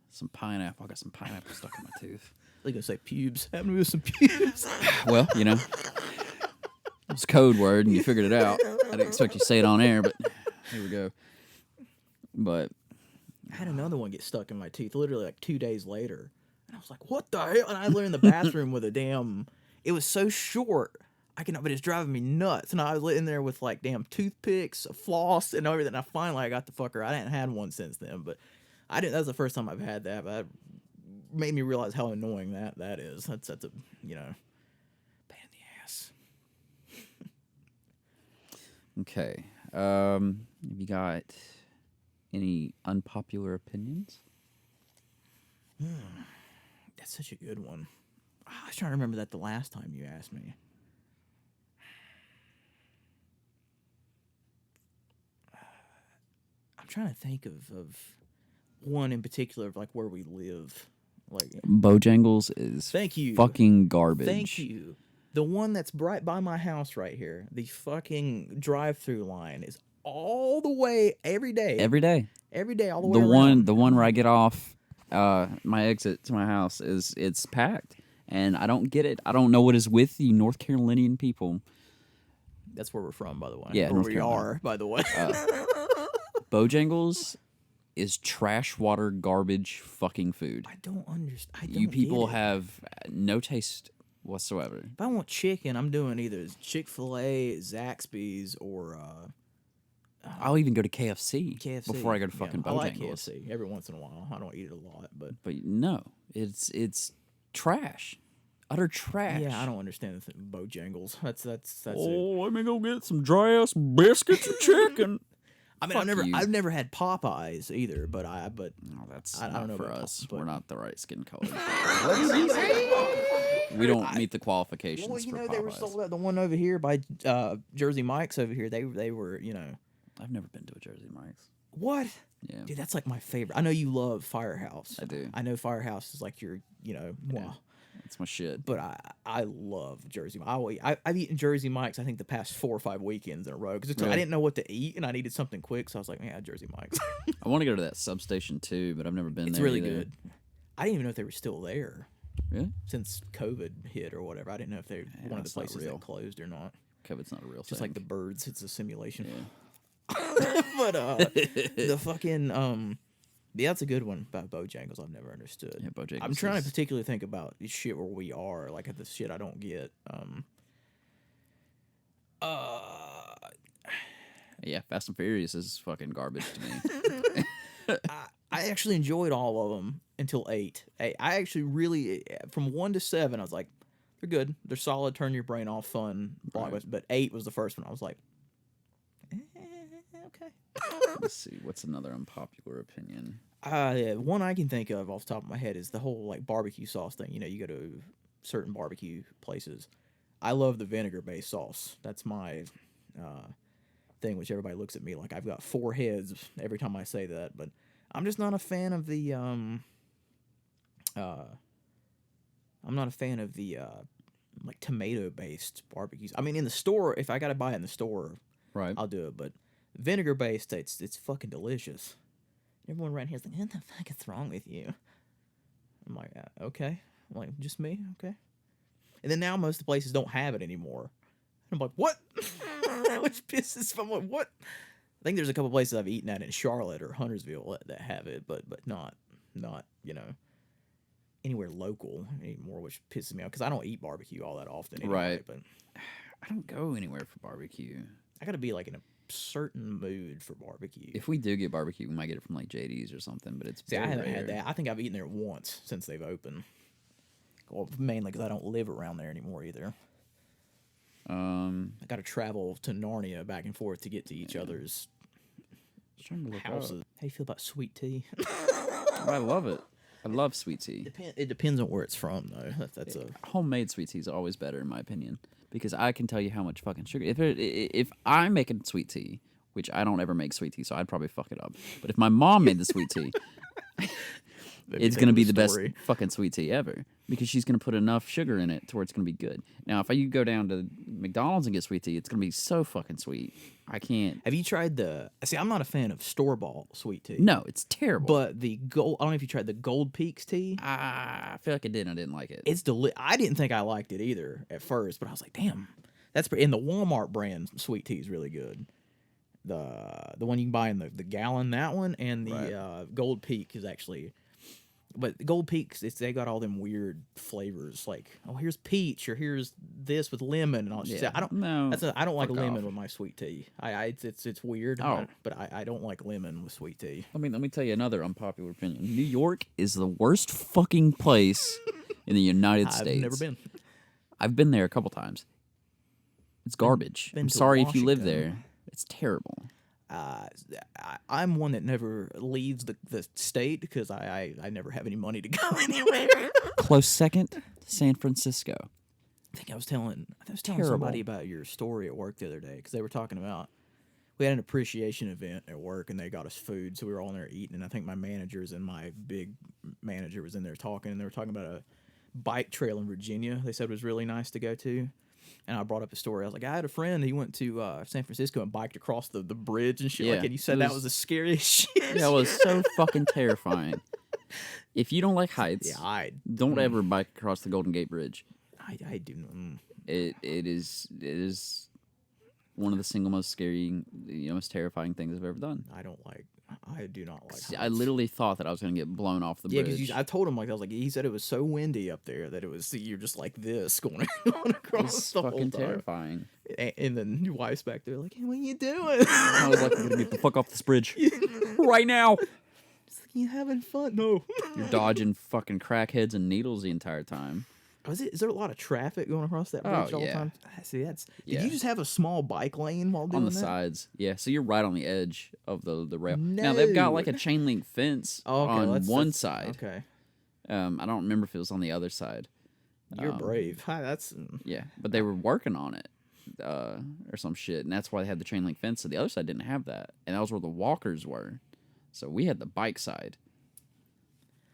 some pineapple. I got some pineapple stuck in my tooth. I was going to say pubes. Happened to me with some pubes. Well, it's a code word and you figured it out. I didn't expect you to say it on air, but here we go. But I had another one get stuck in my tooth literally like 2 days later. And I was like, what the hell? And I literally in the bathroom with it was so short. I cannot, but it's driving me nuts. And I was in there with like damn toothpicks, a floss, and everything. And finally I got the fucker. I hadn't had one since then, but I didn't. That's the first time I've had that. But that made me realize how annoying that is. That's a pain in the ass. Okay. Have you got any unpopular opinions? That's such a good one. I was trying to remember that the last time you asked me. I'm trying to think of one in particular of like where we live. Like Bojangles is Thank you. fucking garbage. Thank you. The one that's right by my house right here, the fucking drive-through line is all the way every day. Every day. Every day, all the way The around. the one where I get off my exit to my house it's packed. And I don't get it. I don't know what is with you North Carolinian people. That's where we're from, by the way. Yeah, Or North we Carolina. are, by the way. Bojangles is trash water garbage fucking food. I don't understand. You people have no taste whatsoever. If I want chicken, I'm doing either Chick-fil-A, Zaxby's, or I'll even go to KFC, KFC. before I go to fucking I like Bojangles. KFC every once in a while. I don't eat it a lot, but No, it's trash, utter trash. yeah, I don't understand the Bojangles. That's it. let me go get some dry ass biscuits and chicken. I mean, fuck you. I've never had Popeyes either, but No, that's I not don't know for about us. but- We're not the right skin color. We don't meet the qualifications well, for they were Popeyes. sold at the one over here by Jersey Mike's over here. They were, I've never been to a Jersey Mike's. what? Yeah. Dude, that's like my favorite. I know you love Firehouse. I do. I know Firehouse is like your, mwah. It's my shit. But I love Jersey. I've eaten Jersey Mike's I think the past 4 or 5 weekends in a row because I Really? didn't know what to eat and I needed something quick, so I was like, yeah, Jersey Mike's. I want to go to that substation too, but I've never been It's there. really either. good. I didn't even know if they were still there Really? since COVID hit or whatever. I didn't know if they were one of the it's not places real. that closed or not. COVID's not a real Just thing. like the birds, it's a simulation. Yeah. But the fucking yeah, that's a good one about Bojangles. I've never understood. Yeah, Bojangles I'm trying is- to particularly think about the shit where we are, like the shit I don't get. Yeah, Fast and Furious is fucking garbage to me. I actually enjoyed all of them until 8. I actually really, from 1 to 7, I was like, they're good, they're solid, turn your brain off, fun. Right. But 8 was the first one. I was like, okay. Let's see, what's another unpopular opinion? Yeah, one I can think of off the top of my head is the whole like barbecue sauce thing. You go to certain barbecue places. I love the vinegar-based sauce. That's my thing, which everybody looks at me like I've got 4 heads every time I say that. But I'm just not a fan of the like tomato-based barbecues. I mean, in the store, if I gotta buy it in the store, Right. I'll do it. But vinegar-based, it's fucking delicious. Everyone around here is like, what the fuck is wrong with you? I'm like, okay. I'm like, just me? Okay. And then now most of the places don't have it anymore. I'm like, what? Which pisses me. I'm like, what? I think there's a couple places I've eaten at in Charlotte or Huntersville that have it, but not anywhere local anymore, which pisses me off because I don't eat barbecue all that often anyway. Right. But I don't go anywhere for barbecue. I got to be like in a certain mood for barbecue. If we do get barbecue, we might get it from like JD's or something, but it's See, I very haven't had rare. that. I think I've eaten there once since they've opened. Well, mainly because I don't live around there anymore either. I got to travel to Narnia back and forth to get to each other's Just trying to look houses. up. How you feel about sweet tea? I love it. I love sweet tea. It depends on where it's from, though. That's a Homemade sweet tea is always better in my opinion because I can tell you how much fucking sugar. If I'm making sweet tea, which I don't ever make sweet tea, so I'd probably fuck it up. But if my mom made the sweet tea, it's gonna be the best fucking sweet tea ever because she's gonna put enough sugar in it to where it's gonna be good. Now, if you go down to McDonald's and get sweet tea, it's gonna be so fucking sweet. I can't. Have you tried the? See, I'm not a fan of store-bought sweet tea. No, it's terrible. But the gold. I don't know if you tried the Gold Peaks tea. I feel like I didn't like it. It's I didn't think I liked it either at first, but I was like, damn, that's in the Walmart brand sweet tea is really good. The one you can buy in the gallon, that one, and the Right. Gold Peak is actually But Gold Peaks, they got all them weird flavors. Like, oh, here's peach, or here's this with lemon, and all. Yeah. I don't. No, I don't like fuck lemon off. with my sweet tea. It's weird. Oh. But I don't like lemon with sweet tea. Let me tell you another unpopular opinion. New York is the worst fucking place in the United States. I've never been. I've been there a couple times. It's garbage. been I'm to sorry if you live Washington. there. It's terrible. I'm one that never leaves the state because I never have any money to go anywhere. Close second, San Francisco. I think I was telling Terrible. somebody about your story at work the other day because they were talking about we had an appreciation event at work and they got us food, so we were all in there eating. And I think my managers and my big manager was in there talking, and they were talking about a bike trail in Virginia. They said was really nice to go to. And I brought up a story. I was like, I had a friend. He went to San Francisco and biked across the bridge and shit. Yeah, Like, and you said it that was- was the scariest shit. That was so fucking terrifying. If you don't like heights, Yeah, don't ever bike across the Golden Gate Bridge. I do. It is one of the single most scary, most terrifying things I've ever done. I do not like. I heights. literally thought that I was gonna get blown off the Yeah, bridge. because I told him like I was like he said it was so windy up there that it was you're just like this going across It's the whole fucking time. terrifying. And then your wife's back there like, hey, what are you doing? I was like, I'm gonna get the fuck off this bridge right now. It's like, you having fun? No. You're dodging fucking crackheads and needles the entire time. Is there a lot of traffic going across that bridge all the yeah. time? See, that's. Yeah. Did you just have a small bike lane while doing On the that? sides, yeah. So you're right on the edge of the rail. Now they've got like a chain link fence Oh, okay, on one that's- side. Okay, I don't remember if it was on the other side. you're brave. Hi, that's. Yeah, but they were working on it or some shit, and that's why they had the chain link fence. So the other side didn't have that, and that was where the walkers were. So we had the bike side.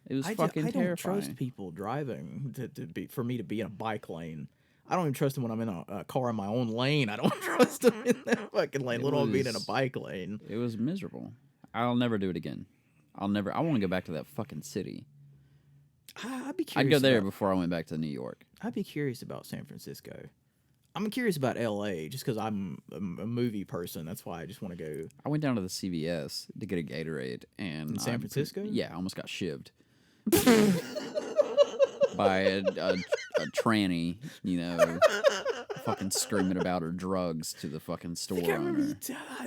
It was fucking I don't terrifying. trust people driving for me to be in a bike lane. I don't even trust them when I'm in a car in my own lane. I don't trust them in that fucking lane. It Let alone being in a was- bike lane. It was miserable. I'll never do it again. I want to go back to that fucking city. I'd be curious. I'd go there about- before I went back to New York. I'd be curious about San Francisco. I'm curious about L.A. just because I'm a movie person. That's why I just want to go. I went down to the CVS to get a Gatorade, and In San Francisco? Yeah, I almost got shivved by a tranny, fucking screaming about her drugs to the fucking store owner.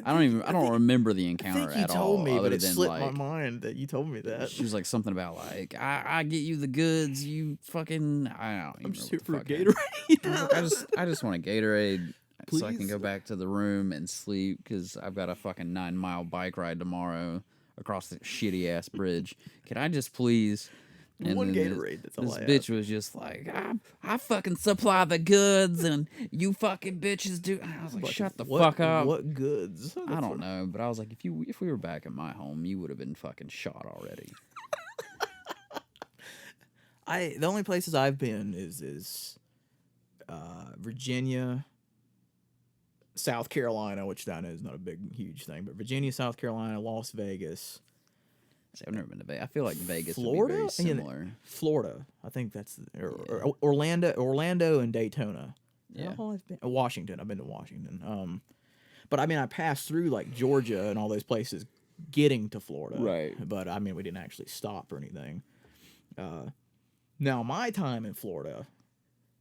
I don't remember the I encounter think you at told all. me, other but it than slipped like, my mind that you told me that. she was like something about like I get you the goods, you fucking I don't. I'm just here here for a Gatorade. I just want a Gatorade so I can Please? go back to the room and sleep because I've got a fucking 9-mile bike ride tomorrow across the shitty ass bridge. Can I just please? And One then Gatorade, that's all This I bitch was just like, I fucking supply the goods and you fucking bitches do. And I was like, shut the fuck up. What goods? I don't know, but I was like, if we were back at my home, you would have been fucking shot already. The only places I've been is Virginia, South Carolina, which that is not a big huge thing, but Virginia, South Carolina, Las Vegas, See, I've never been to Vegas. I feel like Vegas Florida? would be very Yeah, similar. Florida. I think that's or Orlando, and Daytona. Yeah. All I've been, Washington. I've been to Washington. But I mean, I passed through like Georgia and all those places getting to Florida. Right. But I mean, we didn't actually stop or anything. Now, my time in Florida,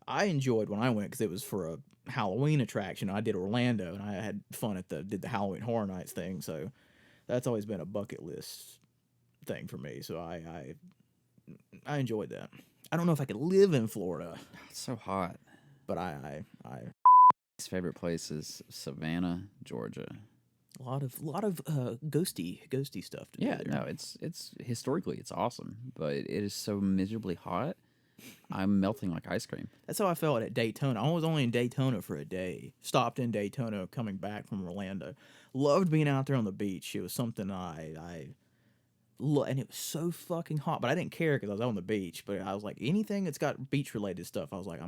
I enjoyed when I went because it was for a Halloween attraction. I did Orlando and I had fun did the Halloween Horror Nights thing. So that's always been a bucket list thing for me. So I enjoyed that. I don't know if I could live in Florida, It's so hot. but I His favorite place is Savannah, Georgia. a lot of ghosty stuff to do Yeah, there. no, it's historically it's awesome, but it is so miserably hot. I'm melting like ice cream. That's how I felt at Daytona. I was only in Daytona for a day. Stopped in Daytona coming back from Orlando. Loved being out there on the beach. It was something and it was so fucking hot, but I didn't care because I was on the beach. But I was like, anything that's got beach related stuff, I was like,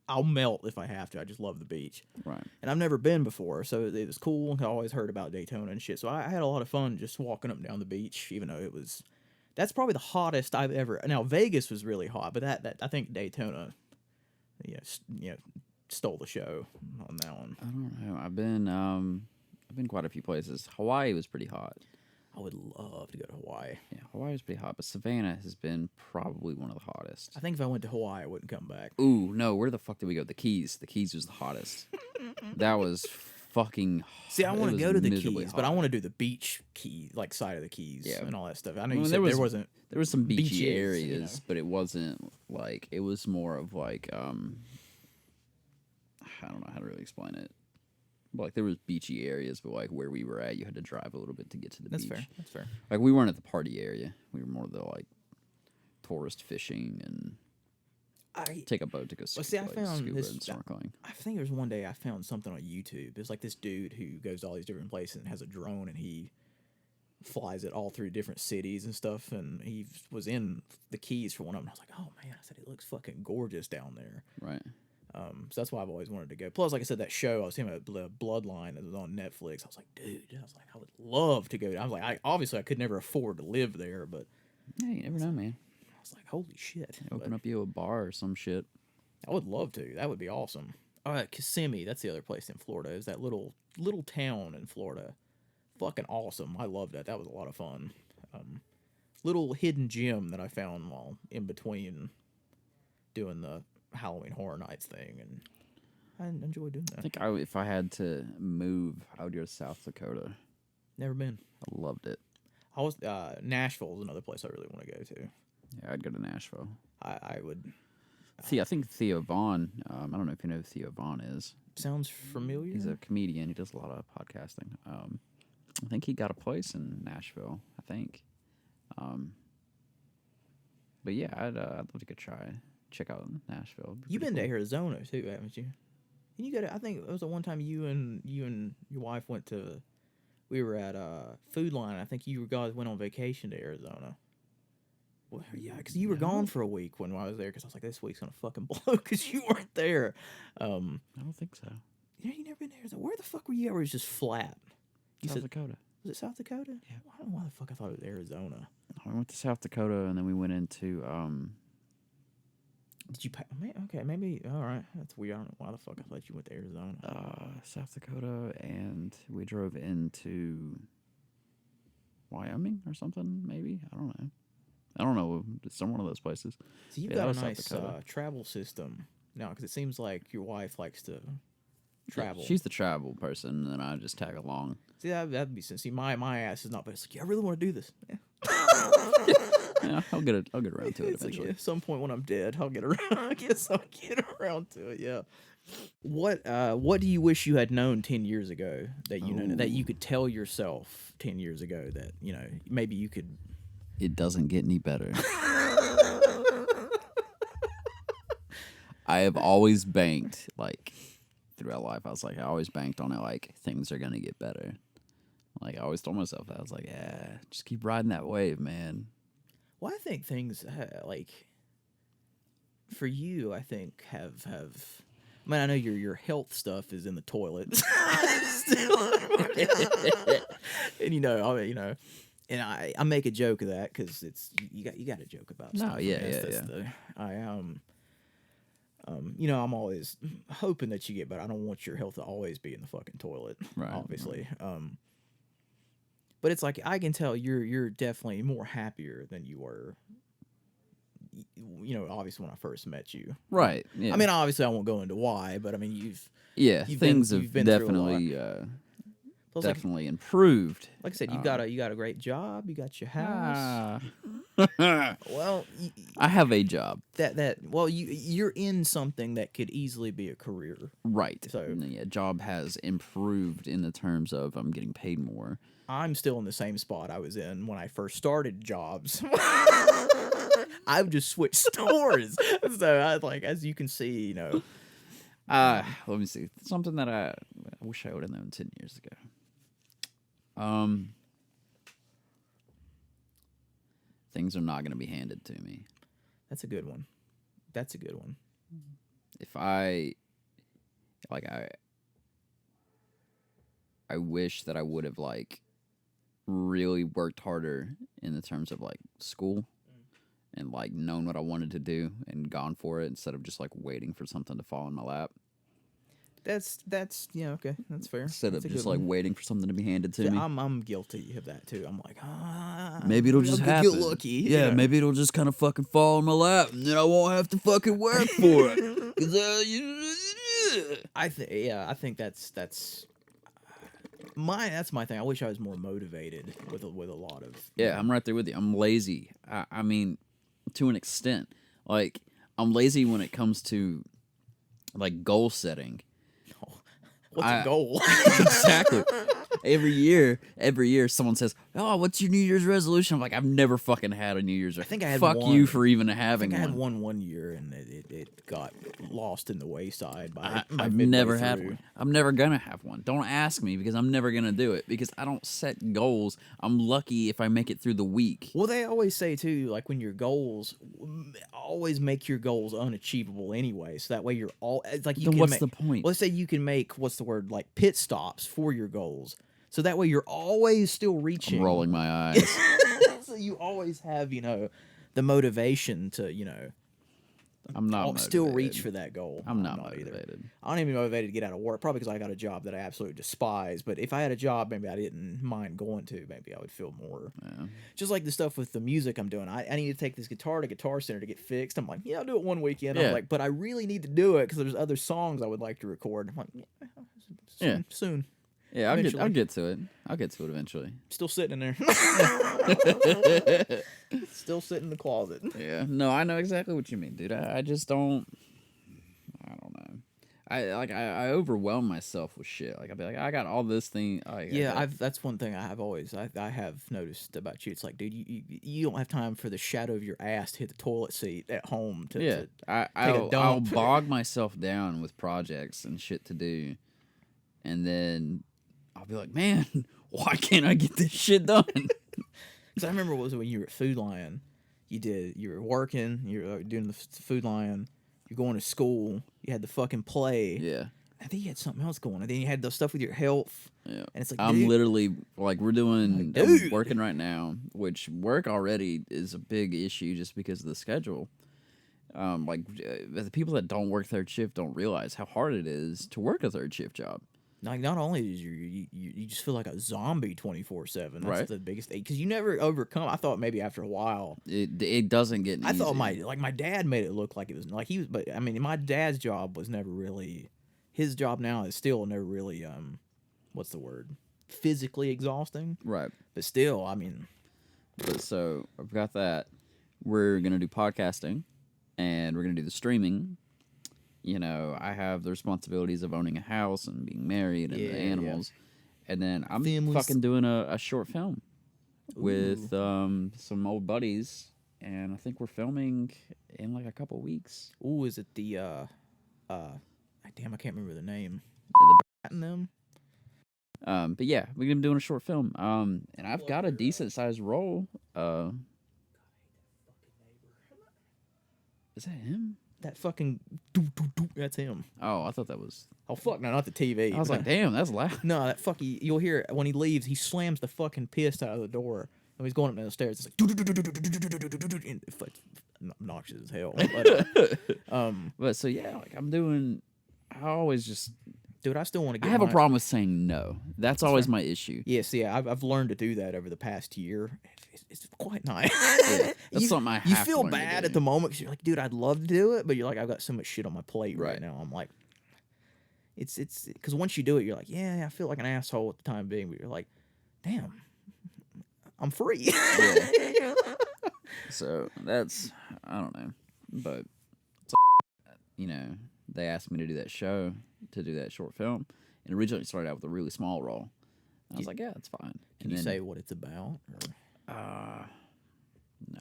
I'll melt if I have to. I just love the beach, Right. and I've never been before, so it was cool. I always heard about Daytona and shit, so I had a lot of fun just walking up and down the beach, even though it was. That's probably the hottest I've ever. Now Vegas was really hot, but that I think Daytona, stole the show on that one. I don't know. I've been quite a few places. Hawaii was pretty hot. I would love to go to Hawaii. Yeah, Hawaii's pretty hot, but Savannah has been probably one of the hottest. I think if I went to Hawaii, I wouldn't come back. Ooh, no, where the fuck did we go? The Keys. The Keys was the hottest. That was fucking hot. See, I want It to was go to the miserably Keys, but I hot. want to do the beach key, like side of the Keys Yeah. and all that stuff. I know I you mean, said there wasn't. There was some beachy beaches, areas, but it wasn't like, it was more of like I don't know how to really explain it. But, like, there was beachy areas, but like where we were at, you had to drive a little bit to get to the That's beach. fair. That's fair. Like, we weren't at the party area. We were more the like tourist fishing and take a boat to go see, I like, found scuba this- and snorkeling. I think there was one day I found something on YouTube. It's like this dude who goes to all these different places and has a drone, and he flies it all through different cities and stuff. And he was in the Keys for one of them. I was like, oh man, I said it looks fucking gorgeous down there. Right. So that's why I've always wanted to go. Plus, like I said, that show I was seeing about Bloodline that was on Netflix. I was like, dude, I would love to go. I was like, I could never afford to live there, but Yeah, you never know, man. I was like, holy shit. Open up you a bar or some shit. I would love to. That would be awesome. All right, Kissimmee, that's the other place in Florida. Is that little town in Florida? Fucking awesome. I loved that. That was a lot of fun. Little hidden gem that I found while in between doing the Halloween Horror Nights thing, and I enjoyed doing I that. think if I had to move, I would go to South Dakota. Never been. I loved it. I was Nashville is another place I really want to go to. Yeah, I'd go to Nashville. I would. I think Theo Vaughn, I don't know if you know who Theo Vaughn is. Sounds familiar. He's a comedian. He does a lot of podcasting. I think he got a place in Nashville, I think. But yeah, I'd love to go check out Nashville. It'd be You've pretty been to cool. Arizona too, haven't you? And you go to. I think it was the one time you and your wife went to. We were at Food Line. I think you guys went on vacation to Arizona. Well, yeah, because you were gone for a week when I was there. Because I was like, this week's gonna fucking blow because you weren't there. I don't think so. You never been to Arizona. Where the fuck were you at? Where it was just flat. You South said, Dakota. was it South Dakota? Yeah. I don't know why the fuck I thought it was Arizona. We went to South Dakota, and then we went into Did you pay? Okay, maybe. All right, that's weird. I don't know why the fuck I thought you went to Arizona. South Dakota, and we drove into Wyoming or something. Maybe I don't know. It's some one of those places. So you've Yeah, that got a was South nice Dakota. travel system now, because it seems like your wife likes to travel. She's the travel person, and then I just tag along. See, that'd be sense. See, my ass is not, but it's like, yeah, I really want to do this. Yeah. Yeah, I'll get around to it It's like, eventually. yeah, at some point when I'm dead, I'll get around. I guess I'll get around to it. Yeah. What do you wish you had known 10 years ago that you know that you could tell yourself 10 years ago that maybe you could? It doesn't get any better. I have always banked, like, throughout life. I was like, I always banked on it, like, things are going to get better. Like, I always told myself that. I was like, yeah, just keep riding that wave, man. Well, I think things like for you, I think have. I mean, I know your health stuff is in the toilet, still, and and I make a joke of that because it's you got to joke about No, stuff. yeah, I'm always hoping that you get better. I don't want your health to always be in the fucking toilet, Right, obviously. But it's like I can tell you're definitely more happier than you were. Obviously when I first met you. Right. Yeah. I mean, obviously I won't go into why, but I mean you've things you've have been through a definitely Plus, definitely improved. like I said, you got a great job, you got your house. Ah. Well, I have a job. you're in something that could easily be a career. Right. So- And yeah, job has improved in the terms of I'm getting paid more. I'm still in the same spot I was in when I first started jobs. I've just switched stores. So I as you can see, Let me see. Something that I wish I would have known 10 years ago. Things are not going to be handed to me. that's a good one. That's a good one. If I wish that I would have really worked harder in the terms of school and known what I wanted to do and gone for it instead of just waiting for something to fall in my lap. That's yeah, okay, that's fair. instead That's of a just good like one. waiting for something to be handed to See, me. I'm guilty of that too. I'm like, Maybe it'll just I'll happen. get lucky. Yeah, you know? maybe it'll just kind of fucking fall in my lap, and then I won't have to fucking work for it. 'Cause, I think that's my thing. I wish I was more motivated with a lot of Yeah, I'm right there with you. I'm lazy. I mean, to an extent. Like, I'm lazy when it comes to, like, goal setting. what's a goal? Exactly. Every year, someone says, "Oh, what's your New Year's resolution?" I'm like, I've never fucking had a New Year's. I think I had Fuck one. you for even I having think I one. had one year, and it got lost in the wayside by I've midway never had through. one. I'm never gonna have one. Don't ask me because I'm never gonna do it because I don't set goals. I'm lucky if I make it through the week. Well, they always say too, like when your goals, always make your goals unachievable anyway. So that way you're all it's like you Then can what's make, the point? Well, let's say you can make what's the word like pit stops for your goals. So that way you're always still reaching. I'm rolling my eyes. So you always have the motivation to I'm not still motivated. reach for that goal. I'm not either. motivated. I don't even motivated to get out of work, probably because I got a job that I absolutely despise. But if I had a job, maybe I didn't mind going to. Maybe I would feel more. Yeah. Just like the stuff with the music I'm doing. I need to take this guitar to Guitar Center to get fixed. I'm like, yeah, I'll do it one weekend. Yeah. I'm like, but I really need to do it because there's other songs I would like to record. I'm like, soon. Yeah, I'll Eventually. get to it. I'll get to it eventually. Still sitting in there. Still sitting in the closet. Yeah. No, I know exactly what you mean, dude. I just don't. I don't know. I overwhelm myself with shit. Like I'll be like, I got all this thing. Yeah, that's one thing I have noticed about you. It's like, dude, you don't have time for the shadow of your ass to hit the toilet seat at home to Yeah. take a I'll dump. bog myself down with projects and shit to do, and then I'll be like, man, why can't I get this shit done? Because I remember it was when you were at Food Lion, you were working, you were doing the Food Lion, you're going to school, you had the fucking play. Yeah. I think you had something else going on. Then you had the stuff with your health. Yeah. And it's like, I'm dude, literally like I'm dude. working right now, which work already is a big issue just because of the schedule. The people that don't work third shift don't realize how hard it is to work a third shift job. like not only is you just feel like a zombie 24/7. That's Right. the biggest thing because you never overcome. I thought maybe after a while. It doesn't get. I thought easy. my dad made it look like it was like he was, but I mean my dad's job was never really. His job now is still never really what's the word? Physically exhausting. Right. But still, I mean, But so I've got that. We're gonna do podcasting, and we're gonna do the streaming. You know, I have the responsibilities of owning a house and being married and Yeah, the yeah. animals, and then I'm Families. fucking doing a short film with some old buddies, and I think we're filming in like a couple weeks. ooh, is it the damn, I can't remember the name. And them. But yeah, we're gonna be doing a short film. And I've got a decent sized role. Is that him? That fucking that's him. Oh, I thought that was. Oh fuck no, not the TV. I was like, damn, that's loud. no, that you'll hear it when he leaves. He slams the fucking piss out of the door. And he's going up the stairs. It's like and it's obnoxious as hell. But, But so yeah, like I'm doing. I always just. dude, I still want to get. I have a problem with saying no. That's always my issue. Yes, yeah, I've learned to do that over the past year. It's quite nice. That's something I You have to feel learn to bad do. at the moment because you're like, dude, I'd love to do it, but you're like, I've got so much shit on my plate right Right. now. I'm like, it's because once you do it, you're like, yeah, I feel like an asshole at the time being, but you're like, damn, I'm free. Yeah. So that's I don't know, but you know they asked me to do that show to do that short film, and originally it started out with a really small role. I was like, yeah, that's fine. Can you say what it's about? Or? No,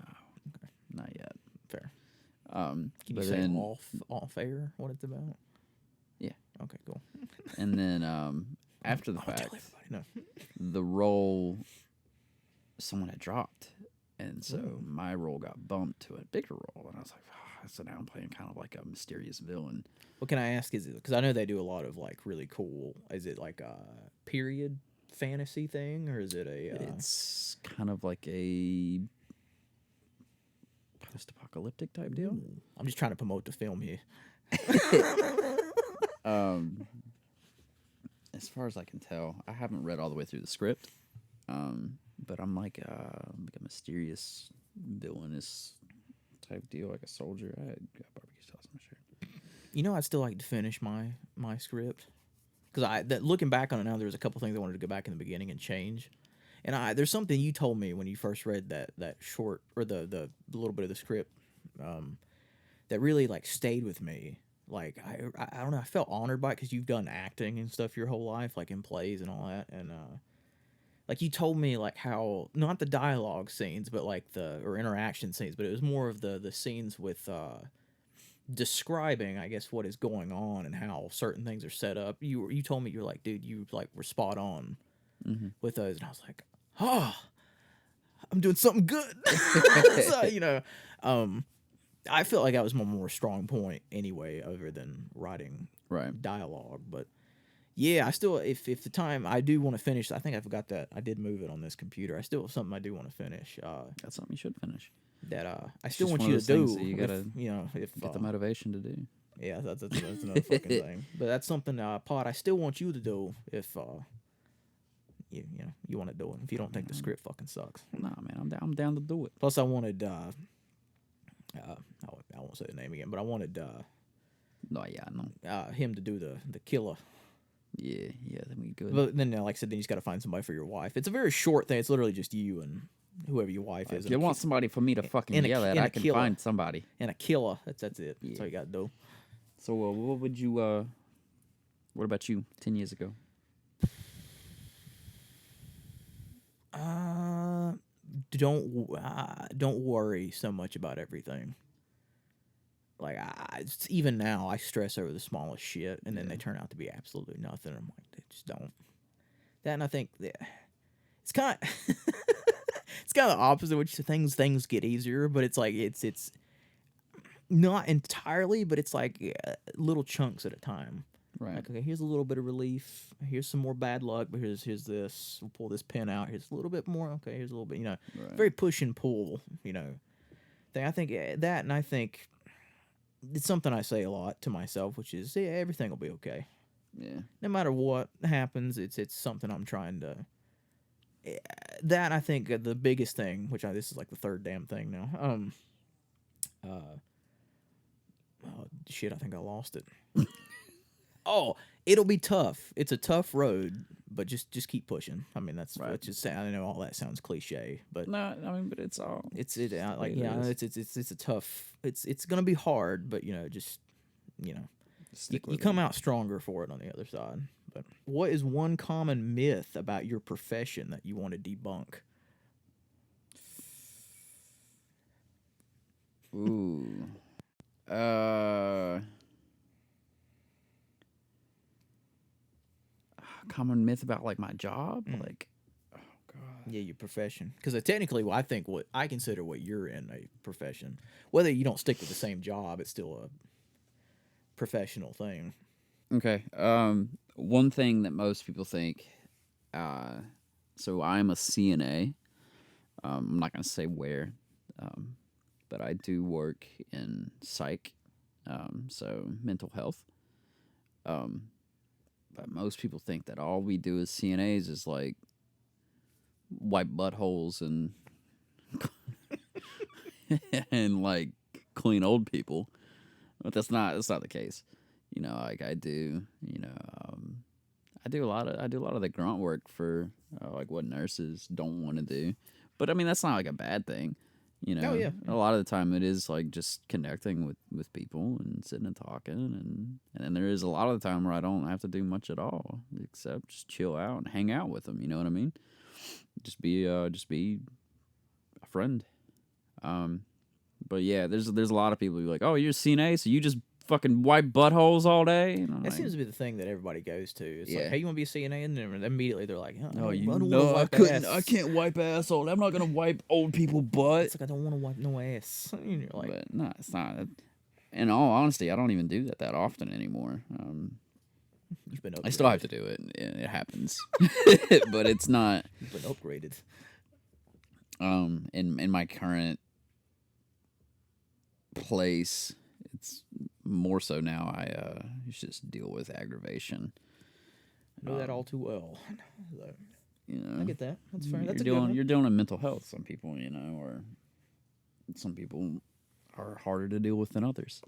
not yet. Fair. Can Can you say off air what it's about? Yeah. Okay, cool. And then after the I'll tell fact, everybody. No. the role someone had dropped, and so my role got bumped to a bigger role, and I was like, so now I'm playing kind of like a mysterious villain. What can I ask? Is it because I know they do a lot of like really cool? Is it like a period fantasy thing, or is it a? It's kind of like a post-apocalyptic type deal. I'm just trying to promote the film here. as far as I can tell, I haven't read all the way through the script. But I'm like a mysterious villainous type deal, like a soldier. I got barbecue sauce on my shirt. You know, I'd still like to finish my script because looking back on it now, there's a couple things I wanted to go back in the beginning and change. And there's something you told me when you first read that short or the little bit of the script that really like stayed with me. Like I don't know, I felt honored by it because you've done acting and stuff your whole life, like in plays and all that, and like you told me like how not the dialogue scenes, but like or interaction scenes, but it was more of the scenes with describing, I guess, what is going on and how certain things are set up. You told me you're like, dude, you like were spot on with those, and I was like, oh, I'm doing something good. So, you know, I felt like that was my more strong point anyway, other than writing dialogue. But yeah, I still, if the time I do want to finish, I think I forgot that I did move it on this computer. I still have something I do want to finish. That's something you should finish. That I still just want one you of to those do. things that you gotta if get the motivation to do. yeah, that's another fucking thing. But that's something, Pod, I still want you to do if you want to do it. If you don't think the script fucking sucks. Nah, man, I'm down to do it. Plus, I wanted I won't say the name again, but I wanted No, yeah, I know. him to do the killer. Yeah, that'd be good. But then, like I said, then you just got to find somebody for your wife. It's a very short thing. It's literally just you and whoever your wife is. If you want somebody for me to fucking yell at, I can find somebody. And a killer. That's it. Yeah. That's all you got to do. So, what would you? What about you? 10 years ago. Don't worry so much about everything. Like even now, I stress over the smallest shit, and then they turn out to be absolutely nothing. I'm like, just don't. That, and I think it's kind of it's kind of the opposite. Which things get easier, but it's like it's not entirely, but it's like little chunks at a time. Right. Like, okay, here's a little bit of relief. Here's some more bad luck, but here's this. We'll pull this pin out. Here's a little bit more. Okay, here's a little bit. Very push and pull. Thing. I think that, and I think it's something I say a lot to myself, which is, yeah, everything will be okay. Yeah. No matter what happens, it's something I'm trying to. That, I think, the biggest thing, which this is like the third damn thing now. Oh shit! I think I lost it. Oh, it'll be tough. It's a tough road, but just keep pushing. I mean, that's right. Just I know all that sounds cliche, but no, I mean, but it's all it's a tough. It's gonna be hard, but just you come out stronger for it on the other side. But what is one common myth about your profession that you want to debunk? Ooh. Common myth about like my job, like, oh god, yeah, your profession. Because technically, I think what I consider what you're in a profession, whether you don't stick with the same job, it's still a professional thing. Okay. One thing that most people think. So I'm a CNA. I'm not gonna say where, but I do work in psych. So mental health. But most people think that all we do as CNAs is like wipe buttholes and and like clean old people, but that's not the case. Like I do a lot of the grunt work for like what nurses don't want to do, but I mean that's not like a bad thing. Oh, yeah. A lot of the time it is like just connecting with people and sitting and talking, and then there is a lot of the time where I don't have to do much at all except just chill out and hang out with them. You know what I mean? Just be a friend. But yeah, there's a lot of people who are like, oh, you're a CNA, so you just fucking wipe buttholes all day. That seems to be the thing that everybody goes to. It's like, Yeah. hey, you want to be a CNA? And then immediately they're like, oh, I can't wipe asshole. I'm not gonna wipe old people butt. It's like, I don't want to wipe no ass. And you're like, But no, it's not. In all honesty, I don't even do that often anymore. you've been upgraded. I still have to do it. It happens, but it's not. You've been upgraded. In my current place, it's more so now. I just deal with aggravation. I know that all too well. So, You know, I get that. That's fair. You're That's a good dealing, one. You're dealing with mental health. Some people, or some people are harder to deal with than others.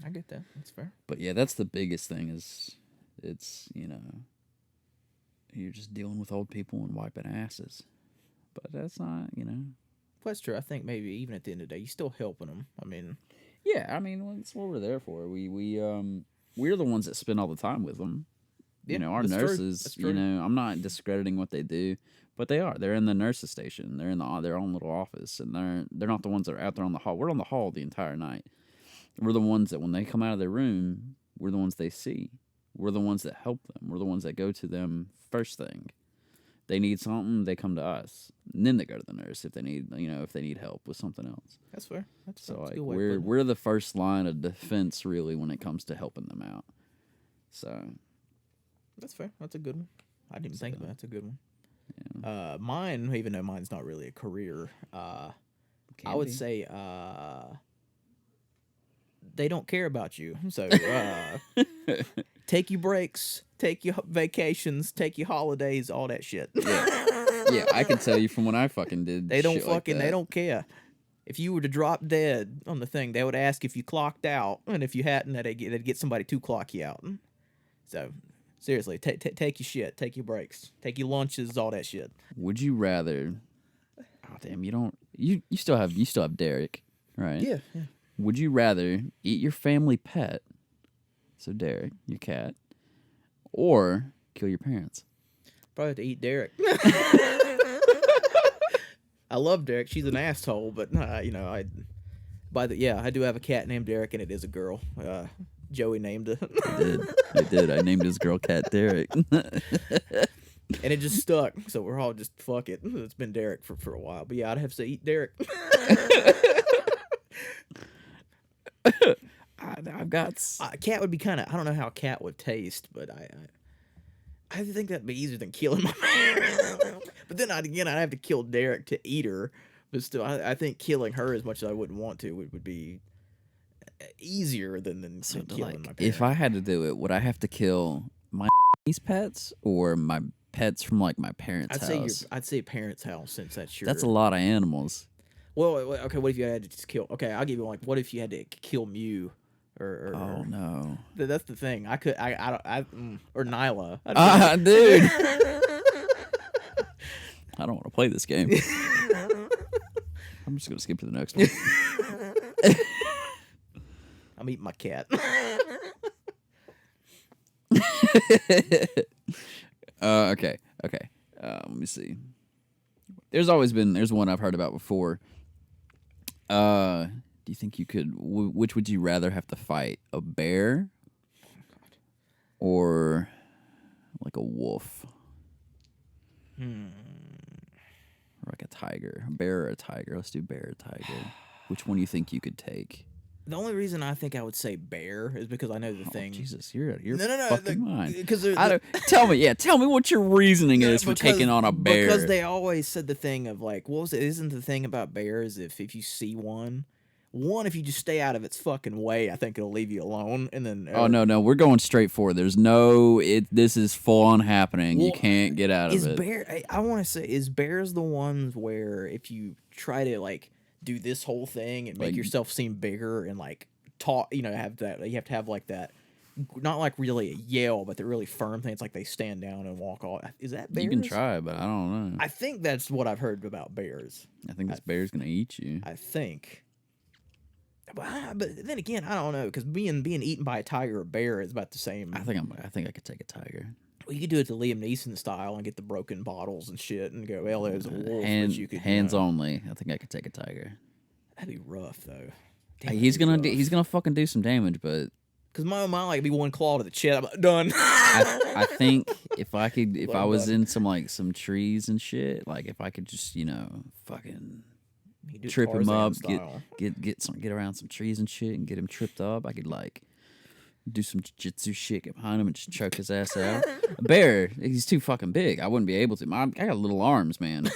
I get that. That's fair. But yeah, that's the biggest thing is it's, you're just dealing with old people and wiping asses. But that's not, That's true. I think maybe even at the end of the day, you're still helping them. I mean, Yeah, I mean, that's what we're there for. We're the ones that spend all the time with them. Yeah, Our that's true. nurses, That's true. I'm not discrediting what they do, but they are. They're in the nurses station. They're in their own little office, and they're not the ones that are out there on the hall. We're on the hall the entire night. We're the ones that when they come out of their room, we're the ones they see. We're the ones that help them. We're the ones that go to them first thing. They need something, they come to us, and then they go to the nurse if they need help with something else. that's fair. That's So a like good way of putting it. we're the first line of defense really when it comes to helping them out. So That's fair. That's a good one. I didn't even think about it. That's a good one. Mine, even though mine's not really a career, I would say they don't care about you. So take your breaks, take your vacations, take your holidays, all that shit. yeah, I can tell you from when I fucking did. They don't shit like fucking. that. They don't care. If you were to drop dead on the thing, they would ask if you clocked out, and if you hadn't, they'd get somebody to clock you out. So seriously, take your shit, take your breaks, take your lunches, all that shit. Would you rather? Oh damn, you don't. You still have Derek, right? Yeah. Would you rather eat your family pet, so Derek, your cat, or kill your parents? Probably have to eat Derek. I love Derek. She's an asshole, but I do have a cat named Derek, and it is a girl. Joey named it, You did. I named his girl cat Derek. and it just stuck. So we're all just fuck it. It's been Derek for a while, but yeah, I'd have to eat Derek. I've got. Cat would be kind of. I don't know how a cat would taste, but I think that'd be easier than killing my parents. But then I'd have to kill Derek to eat her. But still, I think killing her as much as I wouldn't want to would be easier than killing my parents. If I had to do it, would I have to kill my pets or my pets from like my parents' house? I'd say parents' house, since that's your. That's a lot of animals. Well, okay. What if you had to just kill? Okay, I'll give you one. Like, what if you had to kill Mew? Oh no! That's the thing. I could. Or Nyla. Dude. I don't want to play this game. I'm just gonna skip to the next one. I'm eating my cat. Okay. Let me see. There's one I've heard about before. Do you think you could? Which would you rather have to fight? A bear, or like a wolf, or like a tiger? A bear or a tiger? Let's do bear or tiger. Which one do you think you could take? The only reason I think I would say bear is because I know the thing. Jesus, you're No, fucking mind. Because Tell me what your reasoning is for taking on a bear. Because they always said the thing of like, what was it? Isn't the thing about bears if you see one, if you just stay out of its fucking way, I think it'll leave you alone. And then oh no, we're going straight for it. There's no this is full on happening. You can't get out of it. Bear? I want to say, is bears the ones where if you try to like do this whole thing and make yourself seem bigger and like talk, have that, you have to have like that, not like really a yell, but the really firm thing. It's like they stand down and walk all. Is that bears? You can try, but I don't know. I think that's what I've heard about bears. I think this bear's gonna eat you. I think. But then again, I don't know, because being eaten by a tiger or bear is about the same. I think I could take a tiger. Well, you could do it the Liam Neeson style and get the broken bottles and shit and go, well, there's a wolf. Hands only. I think I could take a tiger. That'd be rough though. He's gonna fucking do some damage, but because my like be one claw to the chest, I'm like, done. I think if I was in some trees and shit, like if I could just fucking trip him up, get around some trees and shit, and get him tripped up. I could like do some jiu-jitsu shit, get behind him and just choke his ass out. A bear, he's too fucking big. I wouldn't be able to. I got little arms, man.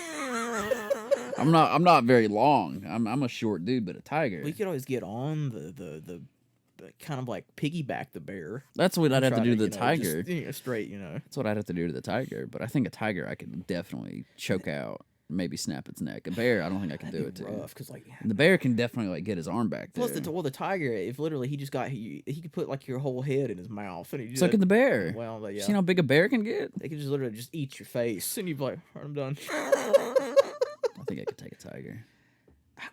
I'm not very long. I'm a short dude, but a tiger. We could always get on the kind of like piggyback the bear. That's what I'd have to Try do to the just, tiger. straight, That's what I'd have to do to the tiger. But I think a tiger I could definitely choke out, maybe snap its neck. A bear, I don't think I could do it to. Rough, because And the bear can definitely like get his arm back there. plus the tiger, if literally he just got he could put like your whole head in his mouth, and he just So can the bear. well, yeah, You know how big a bear can get? they could just literally just eat your face, and you'd be like, "All right, I'm done." I think I could take a tiger.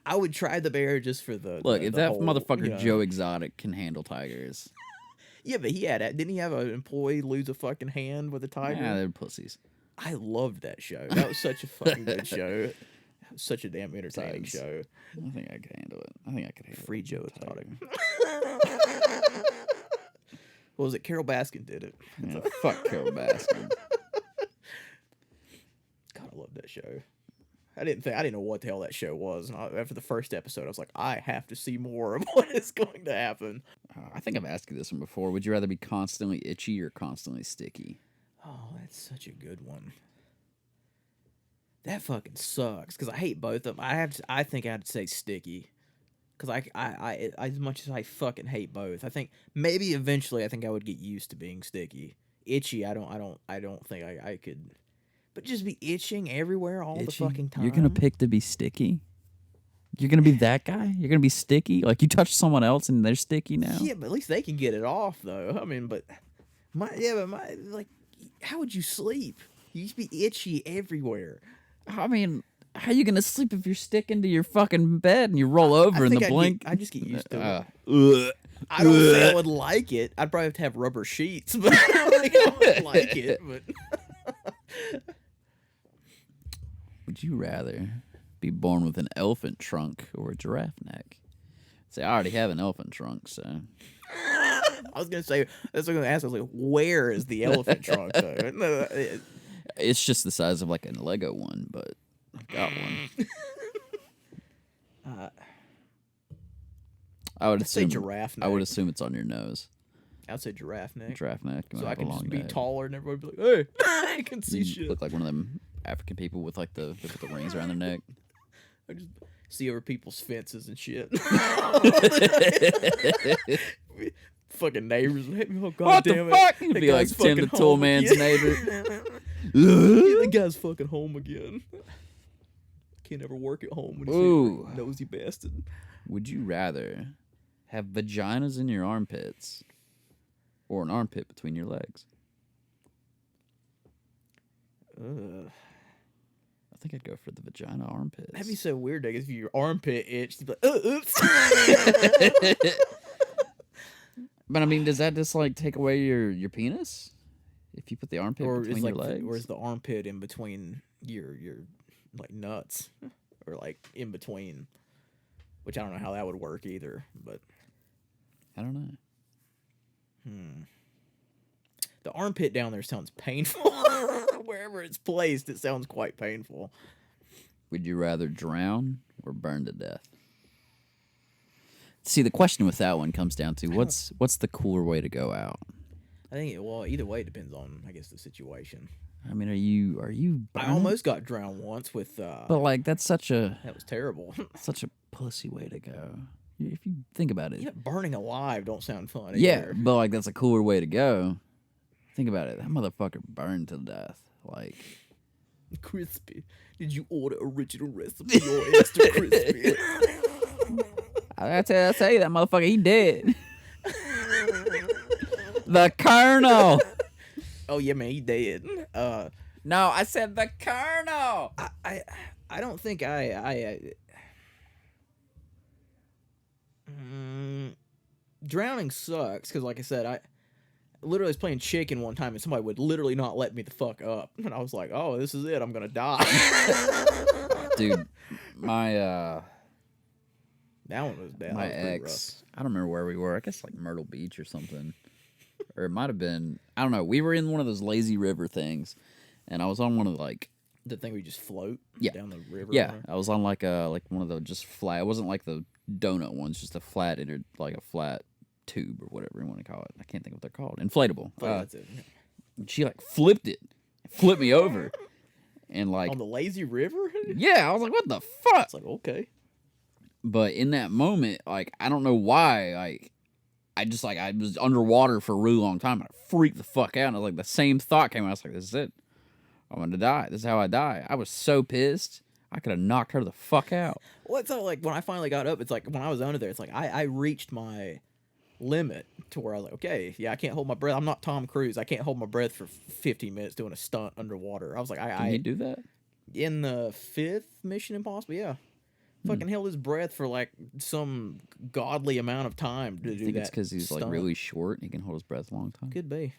I would try the bear just for the Look, the if that whole, motherfucker Joe Exotic can handle tigers, Yeah, but didn't he have an employee lose a fucking hand with a tiger? yeah, they're pussies. I loved that show. That was such a fucking good show. That was such a damn entertaining Thanks. show. I think I could handle it. I think I could handle Free it. Joe Exotic. What was it? Carol Baskin did it. Yeah, fuck Carol Baskin. God, I love that show. I didn't know what the hell that show was. And after the first episode, I was like, I have to see more of what is going to happen. I think I've asked you this one before. Would you rather be constantly itchy or constantly sticky? Oh, that's such a good one. That fucking sucks because I hate both of them. I think I'd say sticky because I as much as I fucking hate both, I think maybe eventually I think I would get used to being sticky. Itchy, I don't think I could. But just be itching everywhere all the fucking time. You're gonna pick to be sticky? You're gonna be that guy? You're gonna be sticky? Like you touch someone else and they're sticky now? Yeah, but at least they can get it off though. I mean, but like, how would you sleep? You used to be itchy everywhere. I mean, how you gonna sleep if you're sticking to your fucking bed and you roll over in the blink? I just get used to it. I don't say I would like it. I'd probably have to have rubber sheets, but I don't think I would like it. But would you rather be born with an elephant trunk or a giraffe neck? See, I already have an elephant trunk, so. I was gonna say that's what I'm gonna ask. I was like, where is the elephant trunk though? No, It's just the size of like a Lego one, but I've got one. I would I'd say assume giraffe I would neck. assume it's on your nose. I'd say giraffe neck. Giraffe neck. You So wanna I have a can just long be neck. taller and everybody would be like, hey, I can see You shit. look like one of them African people with like they put the rings around their neck. I just see over people's fences and shit. Fucking neighbors would hit me. Oh, God What damn the it. fuck? You'd That be like guy's Tim the fucking Tool home Man's again. neighbor. Yeah, the guy's fucking home again. Can't ever work at home when Ooh. he's a nosy bastard. Would you rather have vaginas in your armpits or an armpit between your legs? Ugh. I think I'd go for the vagina armpits. That'd be so weird, I guess, if your armpit itched, you'd be like, oops. But I mean, does that just like take away your penis if you put the armpit or between is your like, legs? or is the armpit in between your like nuts, or like in between? Which I don't know how that would work either, but I don't know. the armpit down there sounds painful. Wherever it's placed, it sounds quite painful. Would you rather drown or burn to death? See, the question with that one comes down to what's the cooler way to go out? I think either way it depends on, I guess, the situation. I mean, are you I burning? almost got drowned once with But like that's such a that was terrible. pussy way to go. If you think about it. Yeah, burning alive don't sound fun. Yeah, either. but like that's a cooler way to go. Think about it. That motherfucker burned to death. Like Crispy. Did you order original recipe or extra crispy? I tell you that motherfucker, he dead. The Colonel. Oh yeah, man, he dead. No, I said the Colonel. I don't think drowning sucks because, like I said, I literally was playing chicken one time and somebody would literally not let me the fuck up, and I was like, oh, this is it, I'm gonna die. Dude, my That one was bad. my That was pretty ex, I don't remember where we were. I guess like Myrtle Beach or something. Or it might have been, I don't know. We were in one of those lazy river things, and I was on one of rough. The thing where you just float Yeah. down the river. yeah, I was on like one of the just flat. It wasn't like the donut ones, just a flat like a flat tube or whatever you want to call it. I can't think of what they're called. Inflatable. That's it. And she like flipped me over, and like On the lazy river. yeah, I was like, what the fuck? It's like, okay. But in that moment, like I don't know why, like I was underwater for a really long time. And I freaked the fuck out. And I was like, the same thought came out. I was like, this is it. I'm gonna die. This is how I die. I was so pissed. I could have knocked her the fuck out. Well, it's not like when I finally got up, it's like when I was under there, it's like I reached my limit to where I was like, okay, yeah, I can't hold my breath. I'm not Tom Cruise. I can't hold my breath for 15 minutes doing a stunt underwater. I was like, Can you do that? in the 5th Mission Impossible, yeah. Fucking held his breath for like some godly amount of time to I do think that. it's because he's like stunt. really short and he can hold his breath a long time. Could be.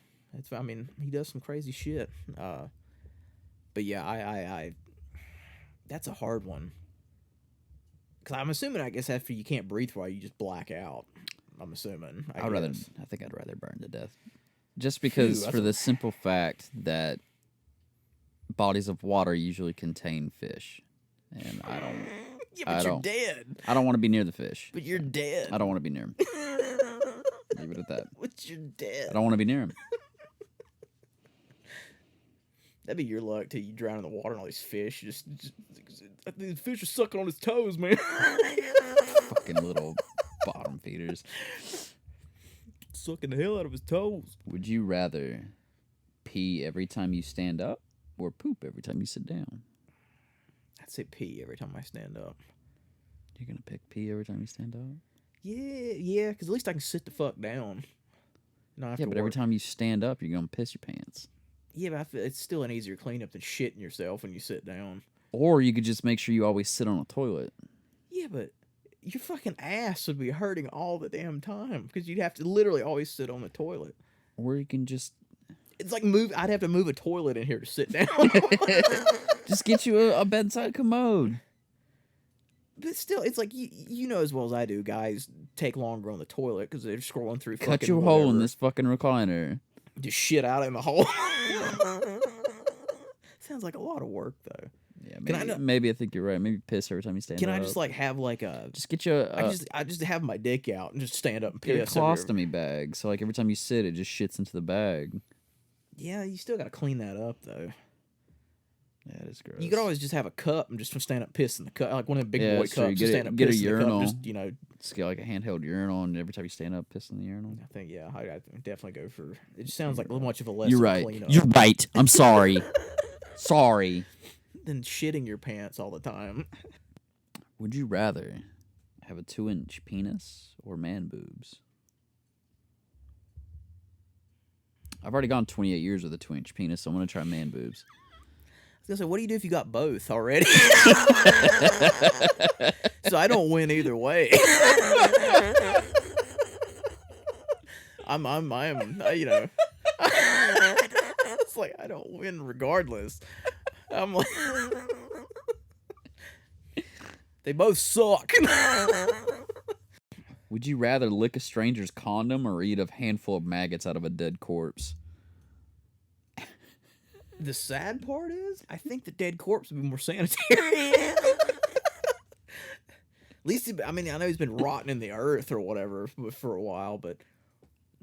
I mean, he does some crazy shit. But yeah, I that's a hard one. Because I'm assuming, I guess, after you can't breathe for a while, you just black out. I'm assuming. I think I'd rather burn to death. Just because, Phew, for the simple fact that bodies of water usually contain fish. And I don't. Yeah, but you're dead. I don't want to be near the fish. But you're dead. I don't want to be near him. Leave it at that. But you're dead. I don't want to be near him. That'd be your luck till you drown in the water and all these fish. The fish are sucking on his toes, man. Fucking little bottom feeders. Sucking the hell out of his toes. Would you rather pee every time you stand up or poop every time you sit down? I'd say pee every time I stand up. You're going to pick pee every time you stand up? Yeah, because at least I can sit the fuck down. Yeah, but every time you stand up, you're going to piss your pants. Yeah, but I feel it's still an easier cleanup than shitting yourself when you sit down. Or you could just make sure you always sit on a toilet. Yeah, but your fucking ass would be hurting all the damn time because you'd have to literally always sit on the toilet. Or you can just... It's like I'd have to move a toilet in here to sit down. Just get you a bedside commode. But still, it's like, you know as well as I do, guys take longer on the toilet because they're scrolling through Cut fucking your hole in whatever. this fucking recliner. Just shit out in the hole. Sounds like a lot of work, though. Yeah, maybe I think you're right. Maybe piss every time you stand up. Can I just like have like a? Just get you I just have my dick out and just stand up and get a piss. Every- colostomy bag. So like every time you sit, it just shits into the bag. Yeah, you still got to clean that up though. Yeah, it is gross. You could always just have a cup and just stand up piss in the cup, like one of the big Yeah, boy sure. cups. Get Just a- stand up, get a piss in the urinal. cup. Just Just get like a handheld urinal, and every time you stand up, piss in the urinal. I think I definitely go for. It just sounds like a little much of a less You're of a right. cleanup You're right. I'm sorry. Sorry. than shitting your pants all the time. Would you rather have a 2-inch penis or man boobs? I've already gone 28 years with a 2-inch penis, so I'm gonna try man boobs. I was gonna say, what do you do if you got both already? So I don't win either way. I'm you know. It's like I don't win regardless. I'm like, they both suck. Would you rather lick a stranger's condom or eat a handful of maggots out of a dead corpse? The sad part is, I think the dead corpse would be more sanitary. At least, I mean, I know he's been rotting in the earth or whatever for a while, but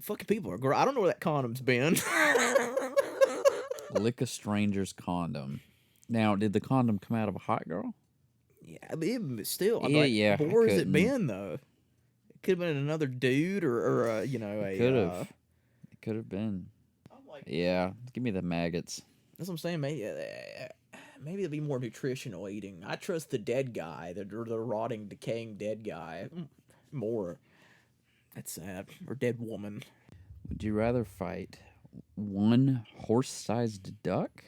fucking people are gross. I don't know where that condom's been. Lick a stranger's condom. Now, did the condom come out of a hot girl? Yeah, I mean, but still, I'm Yeah, like, yeah, but I where has it couldn't. been though? It could have been another dude or you know, a. Could have. It could have been. I'm like, Yeah, give me the maggots. that's what I'm saying. Maybe it'll be more nutritional eating. I trust the dead guy, the rotting, decaying dead guy, more. That's sad. Or dead woman. Would you rather fight one horse-sized duck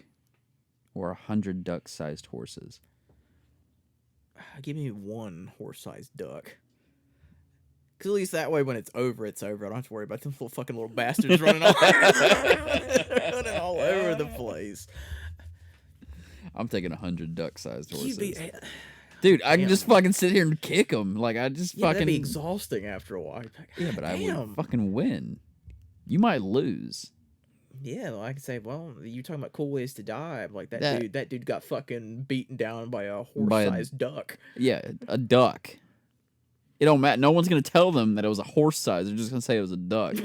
or 100 duck-sized horses? Give me one horse-sized duck. Because at least that way, when it's over, it's over. I don't have to worry about them little bastards running all over the place. I'm taking 100 duck-sized horses. You'd be, Dude, I can Damn. just fucking sit here and kick them. Like, I just yeah, that'd fucking... be exhausting after a while. Yeah, but I Damn. would fucking win. You might lose. Yeah, well, I could say, well, you're talking about cool ways to die. Like that That- dude got fucking beaten down by a By a- horse-sized duck. Yeah, a duck. It don't matter. No one's gonna tell them that it was a horse size. They're just gonna say it was a duck.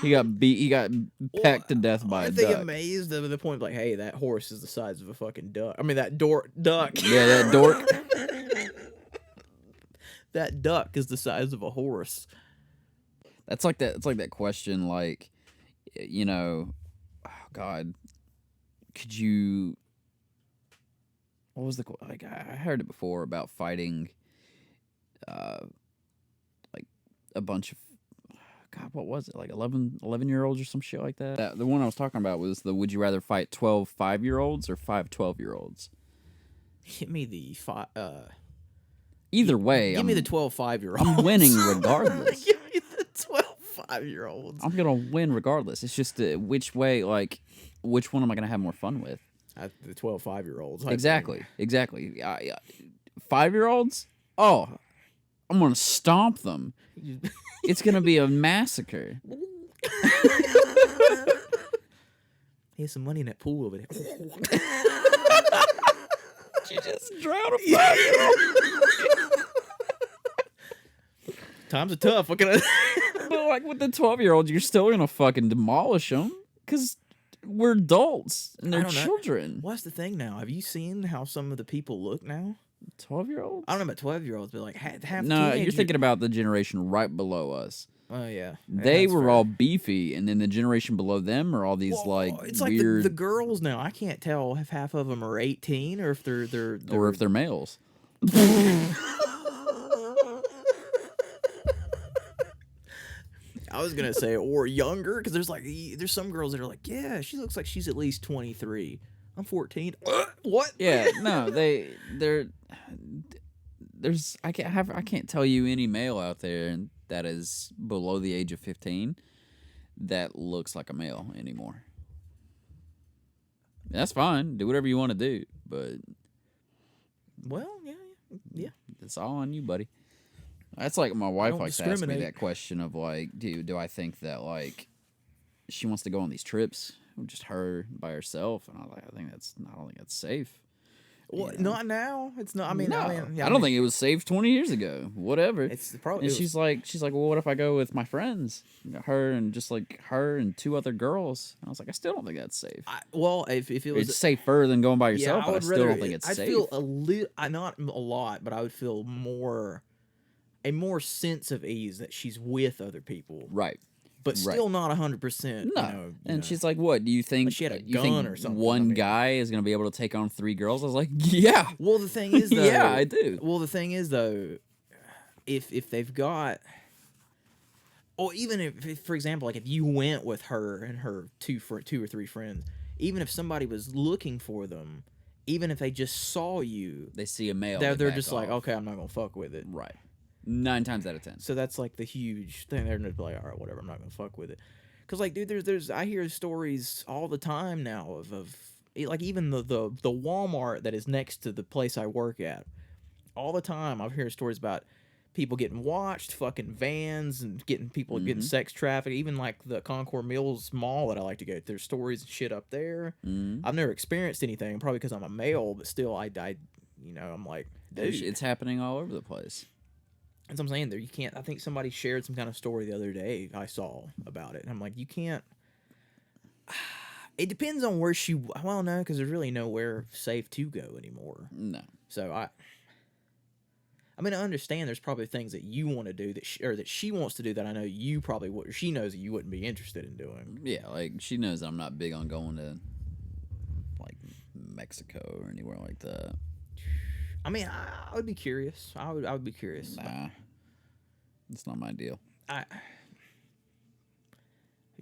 He got beat. He got pecked to death by a Aren't they duck. amazed at the point like, hey, that horse is the size of a fucking duck. I mean, that duck. Yeah, that dork. That duck is the size of a horse. That's like that. It's like that question, like, you know, oh God, could you? What was the like? I heard it before about fighting, like a bunch of. God, what was it? Like 11-year-olds or some shit like that? The one I was talking about was the would you rather fight 12 5-year-olds or 5 12-year-olds? Hit me the Either way, give me the 12 5-year-olds. I'm winning regardless. Give me the 12 5-year-olds. I'm going to win regardless. It's just which way, like, which one am I going to have more fun with? The 12 5-year-olds. Exactly. 5-year-olds? Oh, I'm going to stomp them. It's going to be a massacre. Here's some money in that pool over there. You just drowned a 5-year-old. Times are tough. What can I... But like with the 12-year-olds, you're still going to fucking demolish them because we're adults and they're children. What's the thing now? Have you seen how some of the people look now? 12-year-olds? I don't know about 12-year-olds, but like half. No, you're thinking about the generation right below us. Oh yeah, They that's were fair. all beefy, and then the generation below them are all these It's weird, like the girls now. I can't tell if half of them are 18 or if they're or if they're males. I was gonna say or younger because there's some girls that are like, yeah, she looks like she's at least 23. I'm 14. What? Yeah, no, I can't tell you any male out there that is below the age of 15 that looks like a male anymore. That's fine. Do whatever you want to do, but Well, yeah. it's all on you, buddy. That's like my wife don't likes to ask me discriminate. that question of like, do I think that like she wants to go on these trips, just her by herself, and I don't think that's safe. Well, You know? not now. It's not. I mean, No, yeah, I don't think it was safe 20 years ago. Whatever. it's probably. And she's like, well, what if I go with my friends? Her and her and 2 other girls. And I was like, I still don't think that's safe. If it was It's safer than going by yourself, I but I would still rather, don't think it's I'd safe. feel not a lot, but I would feel a more sense of ease that she's with other people, Right. but still not 100%. No. And she's like, what? Do you think Like she had a you think gun or something, one I mean. guy is going to be able to take on 3 girls? I was like, yeah. Well, the thing is, though, Yeah, I do. Well, the thing is, though, if they've got, or even if, for example, like if you went with her and her 2 or 3 friends, even if somebody was looking for them, even if they just saw you, They see a male. they're they back just like, off. okay, I'm not gonna fuck with it. Right. 9 times out of 10. So that's like the huge thing. They're just like, all right, whatever, I'm not gonna fuck with it. Cause like, dude, there's I hear stories all the time now of like even the Walmart that is next to the place I work at. All the time I've heard stories about people getting watched, fucking vans, and people getting sex trafficked. Even like the Concord Mills Mall that I like to go to. There's stories and shit up there. I've never experienced anything, probably because I'm a male, but still, I'm like, dude, It's happening all over the place. that's what I'm saying. There, you can't. I think somebody shared some kind of story the other day I saw about it, and I'm like, you can't. It depends on where she. Well, no, because there's really nowhere safe to go anymore. No. So I mean, I understand there's probably things that you want to do that she wants to do that I know you probably would. Or she knows that you wouldn't be interested in doing. Yeah, like she knows I'm not big on going to like Mexico or anywhere like that. I mean, I would be curious. I would be curious. Nah, it's not my deal. I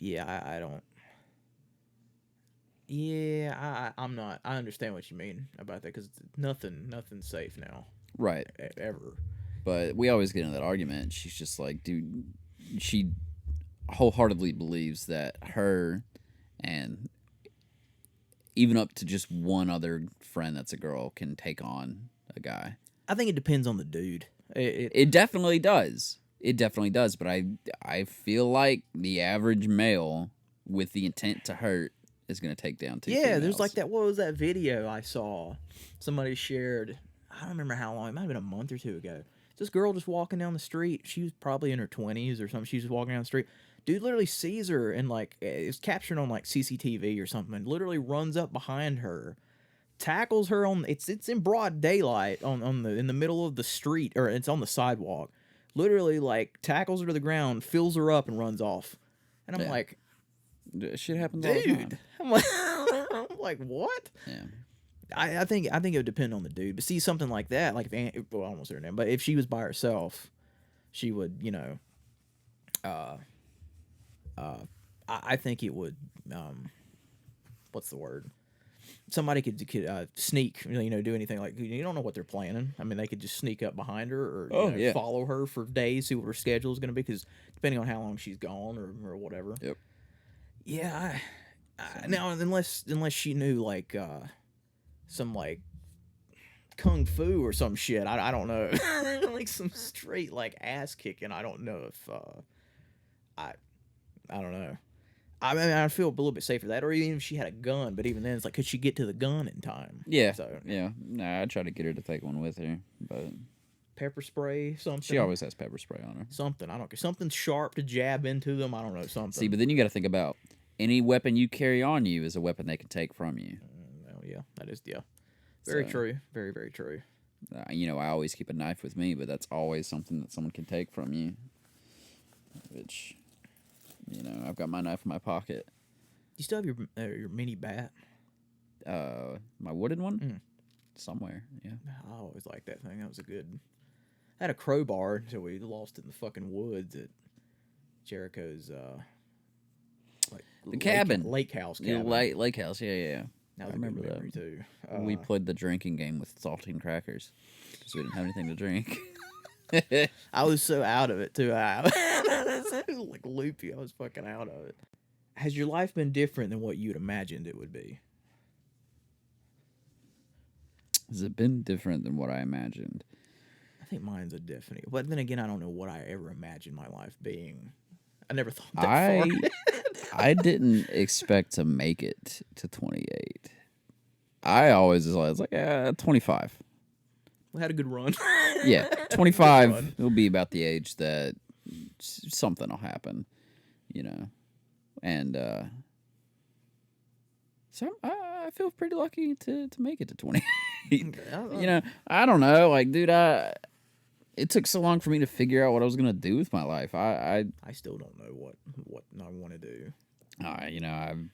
don't. Yeah, I'm not. I understand what you mean about that because nothing's safe now. Right. Ever. But we always get into that argument. She's just like, dude, she wholeheartedly believes that her and even up to just one other friend that's a girl can take on a guy. I think it depends on the dude. It definitely does. It definitely does. But I feel like the average male with the intent to hurt is going to take down 2 Yeah, females. there's like that. What was that video I saw? Somebody shared. I don't remember how long. It might have been a month or 2 ago. This girl just walking down the street. She was probably in her 20s or something. She's just walking down the street. Dude literally sees her and like is captured on like CCTV or something. And literally runs up behind her, tackles her on. It's in broad daylight in the middle of the street, or it's on the sidewalk. literally like tackles her to the ground, fills her up, and runs off. And I'm Yeah. like, Shit happens all the time. dude. I'm like, what? Yeah. I think it would depend on the dude. But see, something like that, like well, I almost said her name, but if she was by herself, she would, I think it would, what's the word? Somebody could sneak, do anything like, you don't know what they're planning. I mean, they could just sneak up behind her or follow her for days, see what her schedule is going to be, because depending on how long she's gone or whatever. Yep. Yeah, now unless she knew like some like kung fu or some shit, I don't know, like some straight like ass kicking. I don't know if I don't know. I mean, I feel a little bit safer that, or even if she had a gun. But even then, it's like, could she get to the gun in time? Yeah. So Yeah. Nah, I try to get her to take one with her, but pepper spray, something. she always has pepper spray on her. Something. I don't care. Something sharp to jab into them. I don't know. Something. See, but then you got to think about any weapon you carry on you is a weapon they can take from you. Well, yeah, that is very true. Very, very true. I always keep a knife with me, but that's always something that someone can take from you. Which, I've got my knife in my pocket. You still have your mini bat? My wooden one? Somewhere, yeah. I always liked that thing. That was a good. I had a crowbar until we lost it in the fucking woods at Jericho's like The cabin. lake house Yeah, cabin. lake house, yeah. That was I remember a good that. memory too. We played the drinking game with saltine crackers because we didn't have anything to drink. I was so out of it too. I was like loopy. I was fucking out of it. Has your life been different than what you'd imagined it would be? Has it been different than what I imagined? I think mine's a definite. But then again, I don't know what I ever imagined my life being. I never thought that far. I didn't expect to make it to 28. I always was like, 25. We had a good run. Yeah, 25 will be about the age that something will happen, and so I feel pretty lucky to make it to 28. I don't know, like, dude, it took so long for me to figure out what I was gonna do with my life. I still don't know what I want to do. I'm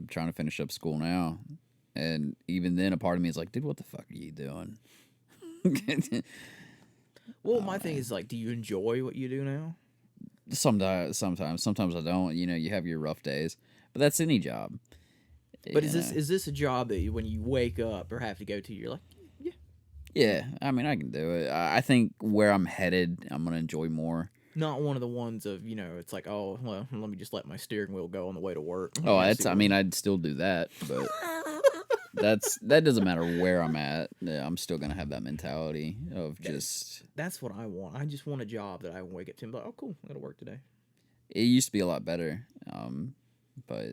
trying to finish up school now, and even then, a part of me is like, dude, what the fuck are you doing? Well, my thing is like, do you enjoy what you do now? Sometimes I don't. You have your rough days, but that's any job. But is this a job that when you wake up or have to go to, you're like, yeah, I mean, I can do it. I think where I'm headed, I'm gonna enjoy more. not one of the ones of, it's like, oh, well, let me just let my steering wheel go on the way to work. Oh, I'd still do that, but that doesn't matter where I'm at. Yeah, I'm still gonna have that mentality of just. That's what I want. I just want a job that I wake up to and be like, oh, cool, I gotta work today. It used to be a lot better, but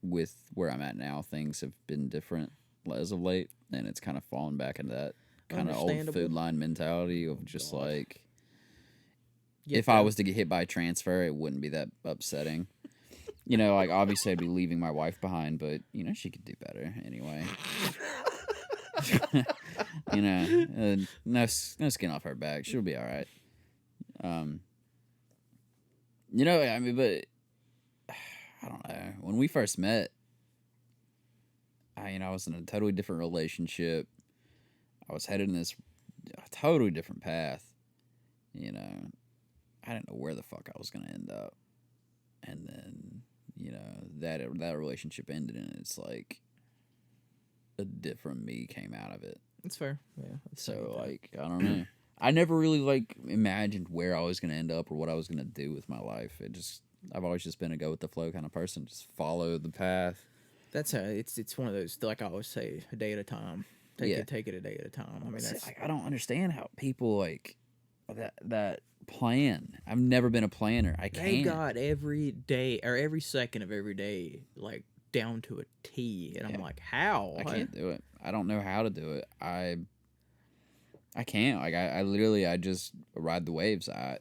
with where I'm at now, things have been different as of late, and it's kind of fallen back into that kind of old food line mentality of just like, if I was to get hit by a transfer, it wouldn't be that upsetting. Like, obviously I'd be leaving my wife behind, but she could do better anyway. No skin off her back. She'll be all right. I mean, but I don't know. When we first met, I was in a totally different relationship. I was headed in this totally different path. I didn't know where the fuck I was gonna end up, and then that relationship ended, and it's like a different me came out of it. It's fair. Yeah. So like, I don't know. I never really imagined where I was gonna end up or what I was gonna do with my life. I've always just been a go with the flow kind of person. Just follow the path. That's how it's one of those, like I always say, a day at a time. Take it a day at a time. I mean, I don't understand how people that plan. I've never been a planner. I can't. They got every day or every second of every day like down to a T, and I'm like, how? I can't do it. I don't know how to do it. I can't. Like, I literally just ride the waves. I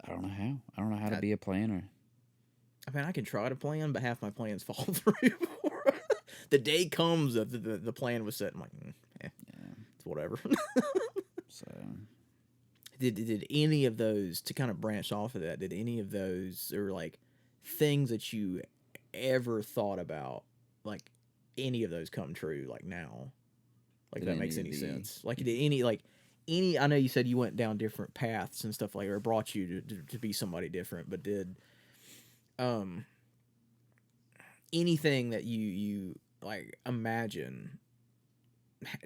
don't know how. I don't know how to be a planner. I mean, I can try to plan, but half my plans fall through. The day comes that the plan was set. I'm like, it's whatever. So, did any of those, to kind of branch off of that, did any of those, or like things that you ever thought about, like any of those come true like now? Like, Did that any makes of any the- sense? Like, did any, I know you said you went down different paths and stuff like, or it brought you to be somebody different, but did anything that you like imagine,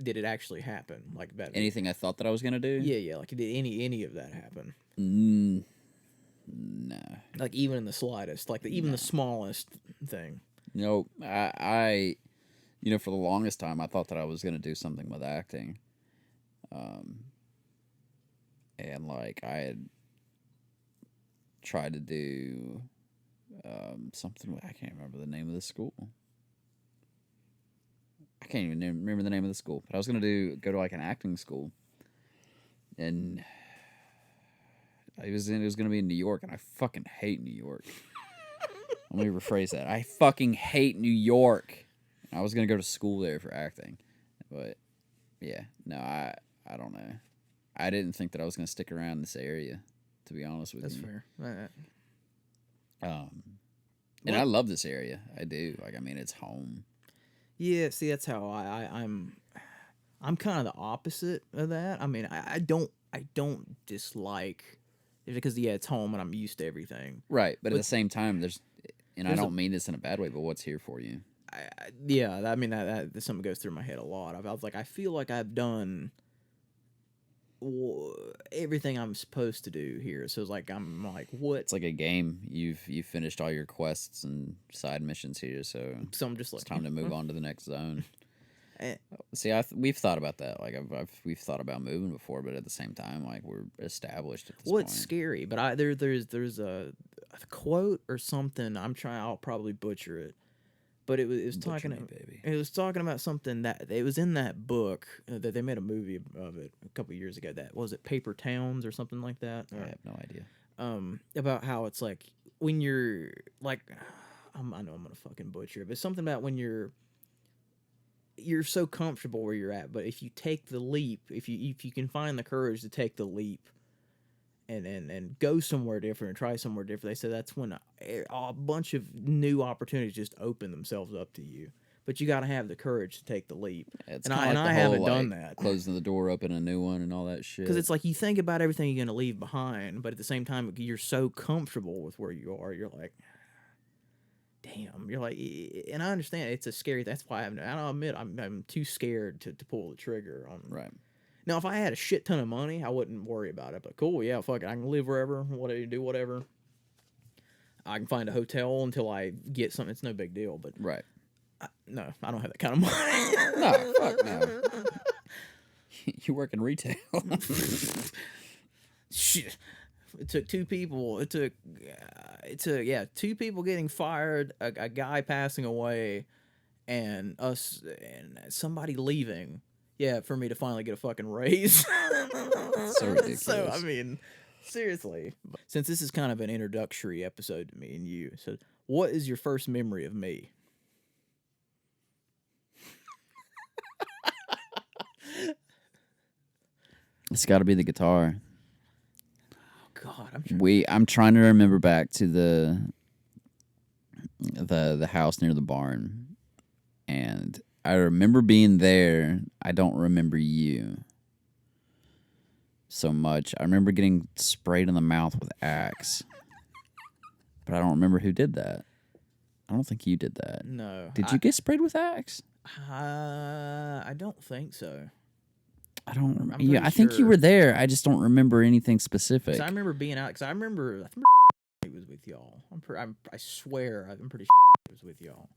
did it actually happen? Like that? Anything I thought that I was gonna do? Yeah. Like, did any of that happen? No. Like, even in the slightest, like even the smallest thing. No, I for the longest time I thought that I was gonna do something with acting. And like I had tried to do something. I can't remember the name of the school. I can't even remember the name of the school. But I was gonna go to like an acting school, and it was gonna be in New York, and I fucking hate New York. Let me rephrase that. I fucking hate New York. I was gonna go to school there for acting, but yeah, no, I don't know. I didn't think that I was gonna stick around in this area, to be honest with That's you. fair. And I love this area. I do. Like, I mean, it's home. Yeah, see, that's how I'm kind of the opposite of that. I mean, I don't dislike it because, yeah, it's home and I'm used to everything. Right, but at the same time, I there's don't mean this in a bad way, but what's here for you? Yeah, I mean that something goes through my head a lot. I was like, I feel like I've done everything I'm supposed to do here. So it's like I'm like, what? It's like a game. You've finished all your quests and side missions here, so I'm just like, it's time to move on to the next zone. Eh. See, we've thought about that. Like, we've thought about moving before, but at the same time, like, we're established at this point. It's scary, but there's a quote or something. I'll probably butcher it, but it was talking baby. It was talking about something that it was in that book that they made a movie of it a couple years ago. That was it, Paper Towns or something like that. I have no idea. About how it's like when you're like, I know I'm gonna fucking butcher it, but something about when you're so comfortable where you're at, but if you take the leap, if you can find the courage to take the leap and go somewhere different and try somewhere different, they said that's when a bunch of new opportunities just open themselves up to you. But you got to have the courage to take the leap. It's and kinda like I the haven't whole, done like, that. Closing the door, open a new one, and all that shit. Because it's like you think about everything you're going to leave behind, but at the same time, you're so comfortable with where you are. You're like, damn. You're like, and I understand it's a scary. That's why I'll admit I'm too scared to pull the trigger on. Right. Now, if I had a shit ton of money, I wouldn't worry about it. But cool, yeah, fuck it. I can live wherever, do whatever. I can find a hotel until I get something. It's no big deal. But Right. no, I don't have that kind of money. No, fuck no. You work in retail. Shit. It took two people. It took two people getting fired, a guy passing away, and somebody leaving. Yeah, for me to finally get a fucking raise. So ridiculous. So I mean, seriously. Since this is kind of an introductory episode to me and you, so what is your first memory of me? It's got to be the guitar. God, I'm trying to remember back to the house near the barn, and I remember being there. I don't remember you so much. I remember getting sprayed in the mouth with Axe, but I don't remember who did that. I don't think you did that. No. Did you get sprayed with Axe? I don't think so. I don't remember. pretty Yeah, I think you sure. were there. I just don't remember anything specific. 'Cause I remember being out. Because I remember he was with y'all. I swear I'm pretty he was with y'all.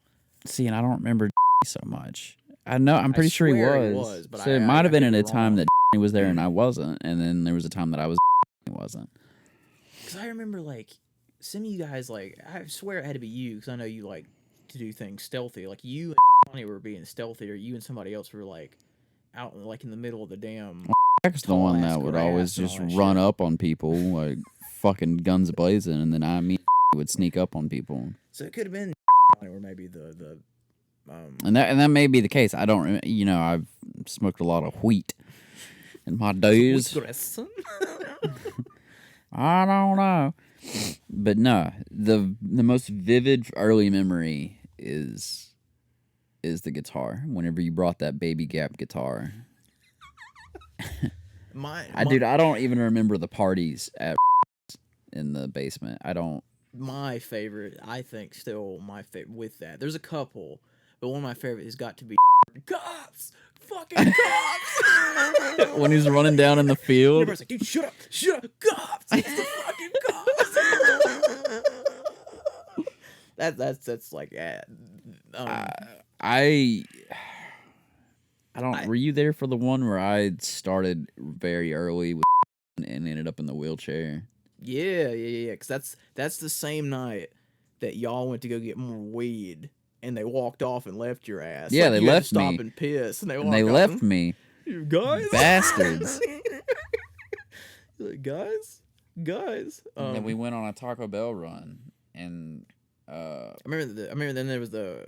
See, and I don't remember so much. I know. I'm pretty sure he swear he was. was, but So I it might have been could at be a time wrong. that he was there and I wasn't, and then there was a time that I was he wasn't. Because I remember like some of you guys like I swear it had to be you because I know you like to do things stealthy. Like you and Bonnie were being stealthy, or you and somebody else were like out like in the middle of the damn. Jack's the one tall-ass that would always grass and all just that run shit. up on people like fucking guns blazing, and then me would sneak up on people. So it could have been or maybe the And that may be the case. I don't. I've smoked a lot of wheat, in my days. Grayson. I don't know. But no, the most vivid early memory is the guitar. Whenever you brought that Baby Gap guitar. Dude, I don't even remember the parties at in the basement. I don't. My favorite, I think, still my favorite with that. There's a couple, but one of my favorite has got to be cops. Fucking cops. When he's running down in the field. Everybody's like, dude, shut up, cops. It's the fucking cops. That's like, I don't. Were you there for the one where I started very early with and ended up in the wheelchair? Yeah. Because that's the same night that y'all went to go get more weed, and they walked off and left your ass. Yeah, like, they you had left to stop me. and piss, and they Left me. You guys, Bastards. Like, guys. And then we went on a Taco Bell run, and I remember. Then there was the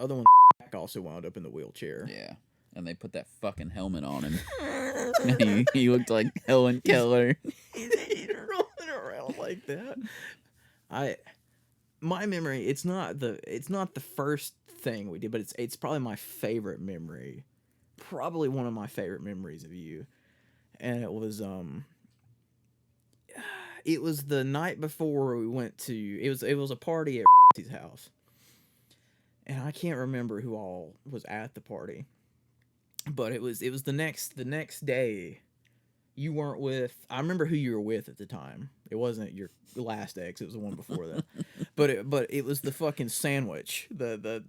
other one. Also wound up in the wheelchair. yeah. And they put that fucking helmet on him. he looked like Helen Keller. He's rolling around like that. My memory, it's not the first thing we did, but it's probably my favorite memory. Probably one of my favorite memories of you. And it was the night before we went to it was a party at his house. And I can't remember who all was at the party. But it was the next day. You weren't with. I remember who you were with at the time. It wasn't your last ex. It was the one before that. but it was the fucking sandwich. The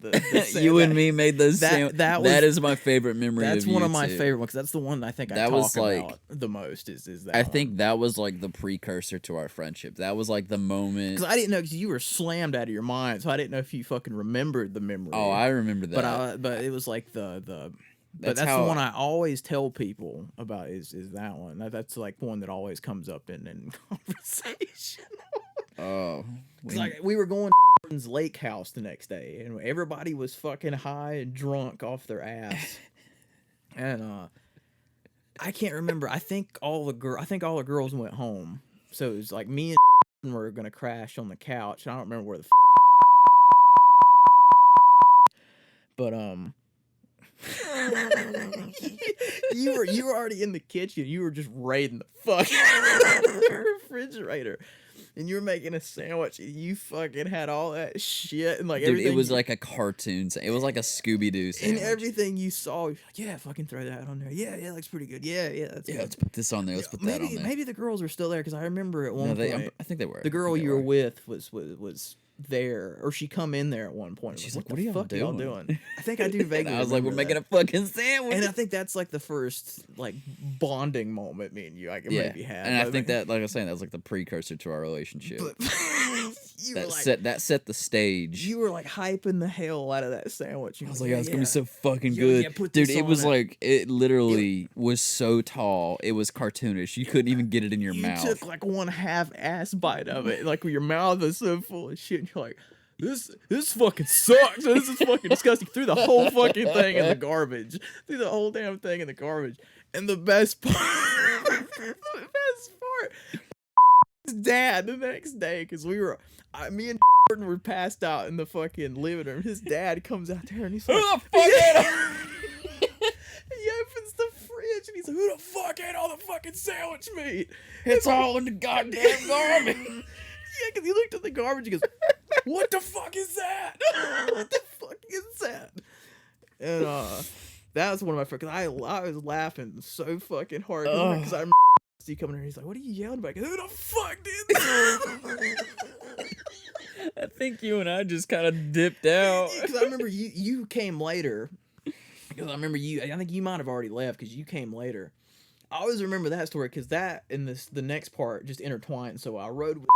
You and me made those. That is my favorite memory. That's of one you of my too. favorite ones. That's the one I think That I was talk like- about the most. Is that? I think that was like the precursor to our friendship. That was like the moment. because I didn't know because you were slammed out of your mind, so I didn't know if you fucking remembered the memory. Oh, I remember that. But it was like the. But That's that's how- the one I always tell people about is that one. That's like one that always comes up in conversation. Oh, It's like we were going to lake house the next day, and everybody was fucking high and drunk off their ass. And I can't remember. I think all the girls went home. So it was like me and were gonna crash on the couch. I don't remember where the but you were already in the kitchen. You were just raiding the fucking refrigerator. And you were making a sandwich, and you fucking had all that shit, and like dude, everything. it was like a cartoon. It was like a Scooby-Doo sandwich. And everything you saw, you're like, yeah, fucking throw that on there. Yeah, looks pretty good. Yeah, that's good. Let's put this on there. Let's put that on there. Maybe the girls are still there because I remember at one point I think they were. the girl I think you they were with was there, or she come in there at one point. She's Like, like, what the "What are y'all doing? I think I do vaguely. And I was like, we're remember making that. a fucking sandwich. And I think that's like the first like bonding moment me and you I maybe had. And I But, think that, like I was saying, that was like the precursor to our relationship. But you that were like, set the stage. you were like hyping the hell out of that sandwich. I was like, it's gonna be so fucking Yeah, good, yeah, put dude. this It on was it. like it literally was so tall. It was cartoonish. You couldn't even get it in your you mouth. took like one half ass bite of it, like your mouth is so full of shit. And you're like, this fucking sucks. This is fucking disgusting. Threw the whole fucking thing in the garbage. Threw the whole damn thing in the garbage. And the best part, his dad the next day, because me and Jordan were passed out in the fucking living room. His dad comes out there and he's like, Who the fuck ate he opens the fridge and he's like, who the fuck ate all the fucking sandwich meat? It's all in the goddamn garbage. Yeah, because he looked at the garbage and he goes, what the fuck is that? What the fuck is that? And that was one of my friends. I was laughing so fucking hard because I remember he coming in here. He's like, what are you yelling about? Who the fuck did that? I think you and I just kind of dipped out. Because I remember you came later. Because I remember I think you might have already left because you came later. I always remember that story because that and the next part just intertwined. So I rode with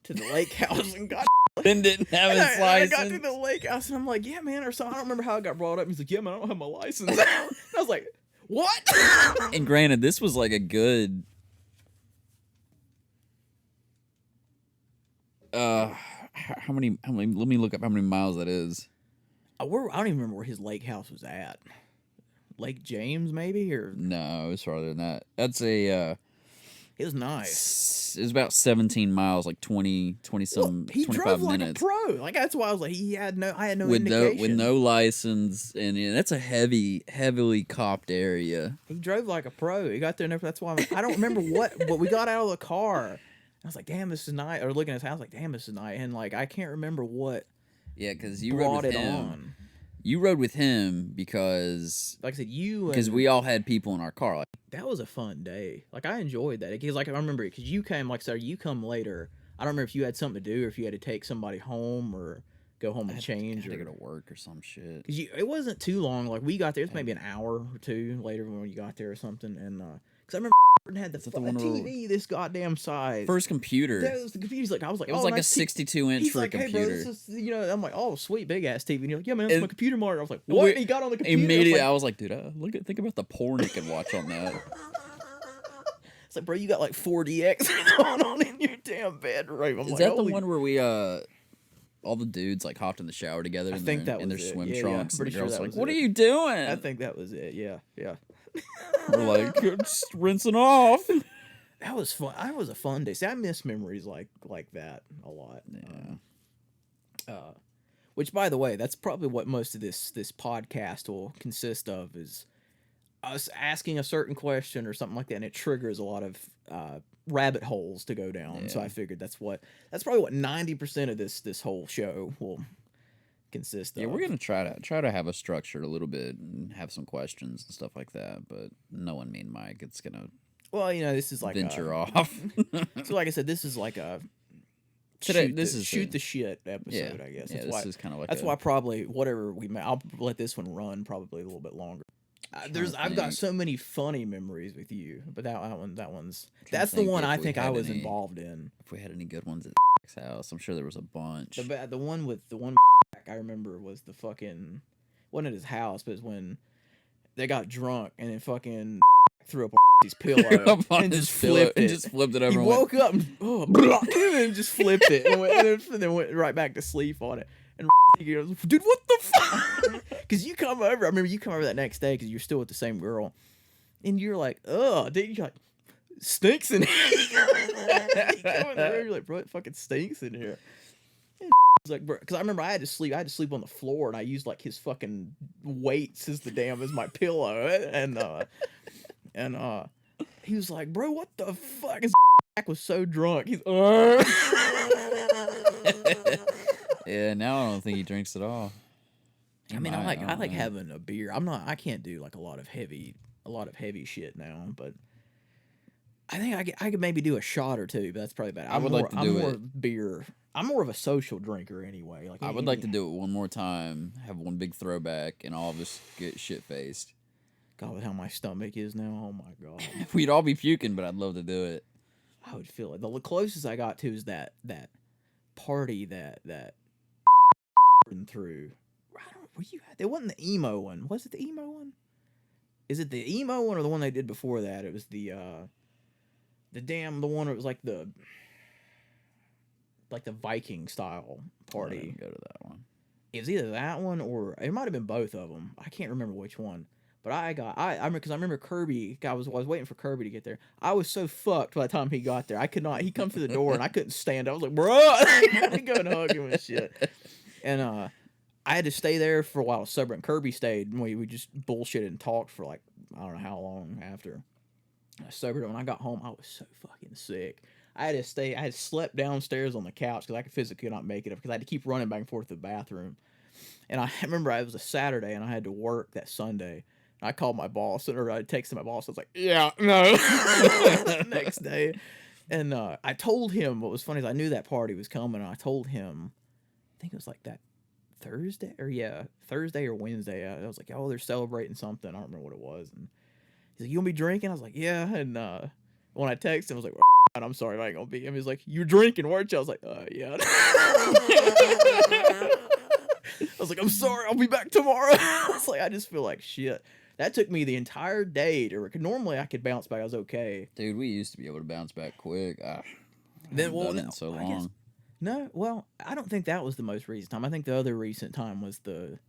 to the lake house and got Ben didn't have his I license. got to the lake house and I'm like, yeah, man, or so. I don't remember how it got brought up. He's like, yeah, man, I don't have my license. And I was like, what? And granted, this was like a good. How many? Let me look up how many miles that is. I don't even remember where his lake house was at. Lake James, maybe, or No, it was farther than that. That's a. it was nice. It was about 17 miles, like 20 Well, some he 25 drove like minutes. a pro. Like that's why I was like, I had no with indication. no license, and that's a heavily copped area. He drove like a pro. He got there, and that's why I don't remember what we got out of the car. I was like, damn, this is nice. Or looking at his house, like, damn, this is nice. And like, I can't remember what Yeah, because you rode brought with it him. on. You rode with him because Like I said, because we all had people in our car. Like, that was a fun day. Like I enjoyed that because like I remember because you came, like I said, you come later. I don't remember if you had something to do or if you had to take somebody home or go home and change I had or to go to work or some shit. because it wasn't too long. Like we got there, it's maybe an hour or two later when you got there or something. And because I remember had the one where- TV this goddamn size. First computer. That was the computer's like I was like, It was oh, like nice a 62-inch He's for a like, hey, computer. bro, this is, I'm like, oh, sweet, big ass TV. And you're like, yeah, man, that's And my computer monitor. I was like, what? And he got on the computer. Immediately, I I was like, dude, think about the porn you could watch on that. it's like, bro, you got like 4DX going on in your damn bedroom. I'm Is like, that the holy- one where we all the dudes like hopped in the shower together I in think their, that in their was it. swim Yeah, trunks? pretty and the sure girls that like, was what it. are you doing? I think that was it. Yeah. We're like, just rinsing off. That was fun. That was a fun day. See, I miss memories like that a lot. Yeah. Which, by the way, that's probably what most of this podcast will consist of is us asking a certain question or something like that, and it triggers a lot of rabbit holes to go down. So Yeah. I figured that's probably what 90% of this whole show will consist of. Yeah, we're gonna try to have a structure a little bit and have some questions and stuff like that. But knowing me and Mike, it's gonna Well, this is like venture off. So, like I said, this is like a Today- shoot this the, is shoot a- the shit episode. Yeah, I guess yeah, that's this why. is kind of like That's why probably whatever I'll let this one run probably a little bit longer. I've got think. so many funny memories with you, but that one's to that's the think one if I we think I had was any- involved in. if we had any good ones at house, I'm sure there was a bunch. The one with the one I remember was the fucking wasn't at his house, but it was when they got drunk and then fucking threw up his pillow Up on and his just pillow flipped and it. just flipped it over. He and went, woke up and, and then just flipped it and then went right back to sleep on it. And he goes, dude, what the fuck? Because you come over. I remember you come over that next day because you're still with the same girl. And you're like, oh, dude, you're like, stinks in here. You come in the room, you're like, bro, it fucking stinks in here. And was like, bro, because I remember I had to sleep on the floor and I used like his fucking weights as my pillow. And he was like, bro, what the fuck? His was so drunk. He's yeah, now I don't think he drinks at all. I mean, I don't like know. having a beer. I can't do like a lot of heavy shit now, but I think I could maybe do a shot or two, but that's probably bad. I would like to do more it. beer. I'm more of a social drinker anyway. Like I would like to do it one more time, have one big throwback, and all of us get shit faced. God, with how my stomach is now, oh my god, We'd all be puking, but I'd love to do it. I would feel it. The closest I got to is that party that through. Were you at? It wasn't the emo one. Was it the emo one? Is it the emo one or the one they did before that? It was the one where it was like the Viking style I party. didn't go to that one. It was either that one or it might have been both of them. I can't remember which one. But I remember because I remember Kirby. I was waiting for Kirby to get there. I was so fucked by the time he got there. I could not. He come through the door and I couldn't stand. I was like, bro, I had to go and hug him and shit. And I had to stay there for a while sober. And Kirby stayed. And we just bullshitted and talked for like I don't know how long after. I sobered. When I got home, I was so fucking sick. I had slept downstairs on the couch because I physically could not make it up because I had to keep running back and forth to the bathroom. And I remember it was a Saturday and I had to work that Sunday. I called my boss, or I texted my boss. I was like, "Yeah, no." Next day, and I told him what was funny is I knew that party was coming. And I told him, I think it was like that Thursday or Wednesday. I was like, "Oh, they're celebrating something." I don't remember what it was. And he's like, "You gonna be drinking?" I was like, "Yeah." And when I texted him, I was like, "I'm sorry, I ain't gonna be." And he's like, "You're drinking, weren't you?" I was like, "Yeah." I was like, "I'm sorry, I'll be back tomorrow." I was like, I just feel like shit. That took me the entire day to record. Normally I could bounce back. I was okay. Dude, we used to be able to bounce back quick. Then Done it in so I guess- long. No, well, I don't think that was the most recent time. I think the other recent time was the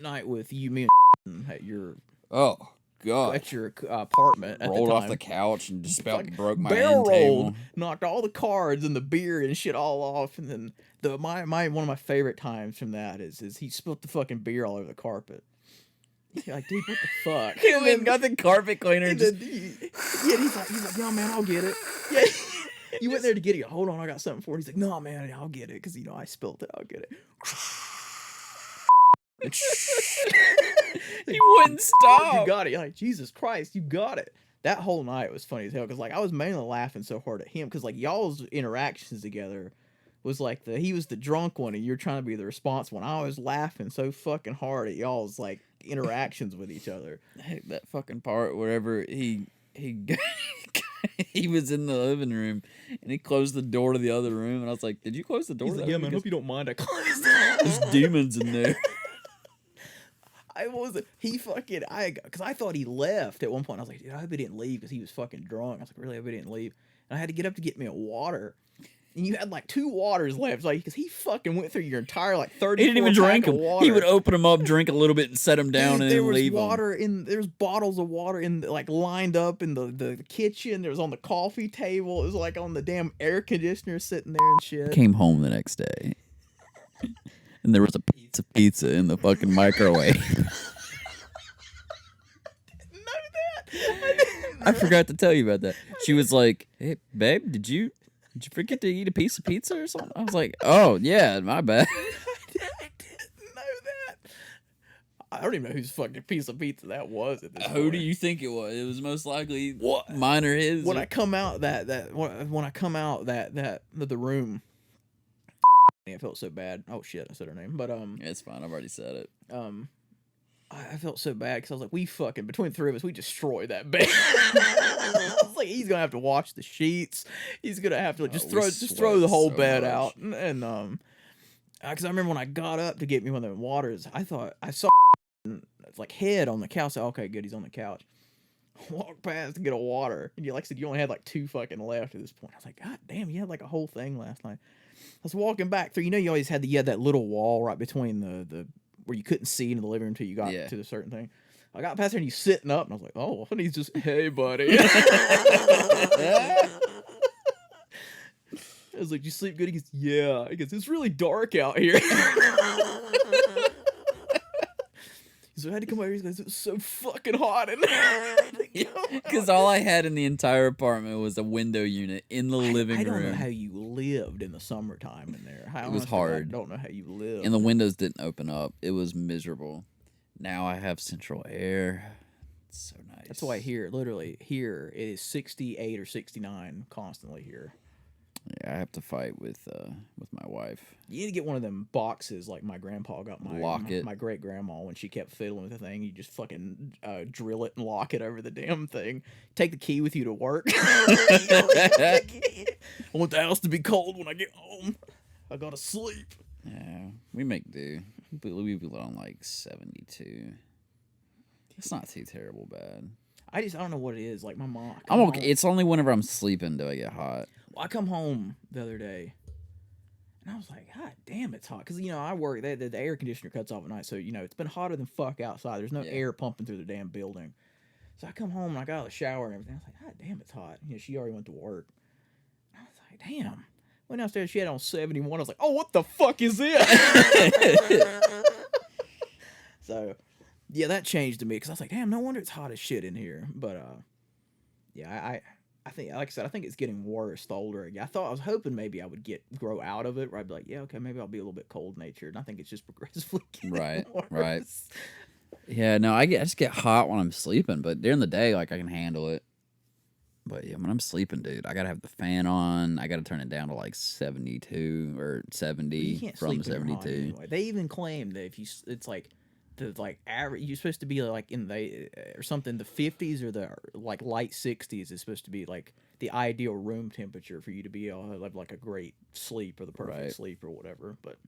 night with you, me, and at your Oh God! at your apartment at Rolled the off time. the couch and just about Fucking broke my barrel end rolled, table. knocked all the cards and the beer and shit all off, and then my one of my favorite times from that is he spilled the fucking beer all over the carpet. You're like, dude, what the fuck? And then got the carpet cleaner. And Just then he's like, yo, man, I'll get it. Yeah, you went there to get it. Hold on, I got something for it. He's like, no, man, I'll get it because I spilled it. I'll get it. he wouldn't stop. You got it. You're like, Jesus Christ, you got it. That whole night was funny as hell because I was mainly laughing so hard at him because y'all's interactions together was he was the drunk one and you're trying to be the responsible one. I was laughing so fucking hard at y'all's interactions with each other. That fucking part wherever he he was in the living room and he closed the door to the other room and I was like, "Did you close the door?" He's like, yeah, man, I hope you don't mind. I closed There's demons in there. I wasn't. He fucking. Because I thought he left at one point. I was like, dude, I hope he didn't leave because he was fucking drunk. I was like, really, I hope he didn't leave. And I had to get up to get me a water. And you had 2 waters left, because he fucking went through your entire 30. He didn't even drink them. He would open them up, drink a little bit, and set them down, and then leave them. There's bottles of water lined up in the kitchen. There was on the coffee table. It was on the damn air conditioner sitting there and shit. Came home the next day, and there was a pizza in the fucking microwave. I forgot to tell you about that. She was like, "Hey, babe, did you forget to eat a piece of pizza or something?" I was like, "Oh yeah, my bad." I didn't know that. I don't even know whose fucking piece of pizza that was at this Who point. do you think it was? It was most likely mine or his. When I come out when I come out that the room, I felt so bad. Oh shit, I said her name, but it's fine. I've already said it. I felt so bad because I was like, we fucking, between 3 of us, we destroyed that bed. I was like, he's gonna have to wash the sheets. He's gonna have to just throw the whole bed much. out. And because I remember when I got up to get me one of the waters, I thought I saw head on the couch. I said, okay, good, he's on the couch. Walked past to get a water, and like I said, you only had 2 fucking left at this point. I was like, God damn, you had a whole thing last night. I was walking back through. You always had that little wall right between the where you couldn't see into the living room until you got to the certain thing. I got past there and he's sitting up, and I was like, oh, and he's just, hey, buddy. I was like, you sleep good? He goes, yeah. He goes, it's really dark out here. So I had to come over here because it was so fucking hot in there. Because all I had in the entire apartment was a window unit in the living room. I don't know how you lived in the summertime in there. It was hard. I don't know how you lived. And the windows didn't open up. It was miserable. Now I have central air. It's so nice. That's why here it is 68 or 69 constantly here. Yeah, I have to fight with my wife. You need to get one of them boxes like my grandpa got my great grandma when she kept fiddling with the thing. You just fucking drill it and lock it over the damn thing. Take the key with you to work. I want the house to be cold when I get home. I gotta sleep. Yeah, we make do. We live on 72. It's not too terrible bad. I don't know what it is. Like my mom. I'm okay. It's only whenever I'm sleeping do I get hot. Well, I come home the other day, and I was like, God damn, it's hot. Because, I work, the air conditioner cuts off at night, so, it's been hotter than fuck outside. There's no air pumping through the damn building. So I come home, and I got out of the shower and everything. I was like, God damn, it's hot. She already went to work. And I was like, damn. Went downstairs, she had on 71. I was like, oh, what the fuck is this? So, yeah, that changed to me, because I was like, damn, no wonder it's hot as shit in here. But, yeah, I think, like I said, I think it's getting worse the older I get. I was hoping maybe I would grow out of it, where I'd be like, yeah, okay, maybe I'll be a little bit cold-natured. And I think it's just progressively getting worse. Right. Yeah, no, I just get hot when I'm sleeping, but during the day, I can handle it. But yeah, when I'm sleeping, dude, I gotta have the fan on. I gotta turn it down to 72 or 70 you can't from sleep 72. Anyway. They even claim that if it's the average, you're supposed to be in the or something, the 50s or the light 60s is supposed to be the ideal room temperature for you to be able to have a great sleep or the perfect sleep or whatever. But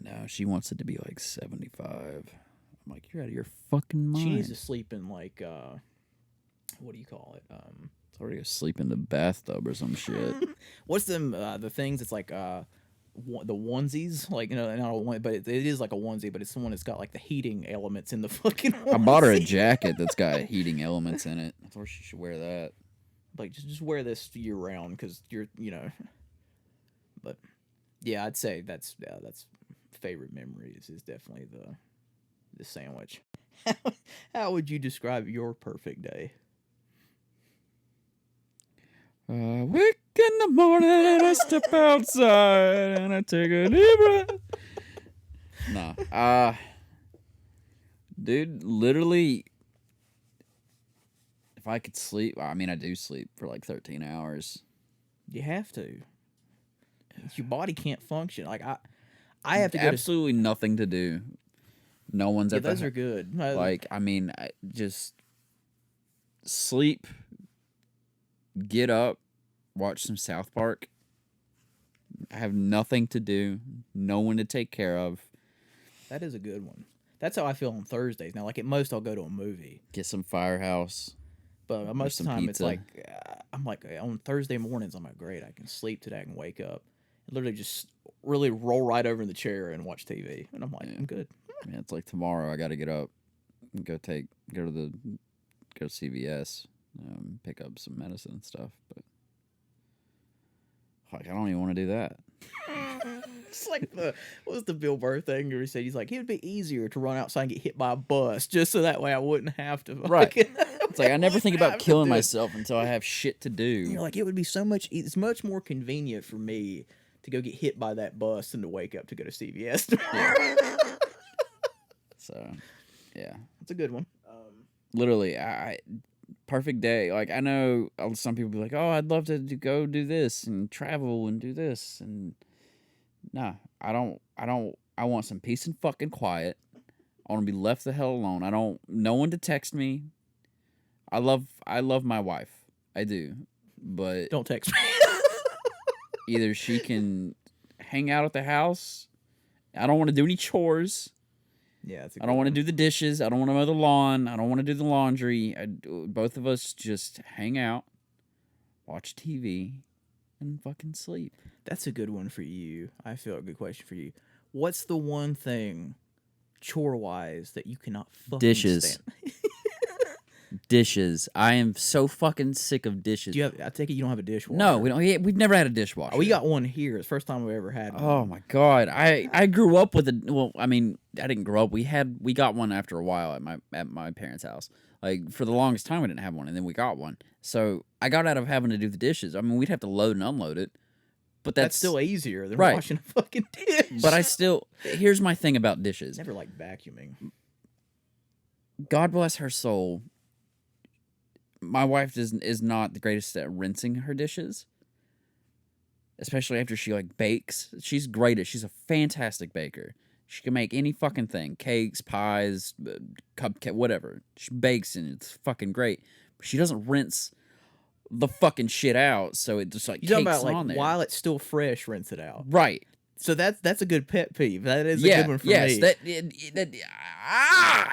no, she wants it to be 75. I'm like, you're out of your fucking mind. She needs to sleep in what do you call it? It's already asleep in the bathtub or some shit. What's them the things? It's the onesies, like not a one, but it is like a onesie, but it's the one that's got like the heating elements in the fucking onesie. I bought her a jacket that's got heating elements in it. I thought she should wear that. Like just wear this year round because you're But yeah, I'd say that's favorite memories is definitely the sandwich. How would you describe your perfect day? Wake in the morning and I step outside and I take a deep breath. Nah. Dude, literally, if I could sleep, I mean, I do sleep for like 13 hours. You have to. Your body can't function. Like I have to go absolutely nothing to do. No one's Yeah, at those are good. Like, I mean, I just sleep, get up, watch some South Park. I have nothing to do, no one to take care of. That is a good one. That's how I feel on Thursdays. Now, like at most, I'll go to a movie. Get some Firehouse. But most of the some time, pizza. it's like, I'm like, on Thursday mornings, I'm like, great, I can sleep today, I can wake up. And literally just really roll right over in the chair and watch TV. And I'm like, I'm good. Yeah, it's like tomorrow I got to get up and go to CVS, pick up some medicine and stuff. But like, I don't even want to do that. It's like what was the Bill Burr thing where he said he's like, it would be easier to run outside and get hit by a bus just so that way I wouldn't have to. Right. It's like I never think about killing do it. myself until I have shit to do. You're like, it would be it's much more convenient for me to go get hit by that bus than to wake up to go to CVS tomorrow. So, yeah. That's a good one. Literally, I perfect day. Like, I know some people be like, oh, I'd love to go do this and travel and do this. And nah, I don't. I want some peace and fucking quiet. I want to be left the hell alone. No one to text me. I love my wife. I do. But Don't text me. either she can hang out at the house. I don't want to do any chores. Yeah, I don't want to do the dishes. I don't want to mow the lawn. I don't want to do the laundry. Both of us just hang out, watch TV, and fucking sleep. That's a good one for you. I feel a good question for you. What's the one thing, chore-wise, that you cannot fucking Dishes. stand? Dishes. I am so fucking sick of dishes. I take it you don't have a dishwasher. No, we don't. We've never had a dishwasher. Oh, we got one here. It's the first time we ever had one. Oh my god. I grew up with well, I mean, I didn't grow up. We got one after a while at my parents' house. Like for the longest time we didn't have one, and then we got one. So I got out of having to do the dishes. I mean, we'd have to load and unload it. But that's still easier than right. washing a fucking dish. But here's my thing about dishes. Never like vacuuming. God bless her soul. My wife is not the greatest at rinsing her dishes, especially after she like bakes. She's great at. She's a fantastic baker. She can make any fucking thing: cakes, pies, cupcake, whatever. She bakes and it's fucking great. But she doesn't rinse the fucking shit out, so it just like You talking cakes about on like there. while it's still fresh, rinse it out. Right. So that's a good pet peeve. That is a good one for me. That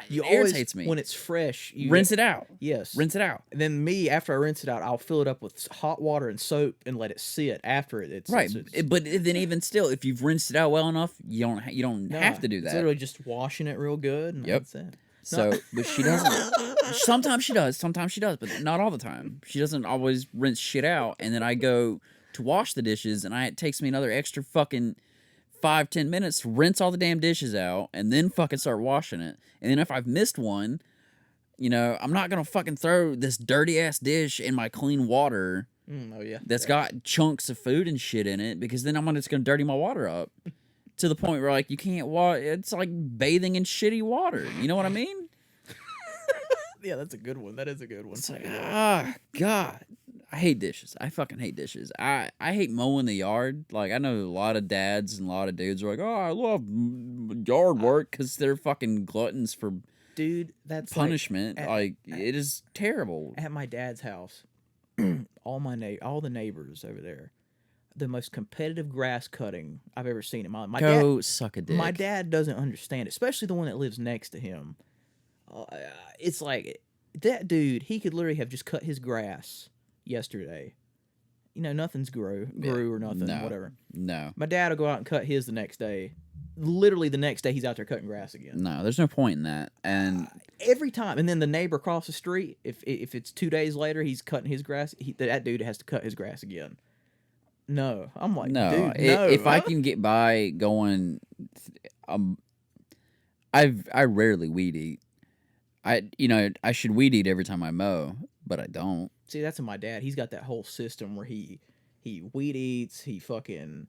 You irritates me. When it's fresh, you Rinse it out. Yes. Rinse it out. And then after I rinse it out, I'll fill it up with hot water and soap and let it sit after it. Right. But then even still, if you've rinsed it out well enough, you don't have to do It's that. literally just washing it real good. And Yep. That's it. So, but she doesn't. Sometimes she does, but not all the time. She doesn't always rinse shit out. And then I go to wash the dishes, and it takes me another extra fucking 5-10 minutes to rinse all the damn dishes out, and then fucking start washing it. And then if I've missed one, I'm not gonna fucking throw this dirty ass dish in my clean water. Oh yeah. That's got chunks of food and shit in it, because then I'm just gonna dirty my water up. To the point where, like, you can't wash. It's like bathing in shitty water. You know what I mean? Yeah, that's a good one. That is a good one. It's like, God. I hate dishes. I fucking hate dishes. I hate mowing the yard. Like, I know a lot of dads and a lot of dudes are like, oh, I love yard work because they're fucking gluttons for Dude, that's punishment. It is terrible. At my dad's house, all the neighbors over there, the most competitive grass cutting I've ever seen in my life. Go suck a dick. My dad doesn't understand it, especially the one that lives next to him. It's like that dude. He could literally have just cut his grass yesterday. nothing's grew or nothing, no, whatever. No. My dad will go out and cut his the next day. Literally the next day, he's out there cutting grass again. No, there's no point in that. And Every time. And then the neighbor across the street, if it's 2 days later, he's cutting his grass, that dude has to cut his grass again. No. I'm like, no, dude, no. if I can get by going, I rarely weed eat. I should weed eat every time I mow, but I don't. See, that's in my dad. He's got that whole system where he weed eats, he fucking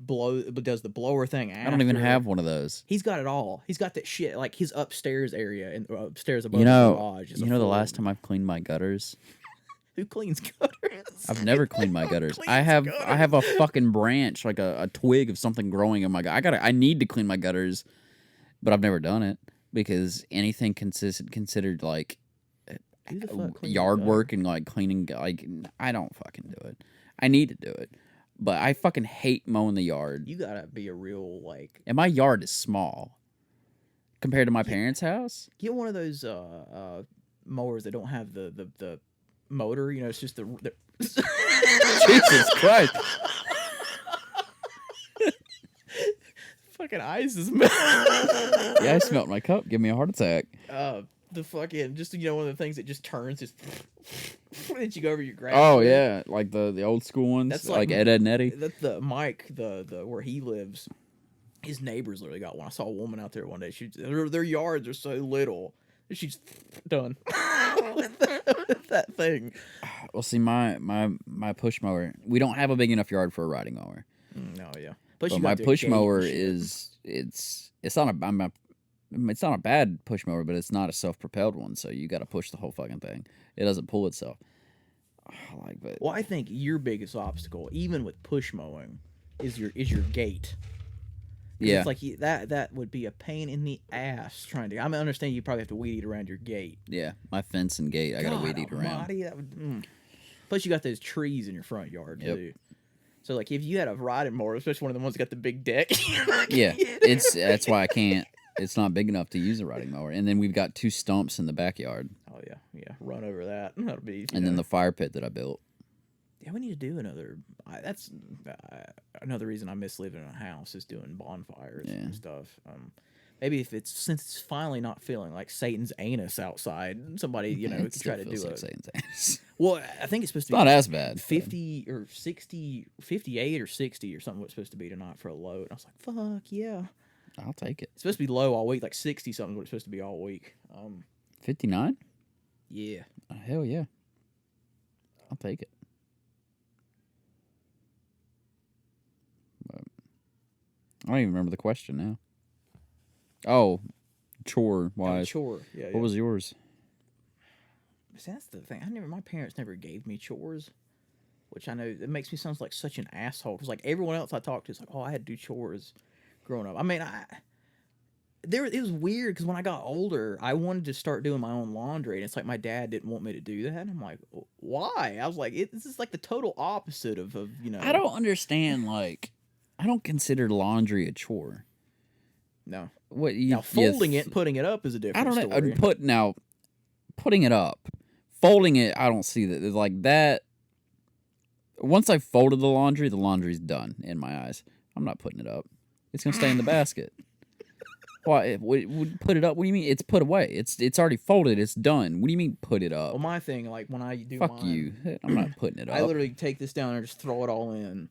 does the blower thing after. I don't even have one of those. He's got it all. He's got that shit, like his upstairs area and upstairs above You the know, garage. Is the last time I've cleaned my gutters? Who cleans gutters? I've never cleaned my Who gutters. cleans I have gutters? a fucking branch, like a twig of something growing in my I need to clean my gutters, but I've never done it because anything considered like Who the fuck cleans yard a work gutter? and like cleaning, like I don't fucking do it. I need to do it, but I fucking hate mowing the yard. You gotta be a real like. And my yard is small compared to my parents' house. Get one of those mowers that don't have the motor. It's just the Jesus Christ! fucking ice is melting. Yeah, I smelt my cup. Give me a heart attack. The fucking just one of the things that just turns just that you go over your grass. Oh with. yeah, like the old school ones, That's like like Ed, and Eddie. That's the Mike, the where he lives. His neighbors literally got one. I saw a woman out there one day. Their yards are so little. She's done with that thing. Well, see, my push mower. We don't have a big enough yard for a riding mower. No, yeah. Plus, But you my got the push gate mower and shit. it's not it's not a bad push mower, but it's not a self-propelled one. So you got to push the whole fucking thing. It doesn't pull itself. But Well, I think your biggest obstacle, even with push mowing, is your gate. 'Cause yeah, it's like that would be a pain in the ass trying to. I understand you probably have to weed eat around your gate. yeah, my fence and gate, I got to weed eat around. Almighty, that would, Plus, you got those trees in your front yard Yep. too. So, like, if you had a riding mower, especially one of the ones that got the big deck, Yeah, that's why I can't. It's not big enough to use a riding mower. And then we've got 2 stumps in the backyard, Oh yeah, run over that. That'll be. and then the fire pit that I built. Yeah, we need to do another. That's another reason I miss living in a house is doing bonfires and stuff. Maybe since it's finally not feeling like Satan's anus outside, somebody could try to do it. It's Well, I think it's supposed to be not as bad. 50 or 60, 58 or 60 or something. What it's supposed to be tonight for a low, and I was like, fuck yeah. I'll take it. It's supposed to be low all week, like 60 something. What it's supposed to be all week. 59? Yeah. Hell yeah. I'll take it. But I don't even remember the question now. Oh, chore wise. Chore. Yeah. What was yours? See, that's the thing. My parents never gave me chores, which I know it makes me sound like such an asshole. Because like everyone else I talked to is like, oh, I had to do chores growing up. I mean, it was weird because when I got older, I wanted to start doing my own laundry, and it's like my dad didn't want me to do that. And I'm like, why? I was like, this is like the total opposite of I don't understand. Like, I don't consider laundry a chore. No. What Now folding it and putting it up is a I different don't know. story. Putting it up, folding it. I don't see that. Like that. Once I folded the laundry's done in my eyes. I'm not putting it up. It's gonna stay in the basket. Why? Put it up? What do you mean? It's put away. It's already folded. It's done. What do you mean put it up? Well, my thing, like when I do Fuck mine, you. I'm not putting it up. I literally take this down and just throw it all in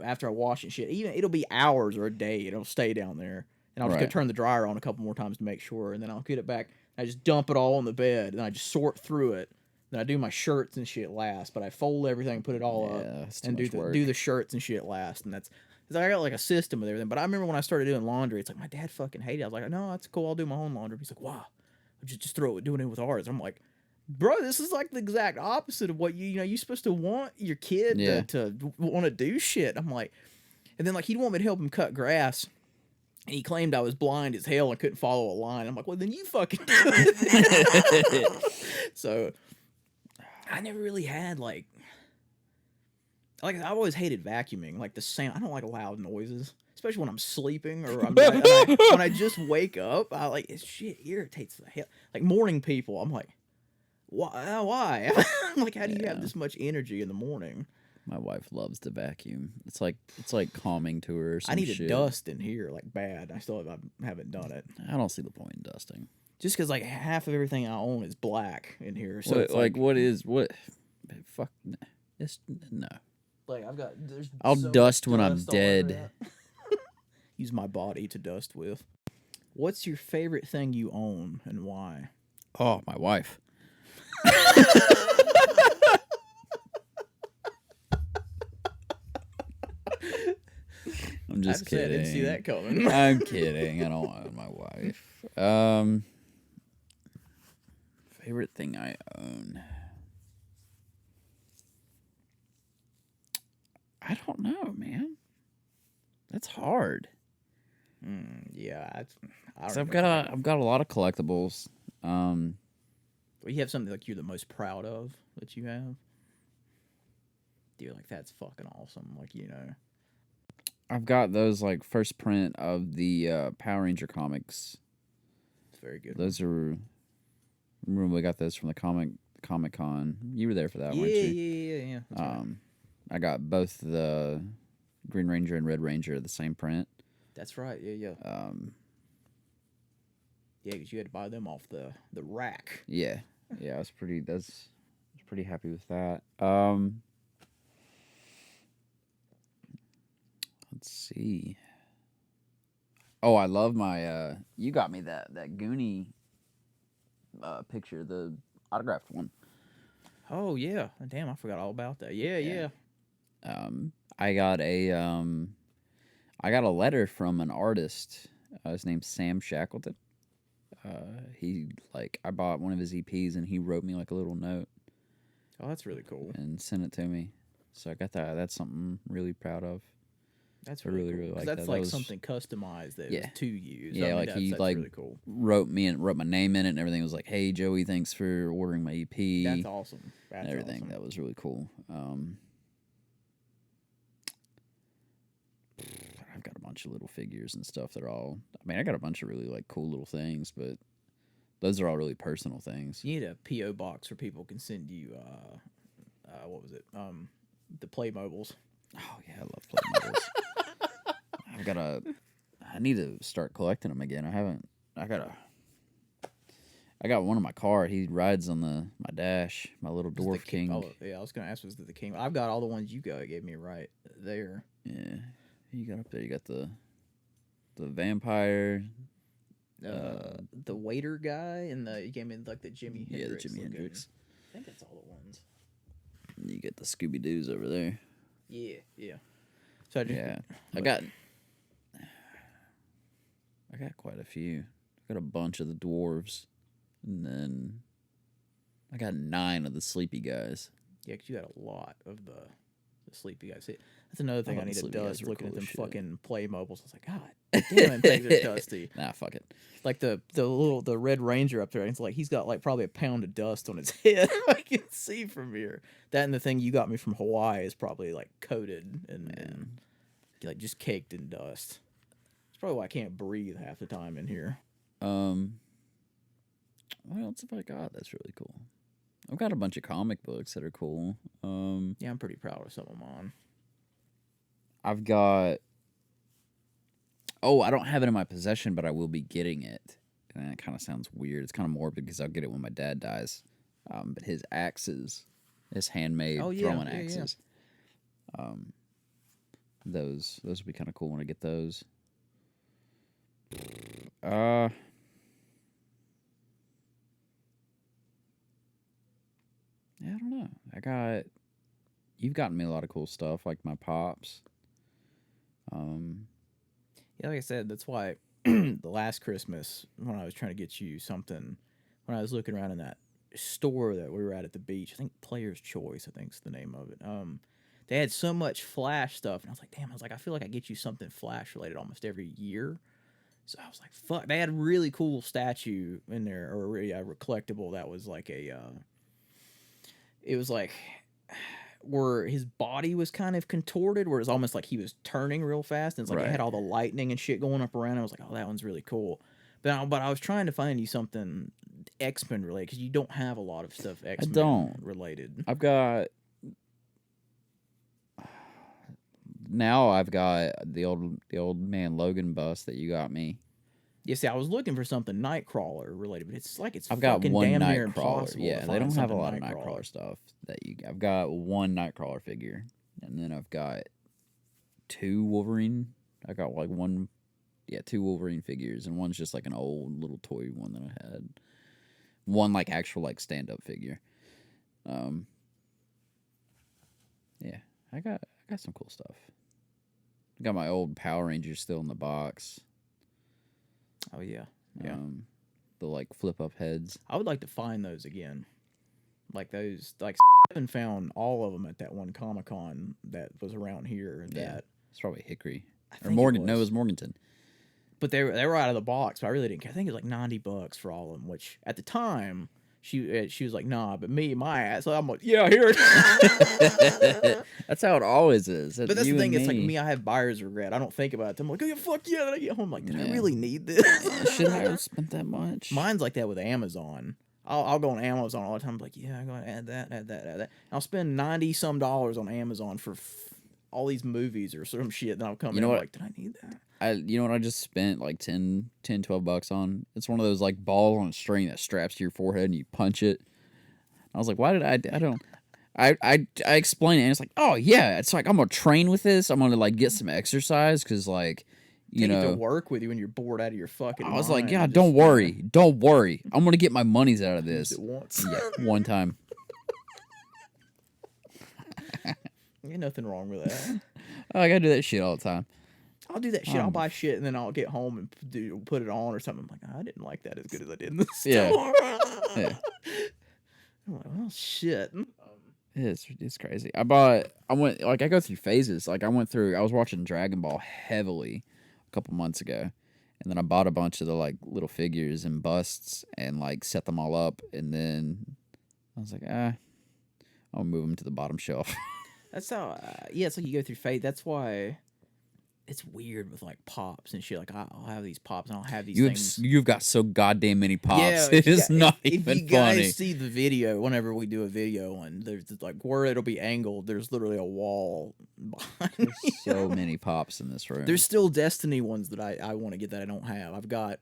after I wash and shit. Even it'll be hours or a day. It'll stay down there. And I'll just go Right. turn the dryer on a couple more times to make sure. And then I'll get it back. I just dump it all on the bed. And I just sort through it. Then I do my shirts and shit last. But I fold everything, put it all up. That's too And much work. do the shirts and shit last. And that's... Cause I got like a system with everything. But I remember when I started doing laundry, it's like my dad fucking hated it. I was like, no, that's cool. I'll do my own laundry. He's like, wow. Just doing it with ours. I'm like, bro, this is like the exact opposite of what you're supposed to want your kid Yeah. to want to do shit. I'm like, and then like he'd want me to help him cut grass. And he claimed I was blind as hell and couldn't follow a line. I'm like, well, then you fucking do it. So I never really had like I always hated vacuuming. Like the sound, I don't like loud noises, especially when I'm sleeping or when I just wake up. It shit irritates the hell. Like morning people, I'm like, why? I'm like, how do you have this much energy in the morning? My wife loves to vacuum. It's like calming to her. Or some I need shit. to dust in here like bad. Haven't done it. I don't see the point in dusting. Just because like half of everything I own is black in here, so it's what? Fuck. It's no. like I've got. There's I'll so much dust when I'm dust all over dead. that. Use my body to dust with. What's your favorite thing you own and why? Oh, my wife. I'm just kidding. I didn't see that coming. I'm kidding. I don't want my wife. Favorite thing I own. I don't know, man. That's hard. Yeah, I So don't I've know. got a lot of collectibles. Well, you have something like you're the most proud of that you have. You're like, that's fucking awesome. Like, you know. I've got those like first print of the Power Ranger comics. It's very good. Those are. Remember we got those from the Comic Con. You were there for that, weren't you? Yeah. That's right. I got both the Green Ranger and Red Ranger the same print. That's right. Yeah. Yeah, because you had to buy them off the rack. Yeah, I was pretty happy with that. Let's see. Oh, I love my. You got me that Goonie picture, the autographed one. Oh yeah. Damn, I forgot all about that. Yeah. I got a letter from an artist. His name's Sam Shackleton. I bought one of his EPs and he wrote me like a little note Oh, that's really cool. and sent it to me. So I got that. That's something I'm really proud of. That's I really, really, cool. really 'Cause like that's that. like That was- something customized that Yeah. was to use. Yeah, I mean, like that's, he that's like really cool. wrote my name in it and everything. It was like, "Hey Joey, thanks for ordering my EP." That's awesome. That's and everything. awesome. That was really cool. I've got a bunch of little figures and stuff. I got a bunch of really like cool little things, but those are all really personal things. You need a PO box where people can send you. What was it? The Playmobiles. Oh yeah, I love Playmobiles. I need to start collecting them again. I got one in my car. He rides on my dash, my little Is it the dwarf king. Oh, yeah, I was gonna ask, was it the king? I've got all the ones you gave me right there. Yeah, you got up there. You got the vampire. The waiter guy and you gave me like the Jimi Hendrix. Yeah, the Jimi looking. Hendrix. I think that's all the ones. You get the Scooby Doos over there. Yeah. So I just I got quite a few. I got a bunch of the dwarves, and then I got 9 of the sleepy guys. Yeah, because you got a lot of the sleepy guys. See, that's another thing I thought need the to sleepy guys dust. were Looking at cool them as shit. fucking Playmobiles, I was like, God damn, things are dusty. Nah, fuck it. Like the Red Ranger up there, it's like he's got like probably a pound of dust on his head. I can see from here. That and the thing you got me from Hawaii is probably like coated and like just caked in dust. It's probably why I can't breathe half the time in here. What else have I got that's really cool? I've got a bunch of comic books that are cool. Yeah, I'm pretty proud of some of mine. I've got. Oh, I don't have it in my possession, but I will be getting it. And that kind of sounds weird. It's kind of morbid because I'll get it when my dad dies. But his axes, his handmade throwing axes. Those would be kind of cool when I get those. Yeah, I don't know. You've gotten me a lot of cool stuff, like my pops. Yeah, like I said, that's why the last Christmas when I was trying to get you something, when I was looking around in that store that we were at the beach, I think Player's Choice, I think's the name of it. They had so much Flash stuff, and I was like, damn, I feel like I get you something Flash related almost every year. So I was like, fuck. They had a really cool statue in there, or a collectible that was like it was like where his body was kind of contorted, where it was almost like he was turning real fast, and it's like it had all the lightning and shit going up around. I was like, oh, that one's really cool. But I was trying to find you something X-Men related, because you don't have a lot of stuff X-Men related. I've got now I've got the old man Logan bust that you got me. Yeah, see, I was looking for something Nightcrawler related, but it's I've got fucking one damn near Nightcrawler. impossible. Yeah, to they don't find have a something lot of Nightcrawler stuff that you. I've got one Nightcrawler figure, and then I've got two Wolverine. I got like one, two Wolverine figures, and one's just like an old little toy one that I had. One like actual like stand up figure. Yeah, I got some cool stuff. I got my old Power Rangers still in the box. Oh yeah, yeah. The like flip up heads. I would like to find those again. Like those, like and found all of them at that one Comic-Con that was around here. That It's probably Hickory or think Morgan. it No, it was. was Morganton. But they were out of the box. But I really didn't care. I think it was like $90 for all of them. Which at the time she was like, nah. But my ass. So I'm like, yeah, here it is. That's how it always is. But that's the thing. It's like me. I have buyer's regret. I don't think about it. I'm like, oh yeah, fuck yeah. Then I get home, I'm like, did I really need this? Should I have spent that much? Mine's like that with Amazon. I'll go on Amazon all the time. I'm like, yeah, I'm going to add that. I'll spend $90-some on Amazon for all these movies or some shit. Then I'll come in like, did I need that? You know what I just spent like $10-$12 on? It's one of those like balls on a string that straps to your forehead and you punch it. I was like, why did I don't... I explained it and it's like, oh yeah, it's like I'm gonna train with this. I'm gonna like get some exercise because like you Take know it to work with you when you're bored out of your fucking I was mind. like, yeah, don't worry. I'm gonna get my monies out of this. It once. Yeah, one time. Ain't nothing wrong with that. I gotta do that shit all the time. I'll do that shit. I'll buy shit and then I'll get home and put it on or something. I'm like, I didn't like that as good as I did in the store. Yeah. I'm like, well, shit. It's crazy. I go through phases. Like I was watching Dragon Ball heavily a couple months ago, and then I bought a bunch of the like little figures and busts and like set them all up, and then I was like, I'll move them to the bottom shelf. That's how, it's like you go through fate. That's why it's weird with like pops and shit. Like I'll have these pops and I'll have these things. You've got so goddamn many pops. Yeah, it is not if even you guys funny. see the video, whenever we do a video and there's like where it'll be angled, there's literally a wall behind. There's so many pops in this room. There's still Destiny ones that I want to get that I don't have. I've got.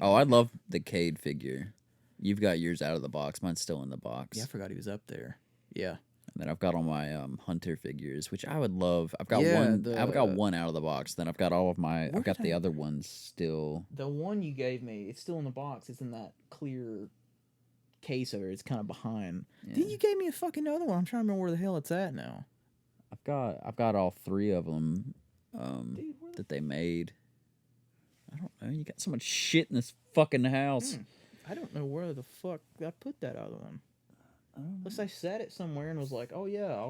Oh, I love the Cade figure. You've got yours out of the box. Mine's still in the box. Yeah, I forgot he was up there. Yeah. And then I've got all my Hunter figures, which I would love. I've got I've got one out of the box. Then I've got all of my. I've got the other ones still. The one you gave me, it's still in the box. It's in that clear case over. It's kind of behind. Yeah. Then you gave me a fucking other one. I'm trying to remember where the hell it's at now. I've got all three of them Dude, that they made. I don't know. You got so much shit in this fucking house. I don't know where the fuck I put that other one. Unless I set it somewhere and was like, oh yeah,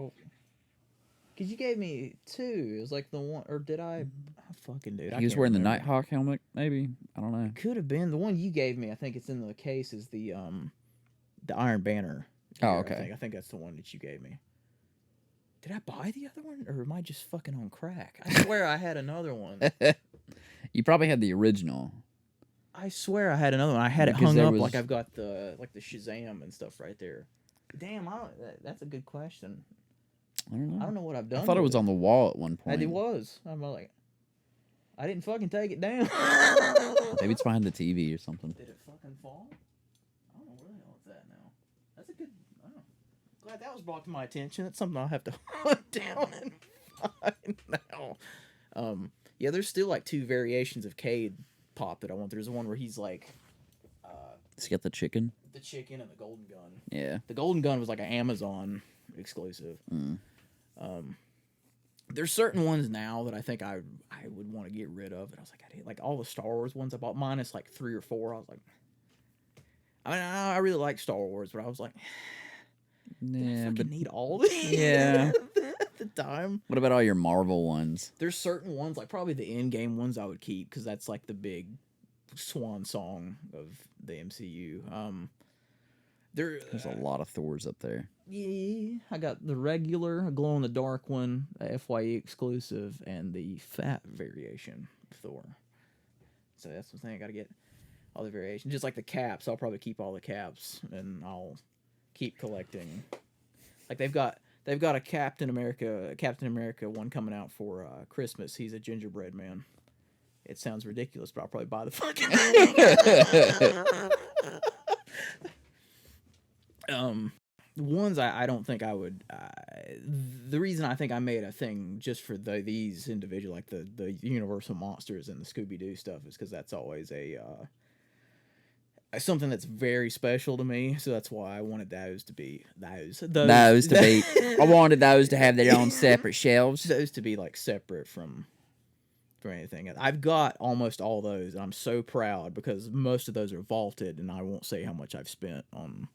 because you gave me two. It was like the one, or did I? Fucking dude. He was wearing the Nighthawk helmet, maybe. I don't know. Could have been the one you gave me. I think it's in the case. Is the Iron Banner. Oh, okay. I think that's the one that you gave me. Did I buy the other one, or am I just fucking on crack? I swear I had another one. You probably had the original. I swear I had another one. I had it hung up like I've got the Shazam and stuff right there. Damn, that's a good question. I don't know. I don't know what I've done. I thought it was on the wall at one point. It was. I'm like, I didn't fucking take it down. Maybe it's behind the TV or something. Did it fucking fall? I don't know where the hell it's at now. That's a good. Oh, glad that was brought to my attention. That's something I'll have to hunt down and find now. Yeah, there's still like two variations of Cade pop that I want. There's one where he's like, Does he got the chicken? the chicken and the golden gun. Yeah. The golden gun was like an Amazon exclusive. There's certain ones now that I think I would want to get rid of. And I was like, I hate like all the Star Wars ones I bought. Minus like 3 or 4. I was like, I mean, I really like Star Wars, but I was like, Yeah, but need all these Yeah. at the time. What about all your Marvel ones? There's certain ones, like probably the in-game ones I would keep because that's like the big swan song of the MCU. There's a lot of Thors up there. Yeah, I got the regular glow-in-the-dark one, a FYE exclusive, and the fat variation of Thor. So that's the thing, I gotta get all the variations. Just like the caps, I'll probably keep all the caps, and I'll keep collecting. Like they've got They've got a Captain America one coming out for Christmas. He's a gingerbread man. It sounds ridiculous, but I'll probably buy the fucking the ones I don't think I would. The reason I think I made a thing just for these individual, like the Universal monsters and the Scooby Doo stuff, is because that's always a something that's very special to me. So that's why I wanted those to be those to be. I wanted those to have their own separate shelves. Those to be like separate from anything. I've got almost all those, and I'm so proud because most of those are vaulted, and I won't say how much I've spent on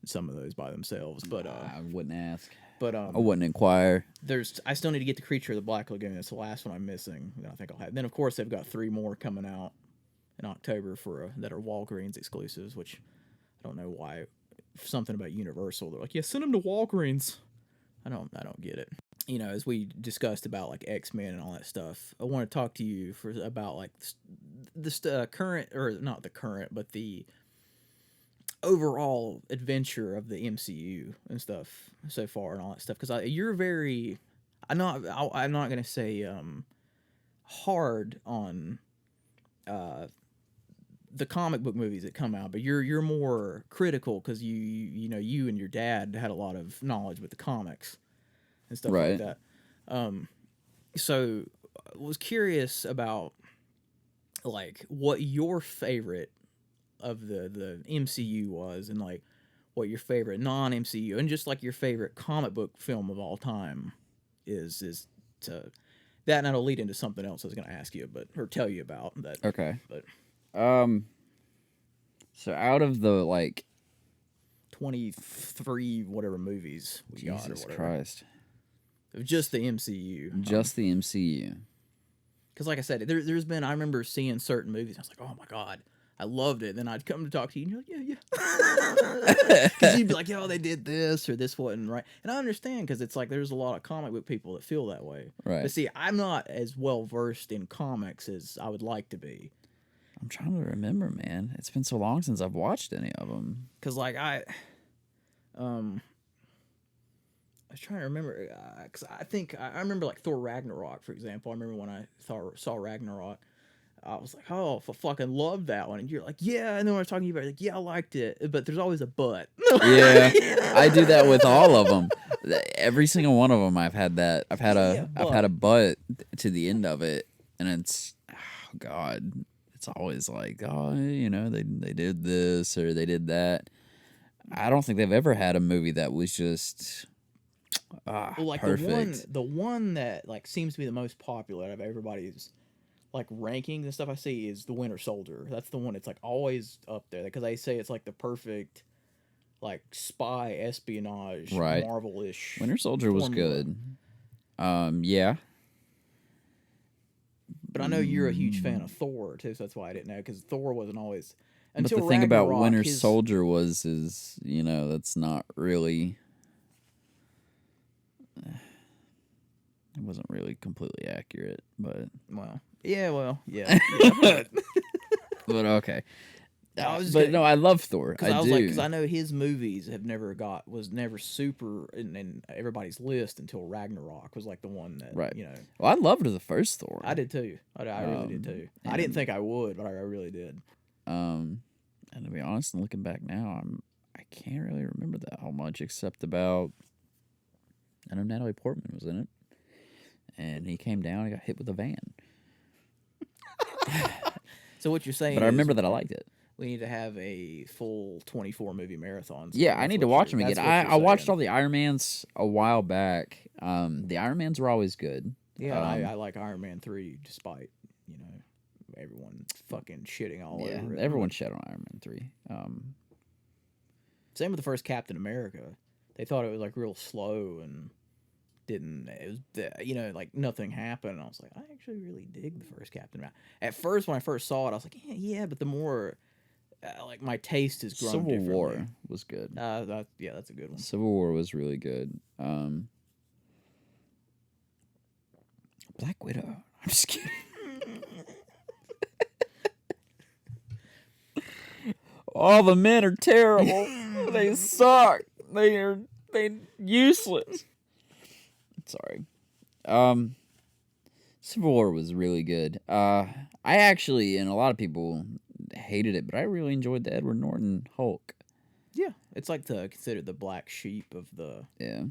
some of those by themselves. But I wouldn't ask. But I wouldn't inquire. I still need to get the Creature of the Black Lagoon. It's the last one I'm missing. I think I'll have. Then of course they've got 3 more coming out in October that are Walgreens exclusives, which I don't know why. Something about Universal. They're like, yeah, send them to Walgreens. I don't get it. You know, as we discussed about like X-Men and all that stuff, I want to talk to you about like the current, or not the current, but the overall adventure of the MCU and stuff so far and all that stuff. Because you're very, I'm not gonna say hard on the comic book movies that come out, but you're more critical because you know you and your dad had a lot of knowledge with the comics and stuff like that. So I was curious about like what your favorite of the MCU was, and like what your favorite non-MCU and just like your favorite comic book film of all time is to that, and that'll lead into something else I was going to ask you or tell you about that. Okay. But so out of the like 23 whatever movies we got or Jesus whatever. Christ. Just the MCU. Just the MCU. Because like I said, there's been, I remember seeing certain movies, I was like, oh my God, I loved it. Then I'd come to talk to you, and you're like, yeah. Because you'd be like, yo, they did this, or this wasn't right. And I understand, because it's like, there's a lot of comic book people that feel that way. Right. But see, I'm not as well versed in comics as I would like to be. I'm trying to remember, man. It's been so long since I've watched any of them. Because like I was trying to remember, because I think I remember like Thor Ragnarok, for example. I remember when I saw Ragnarok, I was like, oh, I fucking loved that one. And you're like, yeah. And then when I was talking to you about it, like, yeah, I liked it. But there's always a but. Yeah, I do that with all of them. Every single one of them, I've had that. I've had a but to the end of it, and it's, oh God, it's always like, oh, you know, they did this or they did that. I don't think they've ever had a movie that was just like perfect. The one that like seems to be the most popular out of everybody's like rankings and stuff I see is The Winter Soldier. That's the one that's like always up there because they say it's like the perfect like spy espionage Marvel-ish. Winter Soldier was good. Yeah. But I know you're a huge fan of Thor too, so that's why I didn't know, because Thor wasn't always. Until but the thing about Ragnarok, Winter Soldier is, you know, that's not really. It wasn't really completely accurate, but. yeah. But okay. No, I love Thor. I do. Because I know his movies was never super in everybody's list until Ragnarok was like the one that, you know. Well, I loved the first Thor. I did too. I really did too. I didn't think I would, but I really did. And to be honest, and looking back now, I can't really remember that whole much, except about, I know Natalie Portman was in it, and he came down and got hit with a van. So what you're saying? But I remember that I liked it. We need to have a full 24 movie marathon. Yeah, I need to watch them again. I watched all the Iron Mans a while back. The Iron Mans were always good. Yeah, I like Iron Man 3, despite, you know, everyone fucking shitting all over it. Everyone shit on Iron Man 3. Same with the first Captain America. They thought it was like real slow and it was, you know, like nothing happened. And I was like, I actually really dig the first Captain America. At first, when I first saw it, I was like, yeah, but the more, like my taste has grown Civil differently. War was good. Yeah, that's a good one. Civil War was really good. Black Widow. I'm just kidding. All the men are terrible. They suck. They useless. Civil War was really good. I actually, and a lot of people hated it, but I really enjoyed the Edward Norton Hulk. Yeah, it's like considered the black sheep of the Yeah.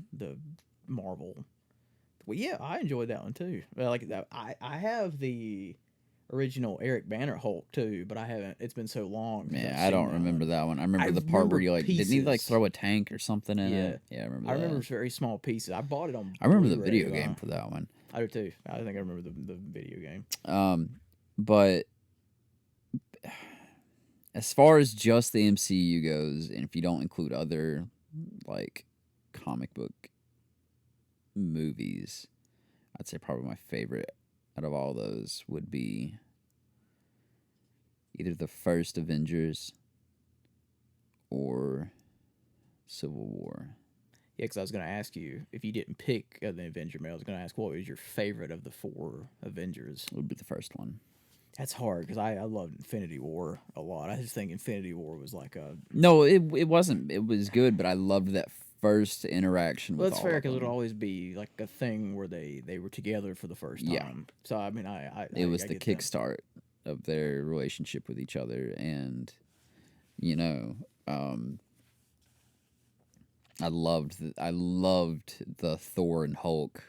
Marvel. Well, yeah, I enjoyed that one too. Well, like that, I have the original Eric Banner Hulk too, but I haven't. It's been so long. Since Yeah, I've I seen don't that remember one. that one. I remember I the part where remember you didn't he pieces. throw a tank or something in Yeah. it? Yeah, I remember I that. remember very small pieces. I bought it on. I remember the Blu-ray, video game for that one. I do too. I think I remember the video game. But as far as just the MCU goes, and if you don't include other like comic book movies, I'd say probably my favorite out of all those would be either the first Avengers or Civil War. Yeah, because I was going to ask you if you didn't pick the Avenger Man. I was going to ask what was your favorite of the 4 Avengers. It would be the first one. That's hard because I loved Infinity War a lot. I just think Infinity War was like a. No, it wasn't. It was good, but I loved that first interaction Well, with that's all fair of because it them. would always be like a thing where they were together for the first time. Yeah. So I mean, It was I the get that. kickstart of their relationship with each other, and you know, I loved the Thor and Hulk.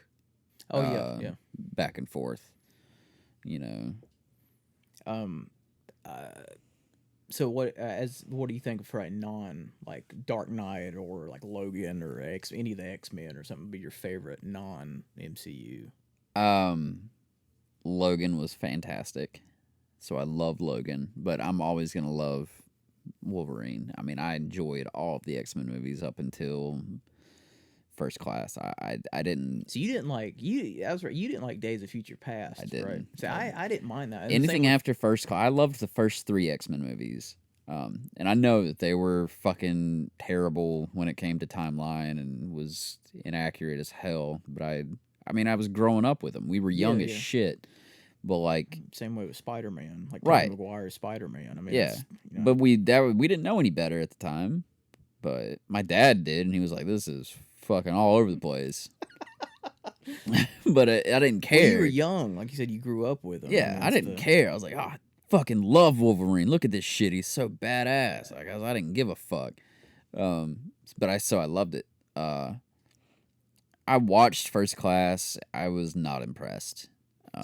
Oh yeah. Back and forth. You know. So what do you think for a non like Dark Knight or like Logan or any of the X-Men or something would be your favorite non MCU? Logan was fantastic. So I love Logan, but I'm always going to love Wolverine. I mean, I enjoyed all of the X-Men movies up until First Class. I didn't. So you didn't like I was right. You didn't like Days of Future Past. I didn't. Right? So I didn't mind that. And the Anything same with- after First Class. I loved the first 3 X-Men movies. And I know that they were fucking terrible when it came to timeline and was inaccurate as hell. But I mean, I was growing up with them. We were young as yeah. shit. But like, Same way with Spider-Man, like Right. Tobey Maguire's Spider-Man. I mean, yeah. it's, you know, But we didn't know any better at the time. But my dad did, and he was like, "This is fucking all over the place." But I didn't care. well, you were young, like you said, you grew up with him. Yeah, I didn't care. I was like, I fucking love Wolverine. Look at this shit. He's so badass. Like, I didn't give a fuck. But I loved it. I watched First Class. I was not impressed.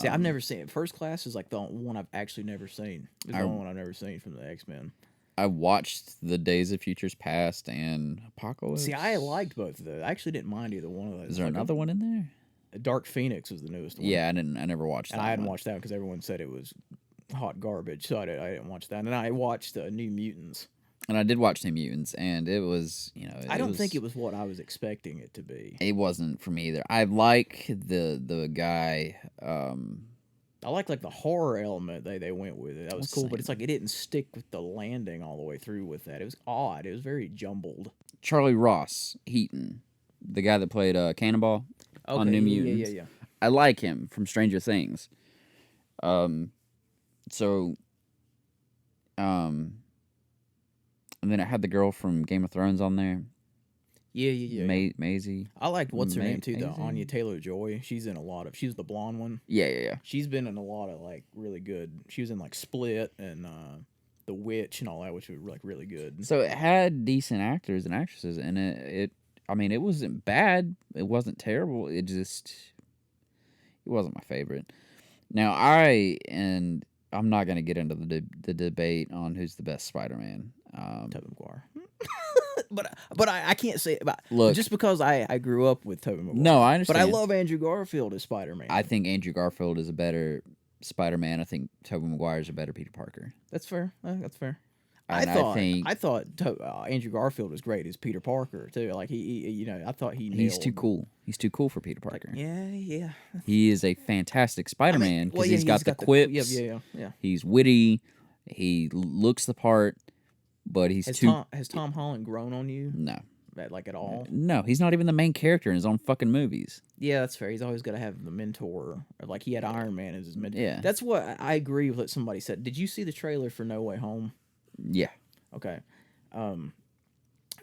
See, I've never seen it. First Class is like the one I've actually never seen. It's the only one I've never seen from the X-Men. I watched the Days of Futures Past and Apocalypse. See, I liked both of those. I actually didn't mind either one of those. Is there Like, another one in there? Dark Phoenix was the newest one. Yeah, I never watched that. And I hadn't one. watched that because everyone said it was hot garbage, so I didn't watch that. And then I watched New Mutants. And I did watch New Mutants, and it was, I don't think it was what I was expecting it to be. It wasn't for me either. I like the guy. I like the horror element they went with it. That was Let's cool, see. but it's like it didn't stick with the landing all the way through with that. It was odd. It was very jumbled. Charlie Ross Heaton, the guy that played Cannonball on New Mutants. Yeah. I like him from Stranger Things. And then it had the girl from Game of Thrones on there. Yeah. Maisie. I liked what's her name too, the Maisie? Anya Taylor-Joy. She's in a lot of. She's the blonde one. Yeah. She's been in a lot of really good. She was in Split and The Witch and all that, which was really good. So it had decent actors and actresses in it. I mean, it wasn't bad. It wasn't terrible. It wasn't my favorite. Now I'm not going to get into the debate on who's the best Spider-Man. Tobey Maguire. but I can't say about Look, just because I grew up with Tobey Maguire. No, I understand. But I love Andrew Garfield as Spider-Man. I think Andrew Garfield is a better Spider-Man. I think Tobey Maguire is a better Peter Parker. That's fair. That's fair. And I thought Andrew Garfield was great as Peter Parker too. Like he I thought he nailed. He's too cool. He's too cool for Peter Parker. Yeah. He is a fantastic Spider-Man because he's got the quips. Yeah. He's witty. He looks the part, but he's Has Tom Holland grown on you? No. At all? No, he's not even the main character in his own fucking movies. Yeah, that's fair. He's always got to have the mentor. Or like he had Iron Man as his mentor. Yeah. That's what I agree with what somebody said. Did you see the trailer for No Way Home? Yeah. Okay.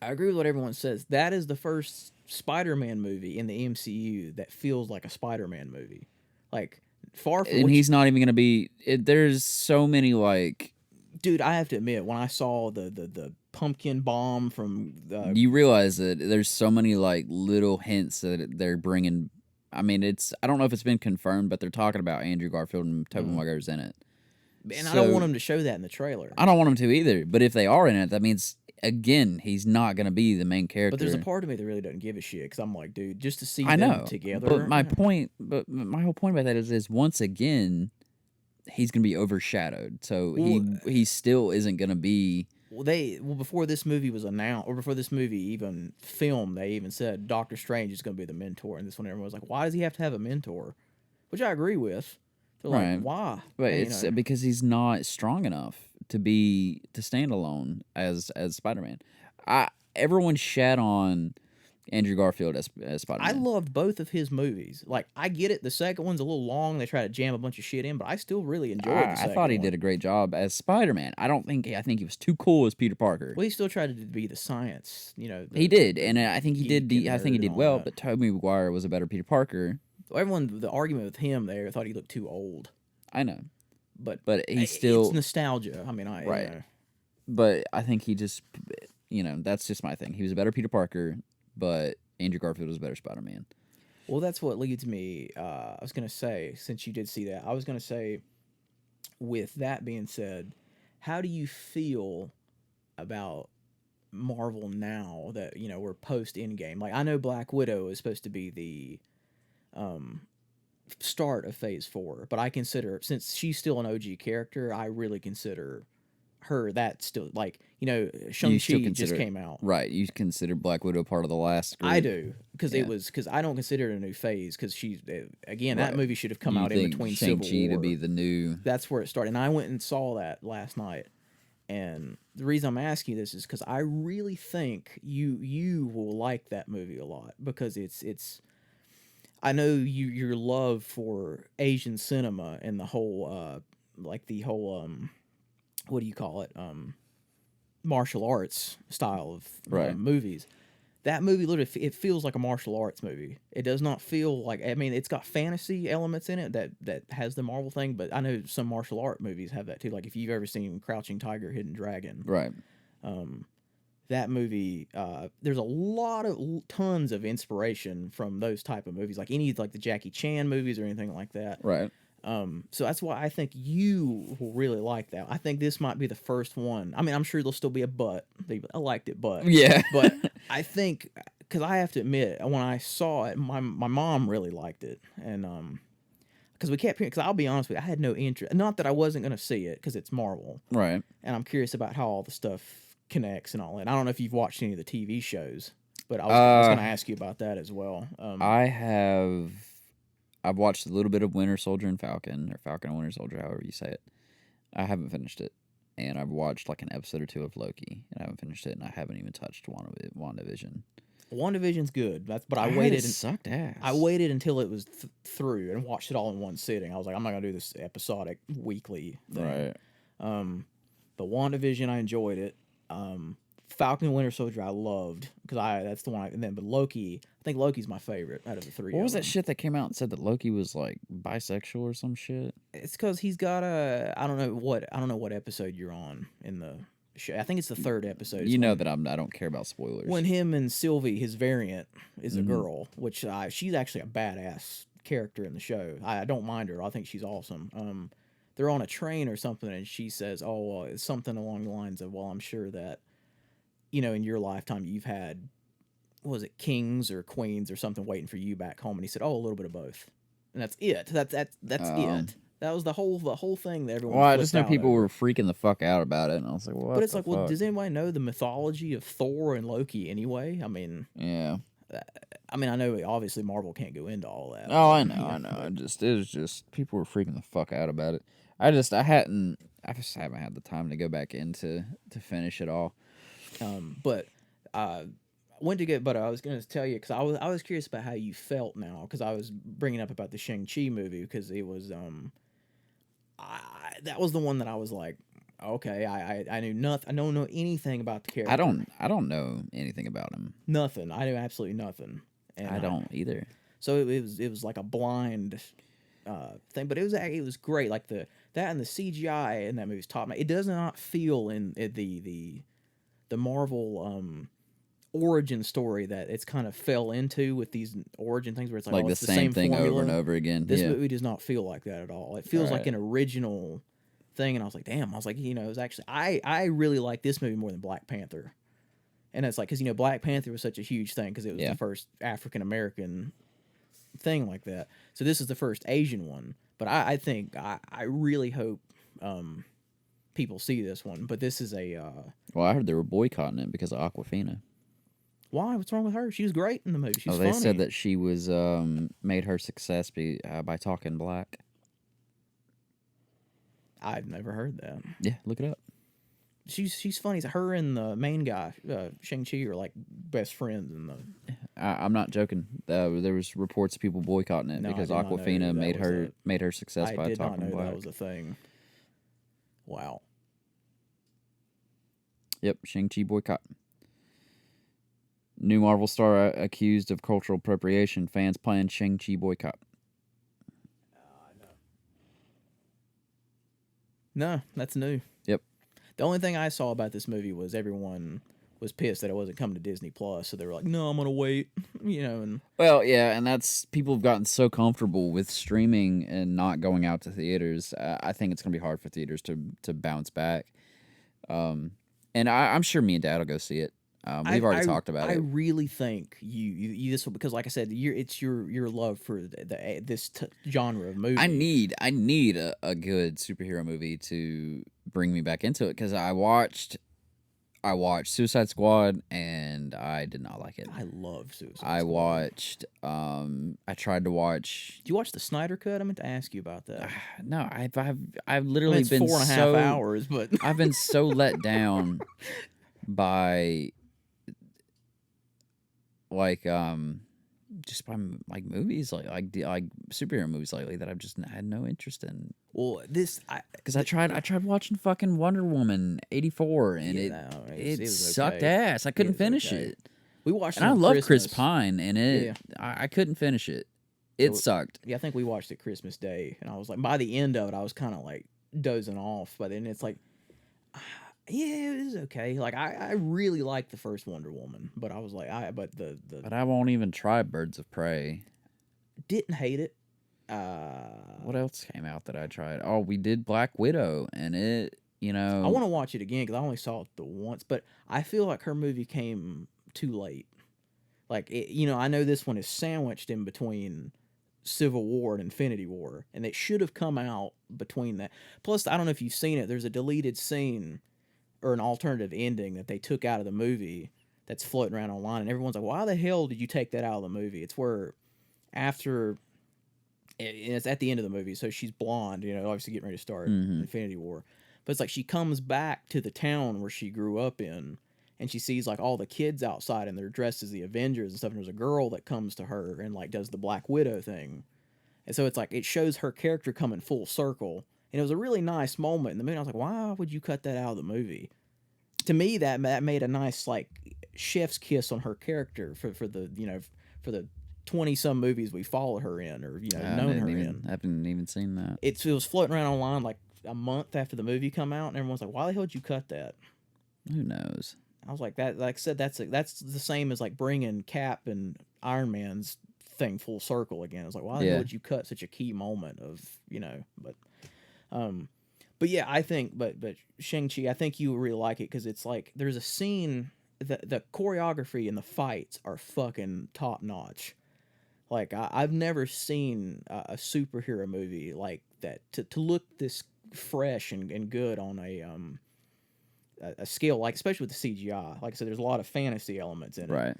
I agree with what everyone says. That is the first Spider-Man movie in the MCU that feels like a Spider-Man movie. Like far from And what he's not even gonna be. There's so many like. dude, I have to admit, when I saw the pumpkin bomb from You realize that there's so many like little hints that they're bringing. I mean, I don't know if it's been confirmed, but they're talking about Andrew Garfield and Tobey Maguire's in it. and I don't want So, them to show that in the trailer. I don't want him to either. But if they are in it, that means again he's not going to be the main character. But there's a part of me that really doesn't give a shit because I'm like, dude, just to see I them know together. But my whole point about that is once again he's going to be overshadowed. So he still isn't going to be. Before this movie was announced, or before this movie even filmed, they even said Doctor Strange is going to be the mentor. And this one, everyone was like, why does he have to have a mentor? Which I agree with. They're Right. like, why? But And, it's because he's not strong enough to stand alone as Spider-Man. Everyone shat on Andrew Garfield as I Spider-Man. loved both of his movies. Like, I get it. The second one's a little long. They try to jam a bunch of shit in, but I still really enjoyed the I second thought he one. did a great job as Spider-Man. I think he was too cool as Peter Parker. Well, he still tried to be the science, He did, and I think he did. geek and I think he nerd did and all well. that. But Tobey Maguire was a better Peter Parker. Everyone, the argument with him there, thought he looked too old. I know, But he's still it's nostalgia. I mean, Right. You know. But I think he just, that's just my thing. He was a better Peter Parker, but Andrew Garfield was a better Spider-Man. Well, that's what leads me. I was gonna say, since you did see that, I was gonna say, with that being said, how do you feel about Marvel now that we're post Endgame? Like, I know Black Widow is supposed to be the start of Phase 4, but I consider, since she's still an OG character, I really consider her that still, like, Shang-Chi just consider- came out. Right, you consider Black Widow part of the last group. I do, because Yeah. because I don't consider it a new phase, because she's again, that Right. movie should have come You out in think between Shang-Chi Civil War. to be the new. That's where it started, and I went and saw that last night. And the reason I'm asking you this is because I really think you will like that movie a lot, because it's. I know your love for Asian cinema and the whole what do you call it, martial arts style of Right. movies. That movie literally, it feels like a martial arts movie. It does not feel like, I mean, it's got fantasy elements in it that has the Marvel thing, but I know some martial art movies have that too. Like, if you've ever seen Crouching Tiger, Hidden Dragon, Right. that movie, there's tons of inspiration from those type of movies, like the Jackie Chan movies or anything like that. Right. So that's why I think you will really like that. I think this might be the first one. I mean, I'm sure there'll still be a but. I liked it, but Yeah. but I think, because I have to admit, when I saw it, my mom really liked it, and because we kept hearing, because I'll be honest with you, I had no interest. Not that I wasn't gonna see it, because it's Marvel, Right. and I'm curious about how all the stuff connects and all that. I don't know if you've watched any of the TV shows, but I was gonna ask you about that as well. I've watched a little bit of Winter Soldier and Falcon, or Falcon and Winter Soldier, however you say it. I haven't finished it. And I've watched like an episode or two of Loki, and I haven't finished it, and I haven't even touched WandaVision. WandaVision's good. But I heard waited. it sucked ass. I waited until it was through and watched it all in one sitting. I was like, I'm not gonna do this episodic weekly thing. Right. But WandaVision, I enjoyed it. Falcon and Winter Soldier, I loved, because that's the one. But Loki, I think Loki's my favorite out of the three. What was of that them. shit that came out and said that Loki was like bisexual or some shit? It's because he's got I don't know what episode you're on in the show. I think it's the third episode. It's You know when- that I don't care about spoilers. when him and Sylvie, his variant, is a Mhm. girl, which she's actually a badass character in the show. I don't mind her. I think she's awesome. They're on a train or something, and she says, "Oh, well, it's something along the lines of, well, I'm sure that, in your lifetime you've had, what was it, kings or queens or something waiting for you back home." And he said, "Oh, a little bit of both," and that's it. That's it. That was the whole thing that everyone. Well, I just know flipped out people over. were freaking the fuck out about it, and I was like, what? But it's the like, well, fuck? does anybody know the mythology of Thor and Loki anyway? I mean, Yeah. I know obviously Marvel can't go into all that. Oh, I know. It was just people were freaking the fuck out about it. I just haven't had the time to go back in to finish it all. But went to get. But I was going to tell you, because I was curious about how you felt now, because I was bringing up about the Shang-Chi movie, because it was that was the one that I was like, Okay, I knew nothing. I don't know anything about the character. I don't know anything about him. Nothing. I knew absolutely nothing. And I don't either. So it was like a blind thing, but it was great. Like that and the CGI in that movie's top. It does not feel in the Marvel origin story that it's kind of fell into with these origin things where it's like, Like oh, the it's the same thing formula. over and over again. This Yeah. movie does not feel like that at all. It feels like Right. an original thing, and I was like, damn. I was like, it was actually I really like this movie more than Black Panther, and it's like because Black Panther was such a huge thing because it was Yeah. the first African American thing like that. So this is the first Asian one, but I think I really hope people see this one. But this is a Well, I heard they were boycotting it because of Aquafina. why? What's wrong with her? She was great in the movie. She's They funny. said that she was made her success by talking black. I've never heard that. Yeah, look it up. She's funny. Her and the main guy, Shang-Chi, are like best friends in the. I'm not joking. There was reports of people boycotting it No, I because did not know Aquafina that made was made her success I by did not talking know black. that was a thing. Wow. Yep, Shang-Chi boycott. New Marvel star accused of cultural appropriation. Fans plan Shang-Chi boycott. No, that's new. Yep. The only thing I saw about this movie was everyone was pissed that it wasn't coming to Disney Plus, so they were like, "No, I'm gonna wait," and Well, yeah, and that's people have gotten so comfortable with streaming and not going out to theaters. I think it's gonna be hard for theaters to bounce back. And I'm sure me and Dad will go see it. We've already talked about I it. really think you this will because, like I said, it's your love for this genre of movie. I need a good superhero movie to bring me back into it because I watched Suicide Squad and I did not like it. I love Suicide Squad. I watched I tried to watch Did you watch the Snyder Cut? I meant to ask you about that. no, I've I literally mean, it's been 4.5 hours, but I've been so let down by like just by like movies like superhero movies lately that I've just had no interest in. well, Because I tried watching fucking Wonder Woman 84 and Yeah, no, it was sucked okay. ass. I couldn't was finish okay. it. we watched. And it I on love Chris Christmas. Pine and it Yeah. I couldn't finish it. It So- sucked. Yeah, I think we watched it Christmas Day, and I was like, by the end of it, I was kind of like dozing off. But then it's like, yeah, it was okay. Like I really liked the first Wonder Woman, but I was like, but the But I won't even try Birds of Prey. didn't hate it. What else came out that I tried? Oh, we did Black Widow and it, I want to watch it again because I only saw it the once, but I feel like her movie came too late. Like I know this one is sandwiched in between Civil War and Infinity War, and it should have come out between that. Plus, I don't know if you've seen it. There's a deleted scene or an alternative ending that they took out of the movie that's floating around online, and everyone's like, "Why the hell did you take that out of the movie?" It's where after it's at the end of the movie, so she's blonde, obviously getting ready to start Infinity War, but it's like she comes back to the town where she grew up in, and she sees like all the kids outside and they're dressed as the Avengers and stuff, and there's a girl that comes to her and like does the Black Widow thing, and so it's like it shows her character coming full circle, and it was a really nice moment in the movie. I was like, why would you cut that out of the movie? To me, that made a nice like chef's kiss on her character for the for the 20-some movies we followed her in or known her in. I haven't even seen that. It was floating around online like a month after the movie come out, and everyone's like, why the hell did you cut that? Who knows? I was like, that, like I said, that's the same as like bringing Cap and Iron Man's thing full circle again. I was like, why the hell would you cut such a key moment of, but yeah, I think, but Shang-Chi, I think you really like it because it's like there's a scene, the choreography and the fights are fucking top notch. Like I've never seen a superhero movie like that to look this fresh and good on a scale, like especially with the CGI. Like I said, there's a lot of fantasy elements in it. Right.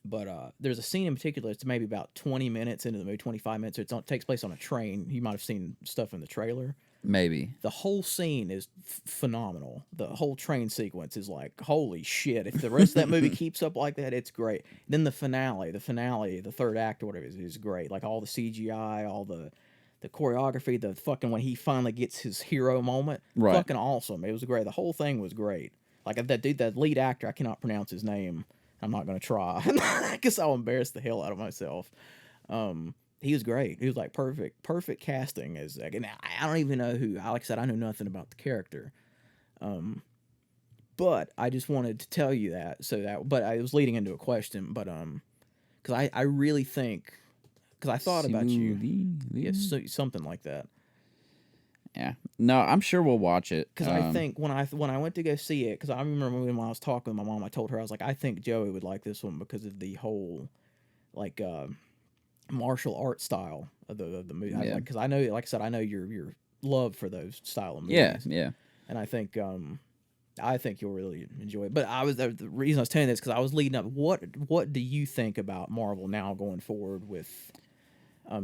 But there's a scene in particular. It's maybe about 20 minutes into the movie, 25 minutes. It takes place on a train. You might have seen stuff in the trailer. Maybe. The whole scine is phenomenal. The whole train sequence is like, holy shit. If the rest of that movie keeps up like that, it's great. Then the finale, the third act or whatever is great. Like all the CGI, all the the choreography, the fucking when he finally gets his hero moment, Right. fucking awesome. It was great. The whole thing was great. Like that dude, that lead actor, I cannot pronounce his name. I'm not gonna try because I'll embarrass the hell out of myself. He was great. He was like perfect casting as like, and I don't even know who. Like I said, I know nothing about the character. But I just wanted to tell you that but I was leading into a question, but because I really think, because I thought about you, yes, something like that. Yeah. No, I'm sure we'll watch it. Because I think when I went to go see it, because I remember when I was talking with my mom, I told her, I was like, I think Joey would like this one because of the whole like martial art style of the movie. Yeah. Because I know, like I said, I know your love for those style of movies. Yeah, yeah. And I think you'll really enjoy it. But the reason I was telling you this because I was leading up. What do you think about Marvel now going forward with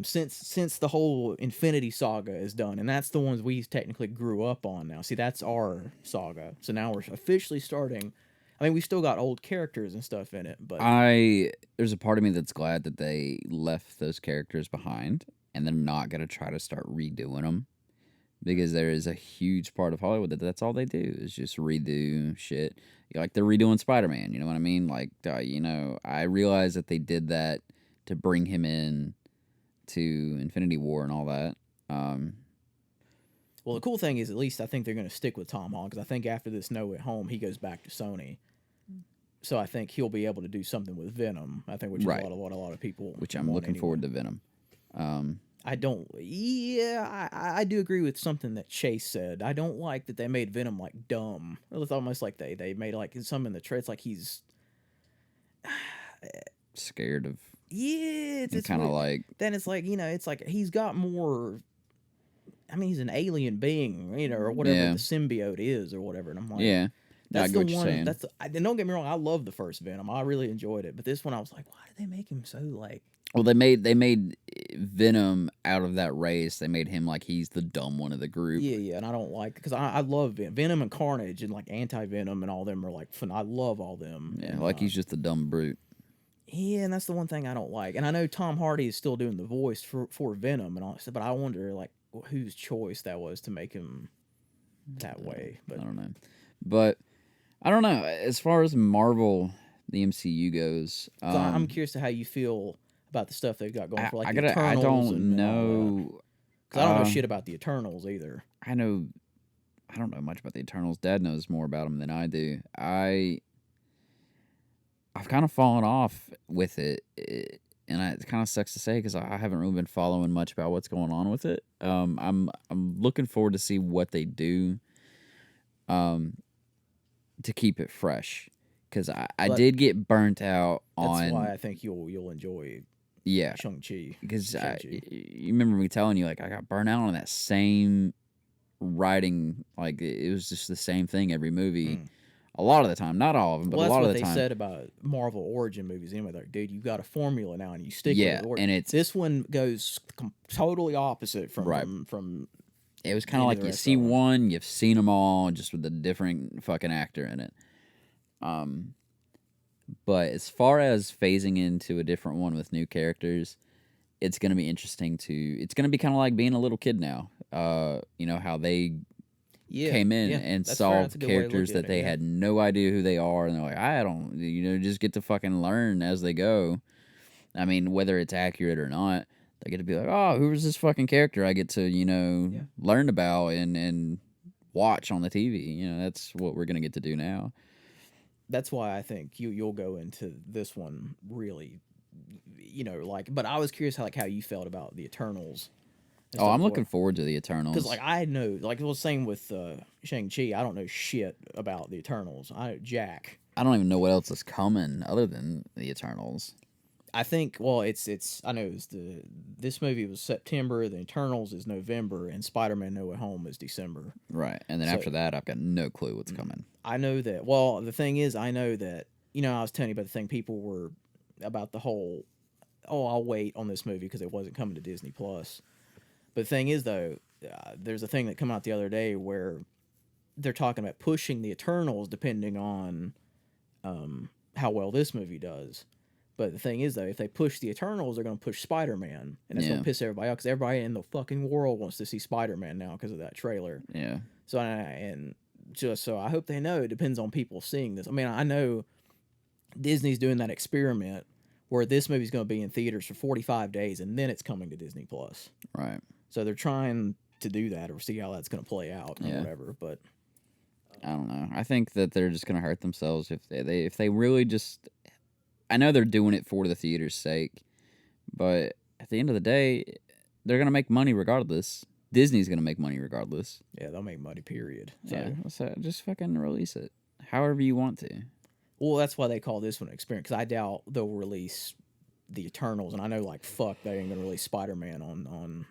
since the whole Infinity Saga is done, and that's the ones we technically grew up on now. See, that's our saga. So now we're officially starting. I mean, we still got old characters and stuff in it, but There's a part of me that's glad that they left those characters behind, and they're not gonna try to start redoing them. Because there is a huge part of Hollywood that's all they do is just redo shit. Like they're redoing Spider-Man, you know what I mean? Like, I realize that they did that to bring him in to Infinity War and all that. Well, the cool thing is, at least I think they're going to stick with Tom Holland because I think after this No Way Home, he goes back to Sony. So I think he'll be able to do something with Venom. I think, which is Right. a lot of people. Which I'm want looking anyway. forward to Venom. I don't. Yeah, I do agree with something that Chase said. I don't like that they made Venom like dumb. It was almost like they made like some in the traits like he's Scared of. yeah. It's Kind of weird. like. Then it's like it's like he's got more. I mean, he's an alien being, or whatever Yeah. the symbiote is, or whatever. And I'm like, Yeah. that's I get the what you're one. saying. And don't get me wrong, I love the first Venom. I really enjoyed it, but this one I was like, why did they make him so like? Well, they made Venom out of that race. They made him like he's the dumb one of the group. Yeah, and I don't like because I love Venom and Carnage and like Anti Venom and all them are like fun. I love all them. Yeah, and, like he's just a dumb brute. yeah, and that's the one thing I don't like. And I know Tom Hardy is still doing the voice for Venom and all that stuff, but I wonder like whose choice that was to make him that way. But I don't know. But I don't know. As far as Marvel, the MCU goes, so I'm curious to how you feel about the stuff they've got going for like the I Eternals. don't know. Because I don't know shit about the Eternals either. I don't know much about the Eternals. Dad knows more about them than I do. I've kind of fallen off with it, and it kind of sucks to say because I haven't really been following much about what's going on with it. I'm looking forward to see what they do, to keep it fresh, because I did get burnt out on. That's why I think you'll enjoy. Yeah, Shang-Chi. because you remember me telling you like I got burnt out on that same writing. Like it was just the same thing every movie. A lot of the time, not all of them, but a lot of the time. That's what they said about Marvel origin movies. Anyway, like, dude, you've got a formula now, and you stick Yeah, with it. and it's this one goes totally opposite from Right. from. It was kind of like the you rest see of 'em. one, you've seen them all, just with a different fucking actor in it. But as far as phasing into a different one with new characters, it's going to be interesting it's going to be kind of like being a little kid now. How they came in and that's fair. saw That's a good way to look characters at that it, they yeah. had no idea who they are, and they're like, I don't, just get to fucking learn as they go. I mean, whether it's accurate or not, they get to be like, oh, who was this fucking character I get to, learn about and watch on the TV. That's what we're going to get to do now. That's why I think you'll go into this one really, But I was curious how you felt about the Eternals. Oh, I'm looking forward to the Eternals. Because I know, it was the same with Shang-Chi. I don't know shit about the Eternals. I know Jack. I don't even know what else is coming other than the Eternals. I think I know this movie was September, the Eternals is November, and Spider-Man No Way Home is December. Right. And then after that, I've got no clue what's coming. I know that. Well, the thing is, I know that, I was telling you about the thing people were about the whole, I'll wait on this movie because it wasn't coming to Disney Plus. But the thing is, though, there's a thing that came out the other day where they're talking about pushing the Eternals depending on how well this movie does. But the thing is, though, if they push the Eternals, they're going to push Spider-Man, and that's going Yeah. to piss everybody off because everybody in the fucking world wants to see Spider-Man now because of that trailer. Yeah. So I hope they know it depends on people seeing this. I mean, I know Disney's doing that experiment where this movie's going to be in theaters for 45 days and then it's coming to Disney Plus. Right. So they're trying to do that or see how that's going to play out or whatever. But I don't know. I think that they're just gonna hurt themselves if they really just. I know they're doing it for the theater's sake, but at the end of the day, they're gonna make money regardless. Disney's gonna make money regardless. yeah, they'll make money. Period. So, Yeah, so just fucking release it however you want to. well, that's why they call this one an experiment because I doubt they'll release the Eternals, and I know like fuck they ain't gonna release Spider-Man on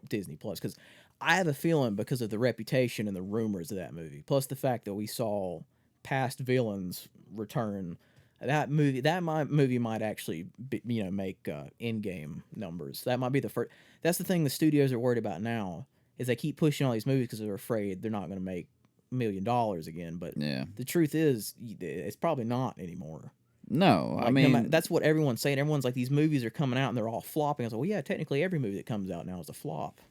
Disney Plus because I have a feeling because of the reputation and the rumors of that movie, plus the fact that we saw past villains return. That movie might actually make in-game numbers. That might be the first. That's the thing the studios are worried about now is they keep pushing all these movies because they're afraid they're not going to make $1 million again. But Yeah. the truth is, it's probably not anymore. No, Like, I mean that's what everyone's saying. Everyone's like, these movies are coming out and they're all flopping. I was like, well, yeah, technically every movie that comes out now is a flop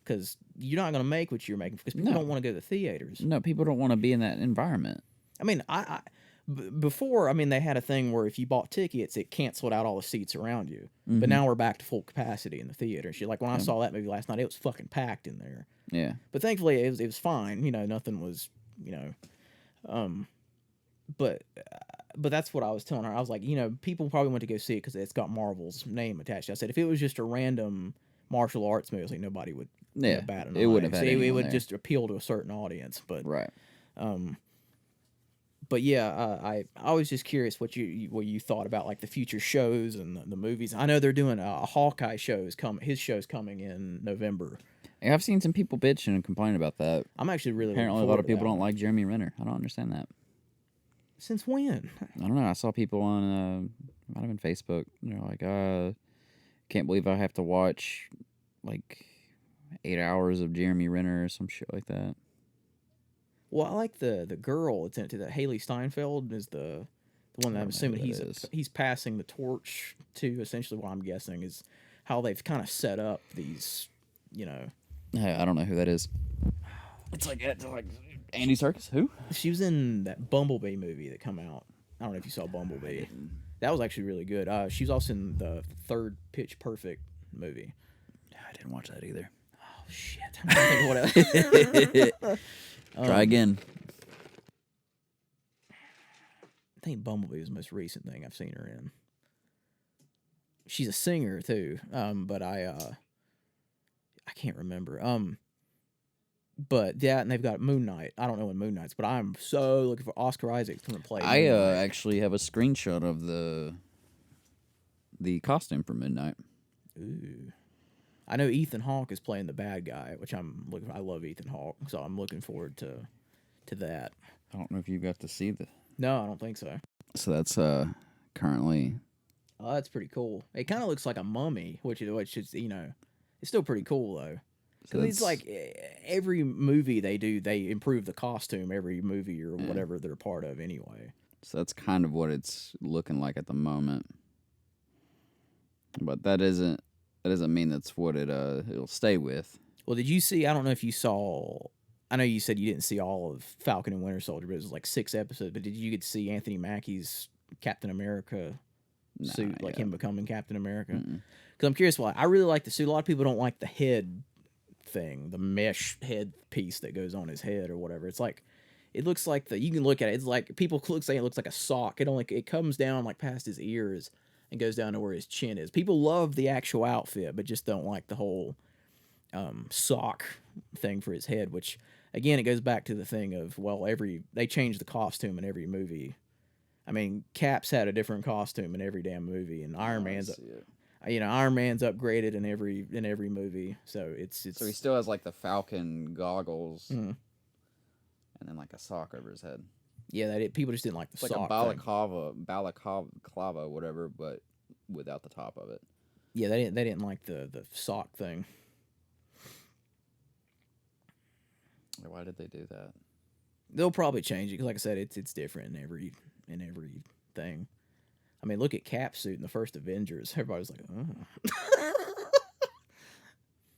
because you're not going to make what you're making because people don't want to go to the theaters. no, people don't want to be in that environment. I mean, before, I mean, they had a thing where if you bought tickets, it canceled out all the seats around you. Mm-hmm. But now we're back to full capacity in the theater. Like when I saw that movie last night, it was fucking packed in there. Yeah. But thankfully, it was fine. Nothing was, But that's what I was telling her. I was like, people probably went to go see it because it's got Marvel's name attached. I said if it was just a random martial arts movie, I was like nobody would bat an eye. It wouldn't have had it anyone would there. just appeal to a certain audience. But Right. But yeah, I was just curious what you thought about like the future shows and the movies. I know they're doing a Hawkeye his show's coming in November. Yeah, I've seen some people bitching and complaining about that. I'm actually really Apparently, a looking lot forward of to people that don't one. like Jeremy Renner. I don't understand that. Since when? I don't know. I saw people on might have been Facebook. They're like, can't believe I have to watch like 8 hours of Jeremy Renner or some shit like that. Well, I like the girl that's in it too. That Haley Steinfeld is the one that I'm assuming he's passing the torch to. Essentially, what I'm guessing is how they've kind of set up these, Hey, I don't know who that is. It's like Andy Serkis. Who? She was in that Bumblebee movie that come out. I don't know if you saw Bumblebee. That was actually really good. She was also in the third Pitch Perfect movie. I didn't watch that either. Oh shit! I'm trying to think of what else. Try again. I think Bumblebee was the most recent thing I've seen her in. She's a singer too, but I can't remember. But yeah, and they've got Moon Knight. I don't know when Moon Knight's, but I'm so looking for Oscar Isaac's going to play. I Moon Knight. actually have a screenshot of the costume for Midnight. Ooh. I know Ethan Hawke is playing the bad guy, which I'm looking for. I love Ethan Hawke, so I'm looking forward to that. I don't know if you got to see the. No, I don't think so. So that's currently. Oh, that's pretty cool. It kind of looks like a mummy, which is it's still pretty cool though. So Because it's like every movie they do, they improve the costume every movie or whatever they're part of anyway. So that's kind of what it's looking like at the moment. But that doesn't mean that's what it'll stay with. Well, did you see? I don't know if you saw. I know you said you didn't see all of Falcon and Winter Soldier, but it was like 6 episodes. But did you get to see Anthony Mackie's Captain America suit, like him becoming Captain America? Because I'm curious why. I really like the suit. A lot of people don't like the head thing, the mesh head piece that goes on his head or whatever. It's like it looks like you can look at it. It's like people saying it looks like a sock. It comes down like past his ears and goes down to where his chin is. People love the actual outfit, but just don't like the whole sock thing for his head. Which again, it goes back to the thing of they change the costume in every movie. I mean, Cap's had a different costume in every damn movie, and Iron Man's upgraded in every movie. So it's So he still has like the Falcon goggles, and then like a sock over his head. Yeah, people just didn't like the It's like sock a thing. balaclava, whatever, but without the top of it. Yeah, they didn't like the sock thing. Why did they do that? They'll probably change it because, like I said, it's different in every thing. I mean, look at Cap's suit in the first Avengers. Everybody's like, oh.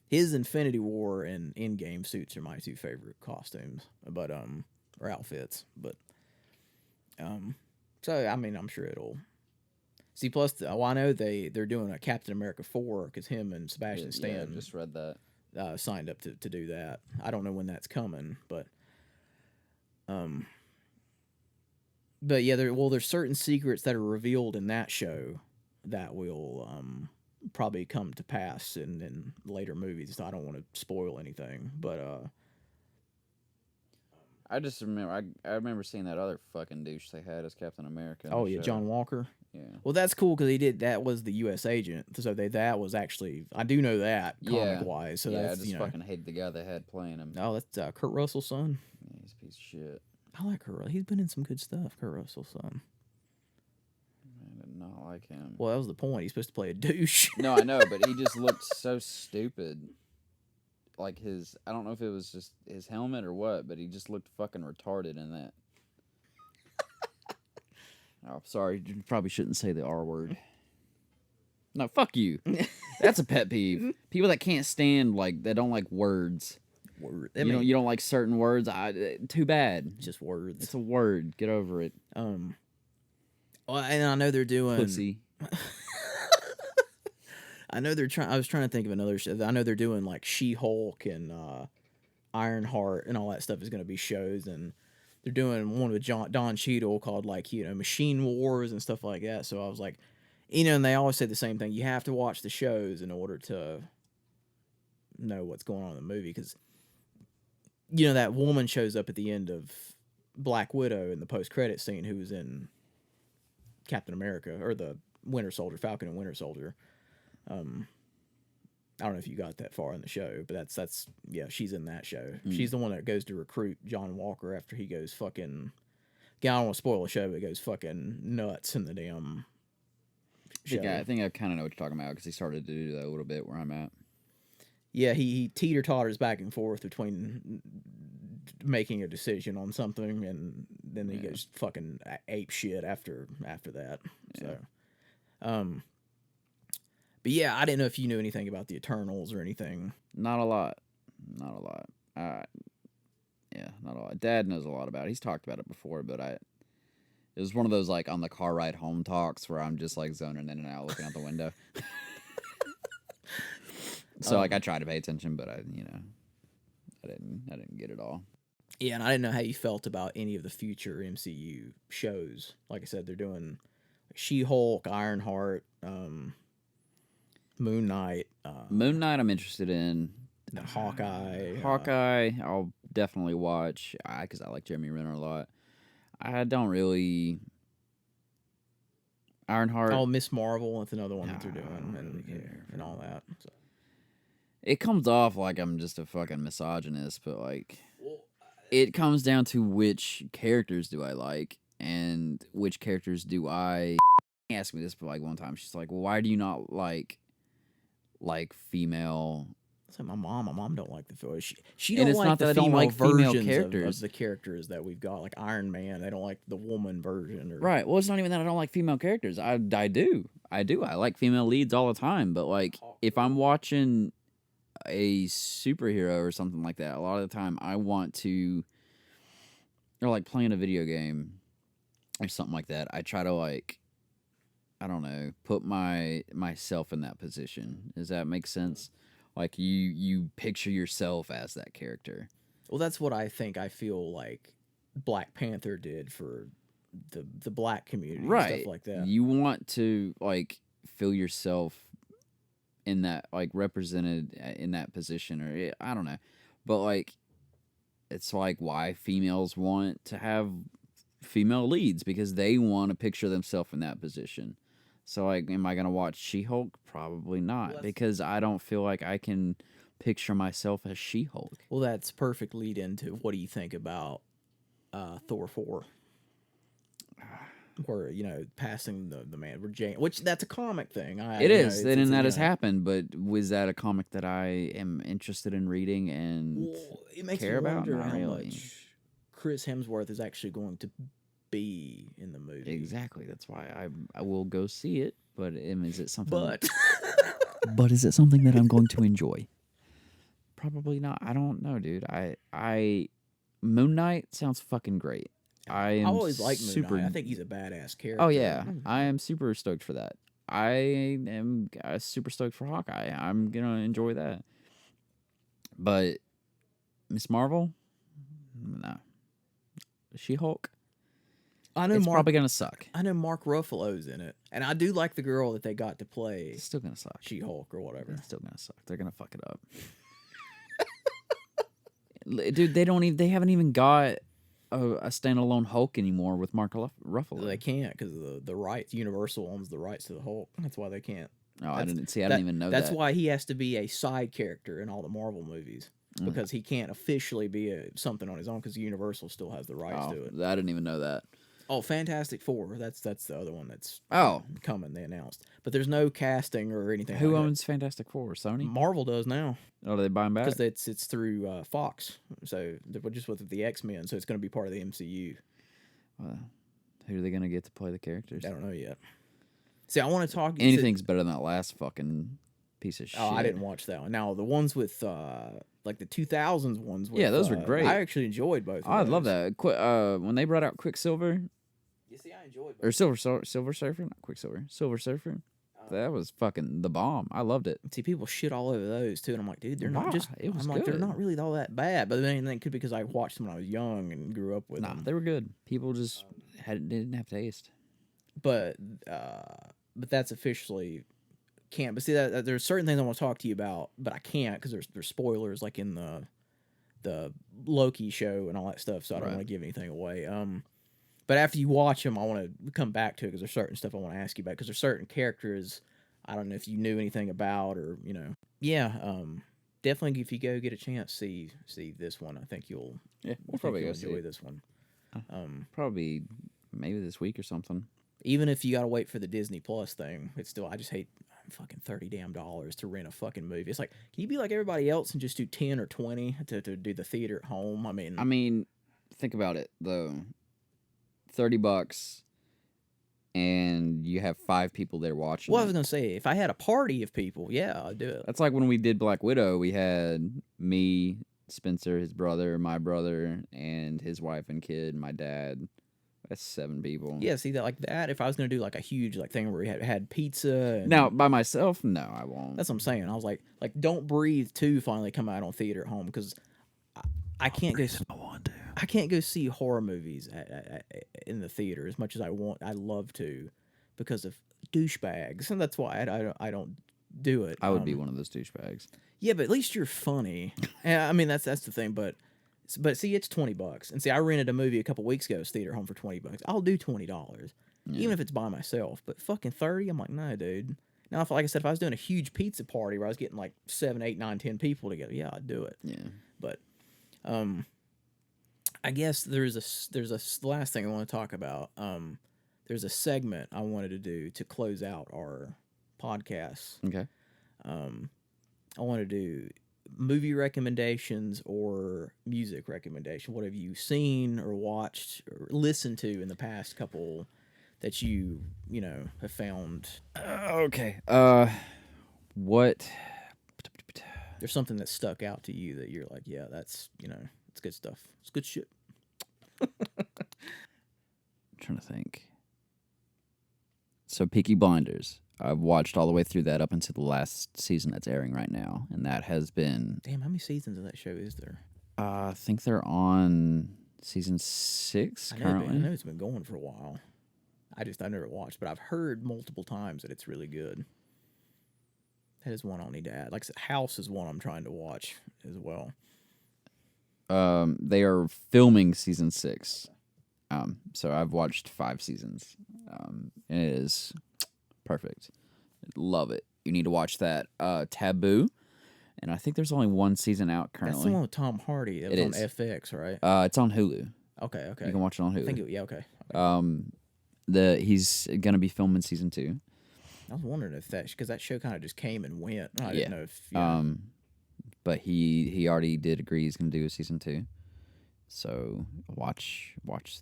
His Infinity War and Endgame suits are my two favorite costumes, but or outfits. But so I mean, I'm sure it'll. See, plus, I know they're doing a Captain America 4 because him and Sebastian Yeah, I Stan just read that. Signed up to do that. I don't know when that's coming, but yeah, there's certain secrets that are revealed in that show that will probably come to pass in later movies. I don't want to spoil anything, but I just remember I remember seeing that other fucking douche they had as Captain America. oh yeah, John Walker. Yeah. Well, that's cool because that was the U.S. agent, so that was actually I do know that comic wise. So yeah, that's, I just fucking hated the guy they had playing him. Oh, that's Kurt Russell's son. Yeah, he's a piece of shit. I like Kurt. He's been in some good stuff. Kurt Russell's son. I did not like him. Well, that was the point. He's supposed to play a douche. No, I know, but he just looked so stupid. Like I don't know if it was just his helmet or what, but he just looked fucking retarded in that. Oh, sorry. You probably shouldn't say the R word. No, fuck you. That's a pet peeve. People that can't stand, they don't like words. You don't like certain words. Too bad. Just words. It's a word. Get over it. Well, and I know they're doing. Pussy. I know they're trying. I was trying to think of another show. I know they're doing like She-Hulk and Ironheart and all that stuff is going to be shows, and they're doing one with Don Cheadle called Machine Wars and stuff like that. So I was like, and they always say the same thing. You have to watch the shows in order to know what's going on in the movie because that woman shows up at the end of Black Widow in the post-credit scene who was in Captain America or the Winter Soldier, Falcon and Winter Soldier. I don't know if you got that far in the show, but that's she's in that show. She's the one that goes to recruit John Walker after he goes fucking. I don't want to spoil the show, but it goes fucking nuts in the damn show. I think I kind of know what you're talking about because he started to do that a little bit where I'm at. Yeah, he teeter-totters back and forth between making a decision on something, and then he goes fucking ape shit after that. Yeah. So, but yeah, I didn't know if you knew anything about the Eternals or anything. Not a lot. Yeah, not a lot. Dad knows a lot about it. He's talked about it before, but it was one of those on the car ride home talks where I'm just zoning in and out, looking out the window. So I tried to pay attention, but I didn't get it all. Yeah, and I didn't know how you felt about any of the future MCU shows. Like I said, they're doing She-Hulk, Ironheart, Moon Knight. Moon Knight I'm interested in. Hawkeye. I'll definitely watch because I like Jeremy Renner a lot. I don't really. Ironheart. Oh, Miss Marvel. That's another one that they're doing, and all that. So. It comes off like I'm just a fucking misogynist, but it comes down to which characters do I like and which characters do I. She asked me this one time. She's like, "Well, why do you not like female?" It's like my mom don't like the film. She and don't it's like not the that I don't like female versions characters of the characters that we've got, like Iron Man. They don't like the woman version. Right. Well, it's not even that I don't like female characters. I do. I like female leads all the time. But if I'm watching a superhero or something like that, a lot of the time I want to, or playing a video game or something like that, I try to I don't know, put myself in that position. Does that make sense? You picture yourself as that character. Well, that's what I think. I feel like Black Panther did for the black community, right? And stuff like that. You want to feel yourself in that represented in that position, or I don't know, but it's why females want to have female leads because they want to picture themselves in that position. So am I gonna watch She-Hulk? Probably not, because I don't feel like I can picture myself as She-Hulk. Well, that's perfect lead into what do you think about Thor 4? Where passing the man, which that's a comic thing. It is, and that has happened. But was that a comic that I am interested in reading and it makes care me about? wonder Not how really. much Chris Hemsworth is actually going to be in the movie. Exactly. That's why I will go see it. But is it something? But But is it something that I'm going to enjoy? Probably not. I don't know, dude. I Moon Knight sounds fucking great. I am always like Moon super. Knight. I think he's a badass character. Oh yeah, I am super stoked for that. I am super stoked for Hawkeye. I'm gonna enjoy that. But Miss Marvel, no. She-Hulk, I know it's Mark. probably gonna suck. I know Mark Ruffalo's in it, and I do like the girl that they got to play It's still gonna suck. She-Hulk or whatever. It's still gonna suck. They're gonna fuck it up. Dude, they haven't even got a standalone Hulk anymore with Mark Ruffalo. They can't because of the rights. Universal owns the rights to the Hulk. That's why they can't. Oh, I didn't even know That's that. why he has to be a side character in all the Marvel movies because he can't officially be something on his own because Universal still has the rights to it. I didn't even know that. Oh, Fantastic Four. That's the other one that's coming. They announced, but there's no casting or anything. Who like owns Fantastic Four? that. Sony? Marvel does now Oh, do they buy them back? because it's through Fox. So they're just with the X-Men, so it's going to be part of the MCU. Who are they gonna get to play the characters? I don't know yet. See, I want to talk. Anything's better than that last fucking piece of shit. Oh, I didn't watch that one. Now the ones with like the 2000s ones. With, those were great. I actually enjoyed both. I of love those. that. When they brought out Quicksilver You see, I enjoyed both. or Silver Surfer, not Quicksilver, Silver Surfer. That was fucking the bomb. I loved it. See, people shit all over those too, and I'm like, dude, they're not Why? just. It was I'm like, they're good. not really all that bad. But then it could be because I watched them when I was young and grew up with Nah, them. they were good. People just didn't have taste. But that's officially can't. But see, that there's certain things I want to talk to you about, but I can't because there's spoilers like in the Loki show and all that stuff. So I don't Right. want to give anything away. But after you watch them, I want to come back to it because there's certain stuff I want to ask you about because there's certain characters I don't know if you knew anything about or definitely if you go get a chance see this one. I think you'll probably go enjoy see it. this one. Probably maybe this week or something. Even if you gotta wait for the Disney Plus thing, it's still I just hate fucking $30 damn to rent a fucking movie. It's like, can you be like everybody else and just do 10 or 20 to do the theater at home? I mean, Think about it though. $30, and you have 5 people there watching. well, I it. was gonna say if I had a party of people, yeah, I'd do it. That's like when we did Black Widow. We had me, Spencer, his brother, my brother, and his wife and kid, my dad. That's 7 people. Yeah, see that like that. If I was gonna do like a huge like thing where we had pizza. And, Now, by myself, no, I won't. that's what I'm saying. I was like Don't Breathe 2 finally come out on theater at home because I can't go. I want to. I can't go see horror movies in the theater as much as I want. I love to because of douchebags, and that's why I don't do it. I would be one of those douchebags. Yeah, but at least you're funny. And I mean that's the thing. But see, it's $20, and see, I rented a movie a couple weeks ago, it's theater home for $20. I'll do $20, even if it's by myself. But fucking 30, I'm like, no, dude. Now, if like I said, if I was doing a huge pizza party where I was getting like 7, 8, 9, 10 people together, yeah, I'd do it. Yeah. But I guess there's a last thing I want to talk about. There's a segment I wanted to do to close out our podcast. Okay. I want to do movie recommendations or music recommendation. What have you seen or watched or listened to in the past couple that you have found? Okay. What? There's something that stuck out to you that you're like, yeah, that's it's good stuff. It's good shit. I'm trying to think. So Peaky Blinders. I've watched all the way through that up until the last season that's airing right now, and that has been. Damn, how many seasons of that show is there? I think they're on season 6 currently. I know it's been going for a while. I never watched, but I've heard multiple times that it's really good. That is one I'll need to add. Like I said, House is one I'm trying to watch as well. They are filming season 6. So I've watched 5 seasons. And it is perfect. Love it. You need to watch that. Taboo. And I think there's only 1 season out currently. That's the one with Tom Hardy. That was It on is. FX, right? It's on Hulu. Okay. You can watch it on Hulu. I think okay. He's gonna be filming season 2. I was wondering if because that show kind of just came and went. I Yeah. didn't know if But he already did agree he's gonna do a season 2. So watch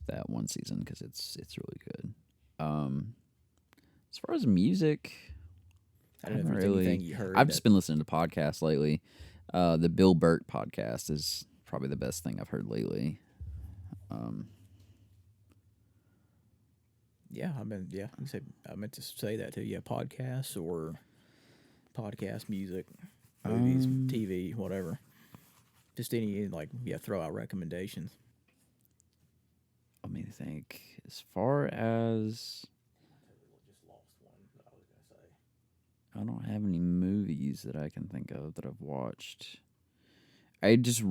that one season because it's really good. As far as music, I don't know if haven't there's really. anything you heard. I've just been listening to podcasts lately. The Bill Burke podcast is probably the best thing I've heard lately. Yeah, I meant to say that too. Yeah, podcasts or podcast music, movies, TV, whatever. Just any throw out recommendations. Let me think. As far as I don't have any movies that I can think of that I've watched. I just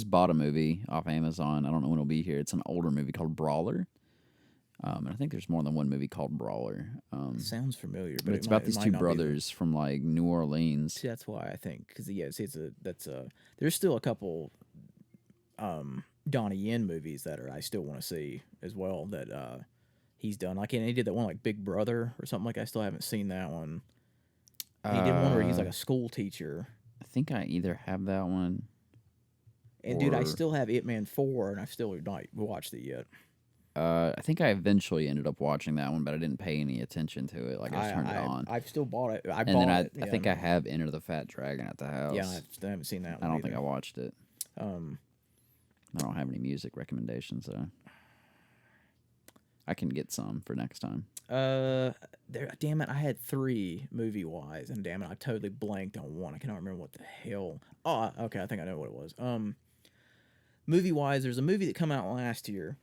bought a movie off Amazon. I don't know when it'll be here. It's an older movie called Brawler. And I think there's more than one movie called Brawler. Sounds familiar, but it's about these two brothers from like New Orleans. See, that's why I think because there's still a couple Donnie Yen movies that I still want to see as well that he's done. Like, and he did that one like Big Brother or something like. I still haven't seen that one. And he did one where he's like a school teacher. I think I either have that one. And dude, I still have Ip Man 4, and I've still not watched it yet. I think I eventually ended up watching that one, but I didn't pay any attention to it. Like I just turned it on. I've still bought it. I think I have Enter the Fat Dragon at the house. Yeah, I still haven't seen that one. I don't think I watched it. I don't have any music recommendations, so I can get some for next time. Damn it, I had 3 movie wise, and damn it, I totally blanked on one. I cannot remember what the hell. Oh, okay, I think I know what it was. Movie wise, there's a movie that came out last year.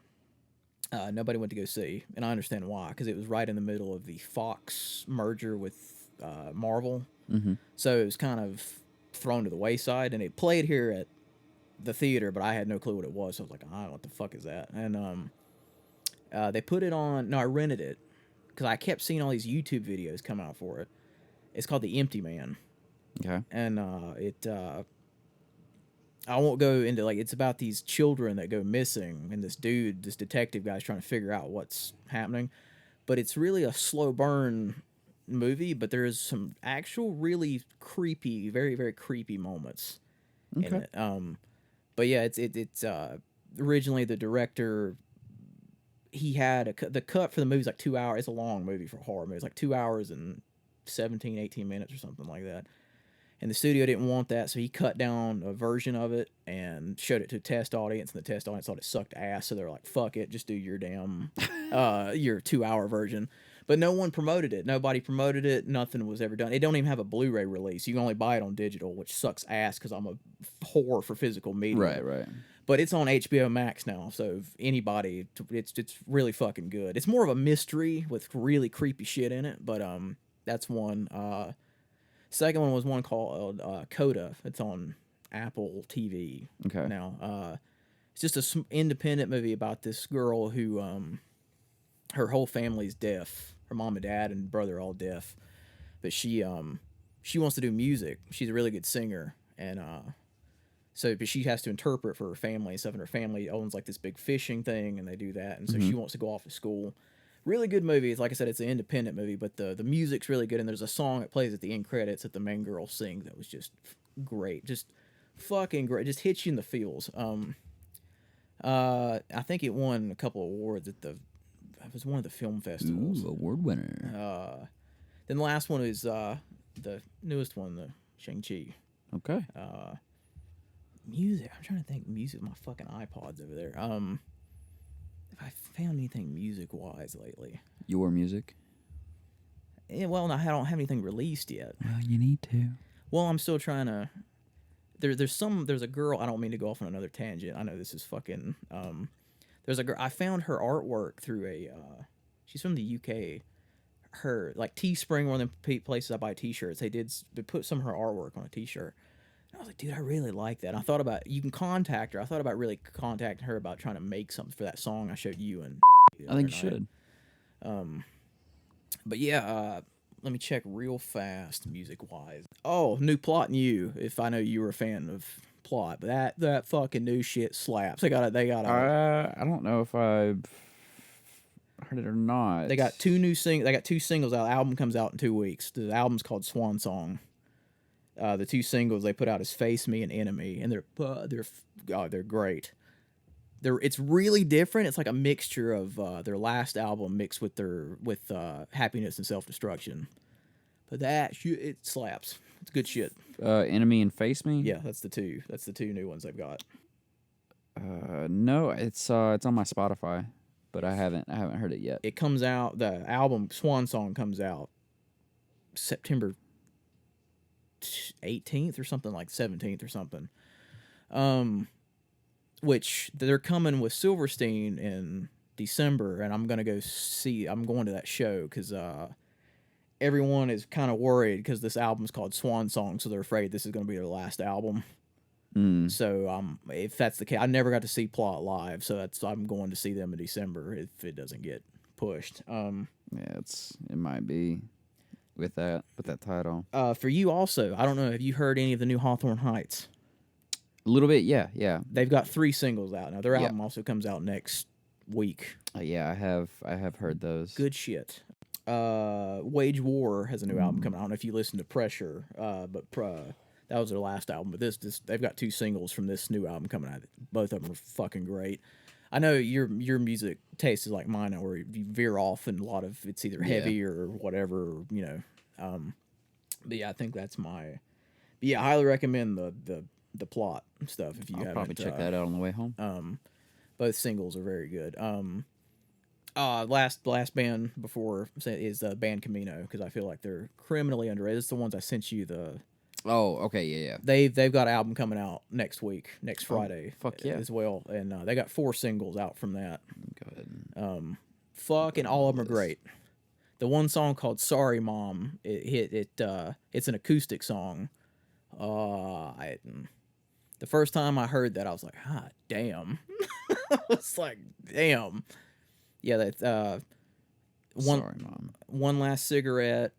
Nobody went to go see, and I understand why, because it was right in the middle of the Fox merger with Marvel. Mm-hmm. So it was kind of thrown to the wayside, and it played here at the theater, but I had no clue what it was. So I was like, I don't know what the fuck is that. And they put it on. No, I rented it because I kept seeing all these YouTube videos come out for it. It's called The Empty Man. Okay. And I won't go into it's about these children that go missing, and this detective guy's trying to figure out what's happening. But it's really a slow burn movie, but there is some actual really creepy, very, very creepy moments in it. But yeah, it's originally the director, he had the cut for the movie is like 2 hours. It's a long movie for horror movies, like 2 hours and 17, 18 minutes or something like that. And the studio didn't want that, so he cut down a version of it and showed it to a test audience, and the test audience thought it sucked ass, so they're like, fuck it, just do your damn, your 2 hour version. But no one promoted it. Nobody promoted it. Nothing was ever done. It don't even have a Blu-ray release. You can only buy it on digital, which sucks ass because I'm a whore for physical media. Right. But it's on HBO Max now, so if anybody, it's really fucking good. It's more of a mystery with really creepy shit in it, but that's one. Second one was one called Coda. It's on Apple TV now. It's just an independent movie about this girl who, her whole family's deaf. Her mom and dad and brother are all deaf. But she wants to do music. She's a really good singer. And but she has to interpret for her family and stuff. And her family owns like this big fishing thing, and they do that. And so she wants to go off to school. Really good movie. It's like I said, it's an independent movie, but the music's really good, and there's a song that plays at the end credits that the main girl sings that was just great, just fucking great, just hits you in the feels. I think it won a couple of awards at it was one of the film festivals. Ooh, award winner. Then the last one is the newest one, the Shang-Chi. Okay. Music. I'm trying to think. Music. My fucking iPod's over there. If I found anything music-wise lately. Your music? Yeah, well, no, I don't have anything released yet. Well, you need to. Well, I'm still trying to. There's a girl. I don't mean to go off on another tangent. I know this is fucking. There's a girl. I found her artwork through she's from the UK. Her Teespring, one of the places I buy T-shirts. They put some of her artwork on a T-shirt. I was like, dude, I really like that. I thought about, you can contact her. I thought about really contacting her about trying to make something for that song I showed you. And I think you should. But yeah, let me check real fast, music-wise. Oh, new Plot and You, if I know you were a fan of Plot. But that fucking new shit slaps. They got I don't know if I've heard it or not. They got two singles out. The album comes out in 2 weeks. The album's called Swan Song. The 2 singles they put out is Face Me and Enemy, and they're great. it's really different. It's like a mixture of their last album mixed with Happiness and Self Destruction. But that shit, it slaps. It's good shit. Enemy and Face Me. Yeah, that's the two. That's the two new ones they've got. No, it's on my Spotify, but I haven't heard it yet. It comes out. The album Swan Song comes out September 18th or something, like 17th or something. Which they're coming with Silverstein in December, and I'm going to that show because everyone is kind of worried because this album's called Swan Song, so they're afraid this is going to be their last album. So if that's the case, I never got to see Plot live, so I'm going to see them in December if it doesn't get pushed. Yeah, it might be with that title. For you also, I don't know, have you heard any of the new Hawthorne Heights? A little bit, yeah. They've got 3 singles out now. Their album also comes out next week. Yeah, I have heard those. Good shit. Wage War has a new album coming out. I don't know if you listen to Pressure, but that was their last album. But this they've got 2 singles from this new album coming out. Both of them are fucking great. I know your music taste is like mine, where you veer off and a lot of it's either heavy or whatever, you know. But yeah, I think that's my. But yeah, I highly recommend the Plot stuff if you haven't. I'll probably check that out on the way home. Both singles are very good. Last band before is Band Camino, because I feel like they're criminally underrated. It's the ones I sent you the. Oh, okay, yeah. They've got an album coming out next Friday. Fuck yeah. As well, and they got 4 singles out from that. Go ahead. Fucking all of them are great. The one song called "Sorry Mom," it's an acoustic song. The first time I heard that, I was like, "Ah, damn!" I was like, "Damn." Yeah, that's Sorry, Mom. One Last Cigarette,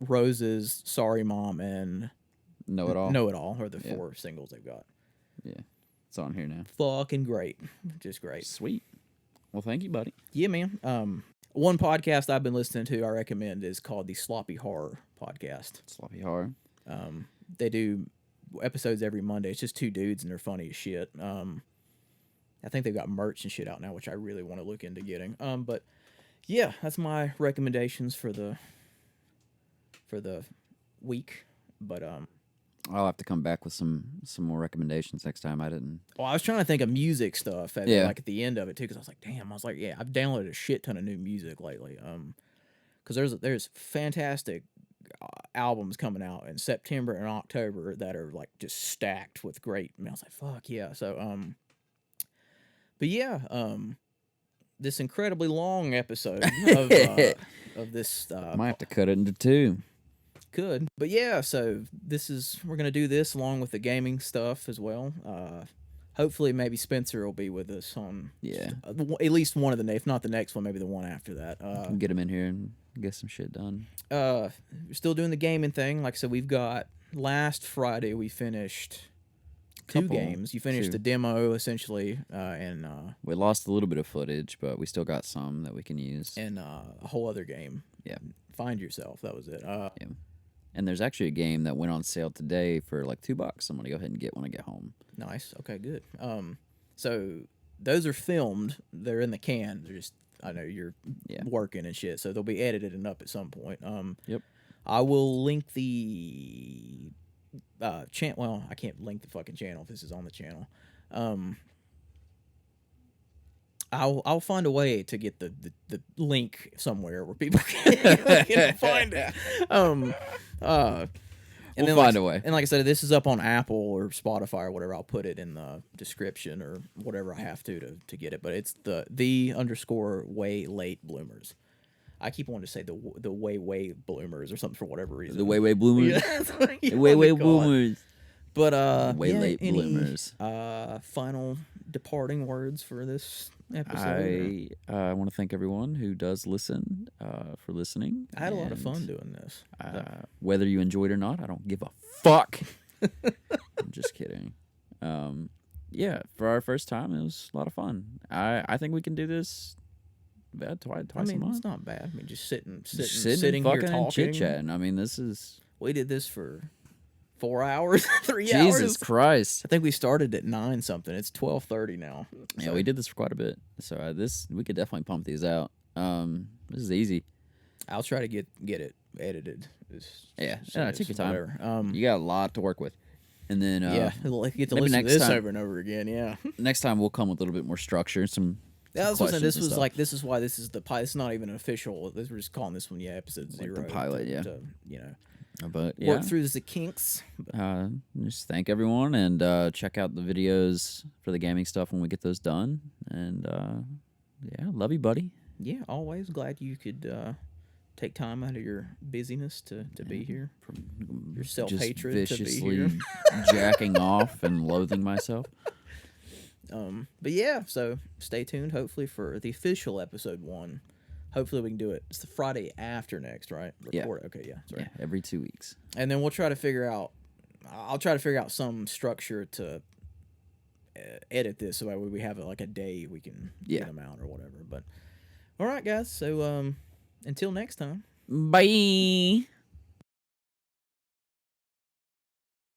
Roses, Sorry Mom, and Know It All. Know It All are the 4 singles they've got. Yeah, it's on here now. Fucking great, just great. Sweet. Well, thank you, buddy. Yeah, man. One podcast I've been listening to, I recommend, is called the Sloppy Horror Podcast. Sloppy Horror. They do episodes every Monday. It's just 2 dudes, and they're funny as shit. I think they've got merch and shit out now, which I really want to look into getting. But yeah, that's my recommendations for the week. But I'll have to come back with some more recommendations next time. I was trying to think of music stuff at the end of it too, because I was like, damn, I've downloaded a shit ton of new music lately. Because there's fantastic albums coming out in September and October that are like just stacked with great. I was like, fuck yeah. So but yeah, this incredibly long episode of this might have to cut it into 2. Could, but yeah. So we're gonna do this along with the gaming stuff as well. Hopefully, maybe Spencer will be with us on at least one of if not the next one, maybe the one after that. Get him in here and get some shit done. We're still doing the gaming thing. Like I said, we've got last Friday we finished 2 games. You finished the demo essentially, and we lost a little bit of footage, but we still got some that we can use. And a whole other game. Yeah, Find Yourself. That was it. Yeah. And there's actually a game that went on sale today for like $2. I'm gonna go ahead and get when I get home. Nice. Okay, good. So those are filmed. They're in the can. They're just, I know you're working and shit, so they'll be edited and up at some point. Yep. I will link the channel. Well, I can't link the fucking channel if this is on the channel. I'll find a way to get the link somewhere where people can find it. And we'll then find a way. And like I said, this is up on Apple or Spotify or whatever. I'll put it in the description or whatever I have to get it. But it's the _ way late bloomers. I keep wanting to say the way bloomers or something for whatever reason. The way bloomers. Yeah, that's what you the way wanna call it. bloomers. But way late bloomers. Final departing words for this episode? I want to thank everyone who does listen for listening. I had a lot of fun doing this. Whether you enjoyed it or not, I don't give a fuck. I'm just kidding. Yeah, for our first time, it was a lot of fun. I think we can do this twice a month. It's not bad. I mean, just sitting fucking here talking, chit chatting. I mean, this is. We did this for 4 hours, 3 Jesus hours. Christ. I think we started at 9 something. It's 12:30 now. Yeah, we did this for quite a bit. So we could definitely pump these out. This is easy. I'll try to get it edited. Yeah, soon take your as time. whatever. You got a lot to work with. And then yeah, like get to maybe listen to next this time- over and over again. Yeah. next time we'll come with a little bit more structure, some That's what I'm saying. questions This and was stuff. like this is why this is the pilot. It's not even official. We're just calling this one episode Like 0. the pilot, yeah. To, you know, But yeah, work through the kinks. just thank everyone and check out the videos for the gaming stuff when we get those done. And yeah, love you, buddy. Yeah, always glad you could take time out of your busyness to be here. Your Just self-hatred to be viciously here. jacking off and loathing myself. But yeah, so stay tuned. Hopefully for the official episode 1. Hopefully we can do it. It's the Friday after next, right? Yeah. Record. Okay, yeah, that's right. Yeah, every 2 weeks. And then we'll try to figure out. I'll try to figure out some structure to edit this so that way we have like a day we can get them out or whatever. But all right, guys. So until next time. Bye.